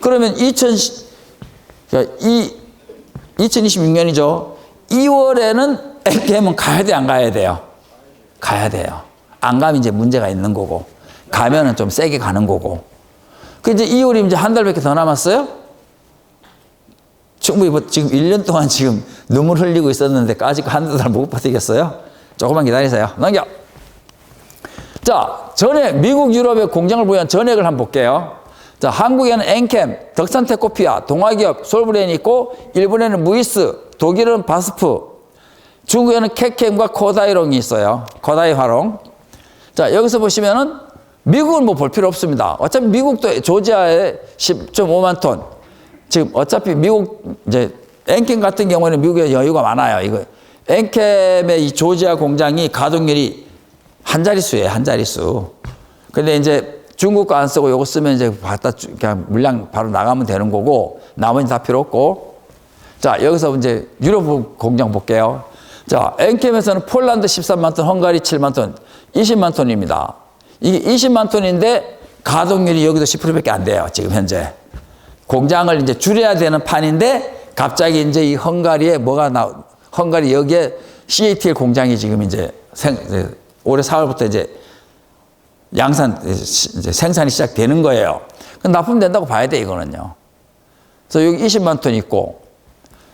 그러면 2026년이죠. 2월에는 엔캠은 가야 돼, 안 가야 돼요? 가야 돼요. 안 가면 이제 문제가 있는 거고, 가면은 좀 세게 가는 거고. 그 이제 2월이 이제 한 달밖에 더 남았어요? 충분히 지금 1년 동안 지금 눈물 흘리고 있었는데 아직 한두 달 못 버티겠어요? 조금만 기다리세요. 넘겨. 자, 전액, 미국, 유럽에 공장을 보유한 전액을 한번 볼게요. 자, 한국에는 엔캠, 덕산테코피아, 동아기업, 솔브레인이 있고, 일본에는 무이스, 독일은 바스프, 중국에는 캐캠과 코다이롱이 있어요. 코다이 화롱. 자, 여기서 보시면은 미국은 뭐 볼 필요 없습니다. 어차피 미국도 조지아에 10.5만 톤. 지금 어차피 미국 이제 엔캠 같은 경우에는 미국에 여유가 많아요. 이거 엔캠의 이 조지아 공장이 가동률이 한 자릿수예요. 한 자릿수. 근데 이제 중국 거 안 쓰고 요거 쓰면 이제 갖다 그냥 물량 바로 나가면 되는 거고 나머지 다 필요 없고. 자, 여기서 이제 유럽 공장 볼게요. 자, 엔캠에서는 폴란드 13만 톤, 헝가리 7만 톤, 20만 톤입니다. 이게 20만 톤인데 가동률이 여기도 10%밖에 안 돼요. 지금 현재. 공장을 이제 줄여야 되는 판인데 갑자기 이제 이 헝가리에 헝가리 여기에 CATL 공장이 지금 이제 올해 4월부터 이제 이제 생산이 시작되는 거예요. 그럼 납품된다고 봐야 돼, 이거는요. 그래서 여기 20만 톤 있고,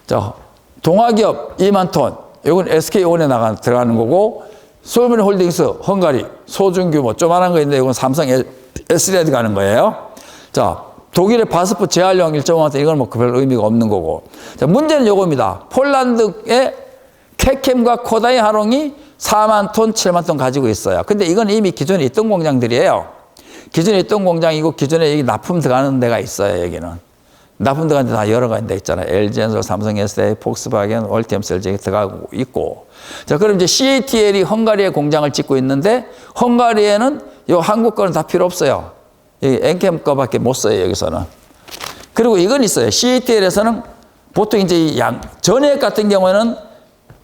자, 동아기업 2만 톤, 이건 SK온에 들어가는 거고, 솔브리 홀딩스, 헝가리, 소중규모, 조만한 거 있는데, 이건 삼성 S레드 가는 거예요. 자, 독일의 바스프 재활용 1.5만 톤, 이건 뭐 별 의미가 없는 거고. 자, 문제는 요겁니다. 폴란드의 캐캠과 코다이 하롱이 4만 톤, 7만 톤 가지고 있어요. 근데 이건 이미 기존에 있던 공장들이에요. 기존에 있던 공장이고, 기존에 여기 납품 들어가는 데가 있어요, 여기는. 납품 들어가는 데 다 여러 가지 데 있잖아요. LG엔솔, 삼성 SDI, 폭스바겐, 얼티엄셀 들어가고 있고. 자, 그럼 이제 CATL이 헝가리에 공장을 짓고 있는데, 헝가리에는 요 한국 거는 다 필요 없어요. 여기 엔캠 거밖에 못 써요, 여기서는. 그리고 이건 있어요. CATL에서는 보통 이제 이 전액 같은 경우에는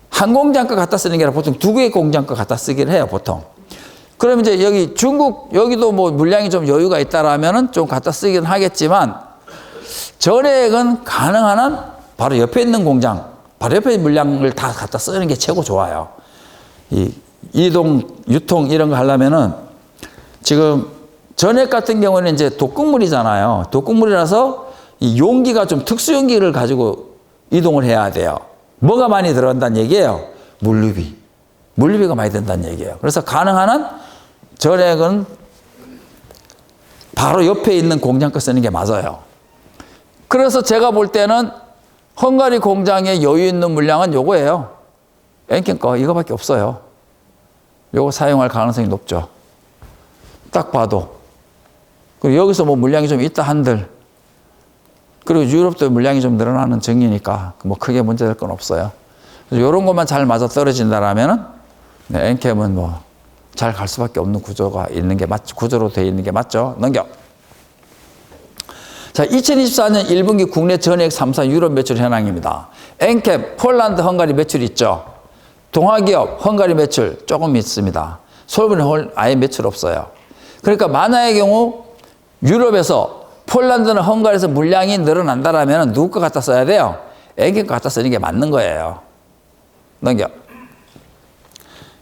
한 공장 거 갖다 쓰는 게 아니라 보통 두 개의 공장 거 갖다 쓰긴 해요, 보통. 그럼 이제 여기 중국, 여기도 뭐 물량이 좀 여유가 있다라면은 좀 갖다 쓰긴 하겠지만, 전액은 가능한 한 바로 옆에 있는 공장, 바로 옆에 있는 물량을 다 갖다 쓰는 게 최고 좋아요. 이 이동, 유통 이런 거 하려면은 지금 전액 같은 경우는 이제 독극물이잖아요. 독극물이라서 이 용기가 좀 특수 용기를 가지고 이동을 해야 돼요. 뭐가 많이 들어간다는 얘기예요? 물류비. 물류비가 많이 든다는 얘기예요. 그래서 가능한 한 전액은 바로 옆에 있는 공장 거 쓰는 게 맞아요. 그래서 제가 볼 때는 헝가리 공장에 여유 있는 물량은 요거예요. 엔캠 거 이거밖에 없어요. 요거 사용할 가능성이 높죠. 딱 봐도. 그리고 여기서 뭐 물량이 좀 있다 한들. 그리고 유럽도 물량이 좀 늘어나는 정이니까 뭐 크게 문제될 건 없어요. 그래서 이런 것만 잘 맞아 떨어진다라면은 네, 엔캠은 뭐 잘 갈 수밖에 없는 구조가 있는 게 구조로 되어 있는 게 맞죠. 넘겨. 자, 2024년 1분기 국내 전액 3사 유럽 매출 현황입니다. 엔캠, 폴란드, 헝가리 매출 있죠. 동아기업, 헝가리 매출 조금 있습니다. 솔브는 아예 매출 없어요. 그러니까 만화의 경우 유럽에서 폴란드나 헝가리에서 물량이 늘어난다라면 누구 거 갖다 써야 돼요? 엔캠 거 갖다 쓰는 게 맞는 거예요. 넘겨.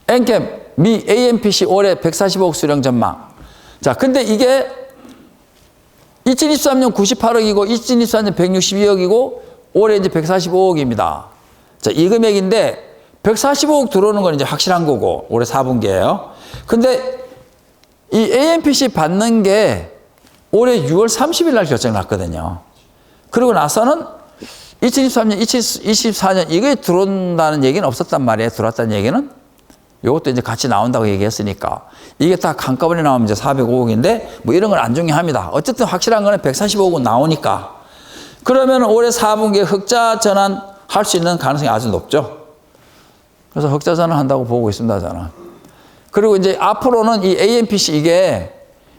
엔캠, 미 AMPC 올해 145억 수령 전망. 자, 근데 이게 2023년 98억이고 2024년 162억이고 올해 이제 145억입니다. 자, 이 금액인데 145억 들어오는 건 이제 확실한 거고 올해 4분기예요. 근데 이 AMPC 받는 게 올해 6월 30일 날 결정 났거든요. 그리고 나서는 2023년, 2024년 이거에 들어온다는 얘기는 없었단 말이에요. 들어왔다는 얘기는. 이것도 이제 같이 나온다고 얘기했으니까. 이게 다 한꺼번에 나오면 이제 405억인데 뭐 이런 건 안 중요합니다. 어쨌든 확실한 거는 145억은 나오니까. 그러면 올해 4분기에 흑자 전환할 수 있는 가능성이 아주 높죠. 그래서 흑자 전환한다고 보고 있습니다, 저는. 그리고 이제 앞으로는 이 AMPC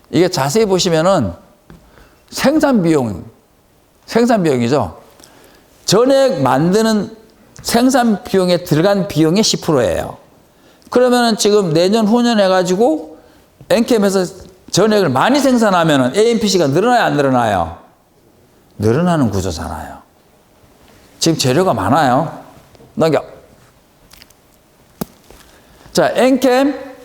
이게 자세히 보시면은 생산 비용이죠. 전액 만드는 생산 비용에 들어간 비용의 10%예요. 그러면은 지금 내년 후년 해가지고 엔캠에서 전액을 많이 생산하면은 AMPC가 늘어나요, 안 늘어나요? 늘어나는 구조잖아요. 지금 재료가 많아요. 넘겨. 자, 엔캠.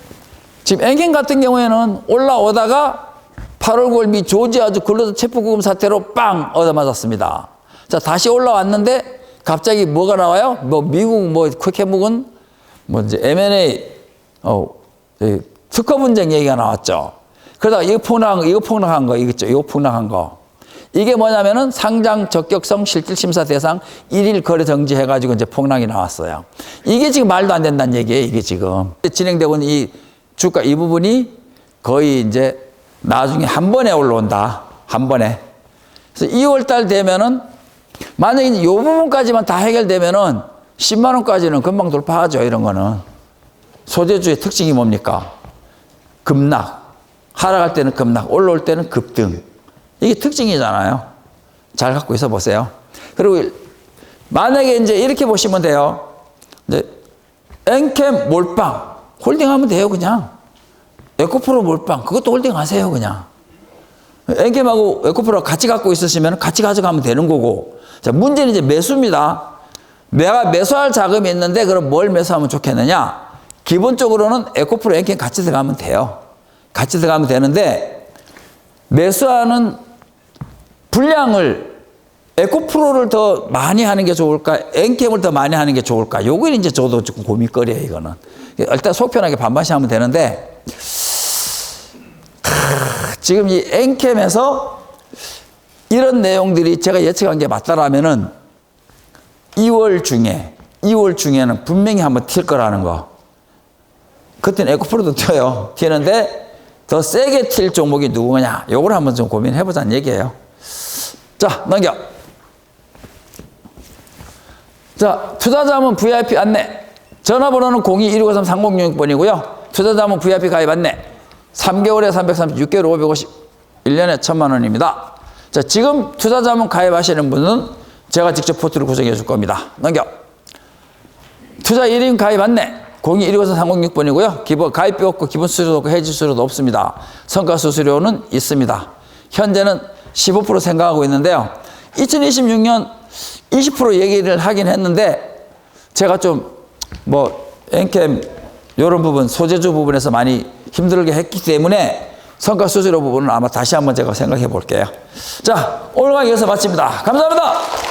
지금 엔캠 같은 경우에는 올라오다가 8월 9월 미 조지아주 근로자 체포구금 사태로 빵 얻어맞았습니다. 자, 다시 올라왔는데 갑자기 뭐가 나와요? 뭐 미국 뭐 퀵해묵은 뭐 이제 M&A 특허 분쟁 얘기가 나왔죠. 그러다가 이거 폭락한 거 이거 폭락한 거. 이게 뭐냐면은 상장 적격성 실질 심사 대상 1일 거래 정지 해가지고 이제 폭락이 나왔어요. 이게 지금 말도 안 된다는 얘기예요. 이게 지금 진행되고 있는 이 주가 이 부분이 거의 이제 나중에 한 번에 올라온다. 한 번에. 그래서 2월 달 되면은 만약에 이 부분까지만 다 해결되면은 10만 원까지는 금방 돌파하죠. 이런 거는. 소재주의 특징이 뭡니까? 급락. 하락할 때는 급락, 올라올 때는 급등. 이게 특징이잖아요. 잘 갖고 있어 보세요. 그리고 만약에 이제 이렇게 보시면 돼요. 이제 엔캠 몰빵 홀딩하면 돼요. 그냥 에코프로 몰빵 그것도 홀딩하세요. 그냥 엔캠하고 에코프로 같이 갖고 있으시면 같이 가져가면 되는 거고. 자, 문제는 이제 매수입니다. 내가 매수할 자금이 있는데 그럼 뭘 매수하면 좋겠느냐? 기본적으로는 에코프로 엔캠 같이 들어가면 돼요. 같이 들어가면 되는데 매수하는 분량을 에코프로를 더 많이 하는 게 좋을까? 엔캠을 더 많이 하는 게 좋을까? 요건 이제 저도 조금 고민거리예요. 이거는 일단 속 편하게 반반씩 하면 되는데 지금 이 엔캠에서 이런 내용들이 제가 예측한 게 맞다라면은 2월 중에는 분명히 한번 튈 거라는 거. 그때는 에코프로도 튀어요. 튀는데 더 세게 튈 종목이 누구냐? 요걸 한번 좀 고민해보자는 얘기예요. 자, 넘겨. 자, 투자자문 VIP 안내. 전화번호는 02-1253-3066번이고요. 투자자문 VIP 가입 안내. 3개월에 330, 6개월에 550, 1년에 1,000만 원입니다. 자, 지금 투자자문 가입하시는 분은 제가 직접 포트를 구성해 줄 겁니다. 넘겨. 투자 1인 가입 안내. 02-1253-3066번이고요. 기본 가입비 없고 기본 수수료도 없고 해지 수수료도 없습니다. 성과 수수료는 있습니다. 현재는 15% 생각하고 있는데요. 2026년 20% 얘기를 하긴 했는데 제가 좀 뭐 엔캠 이런 부분 소재주 부분에서 많이 힘들게 했기 때문에 성과 수수료 부분은 아마 다시 한번 제가 생각해 볼게요. 자, 오늘 강의 여기서 마칩니다. 감사합니다.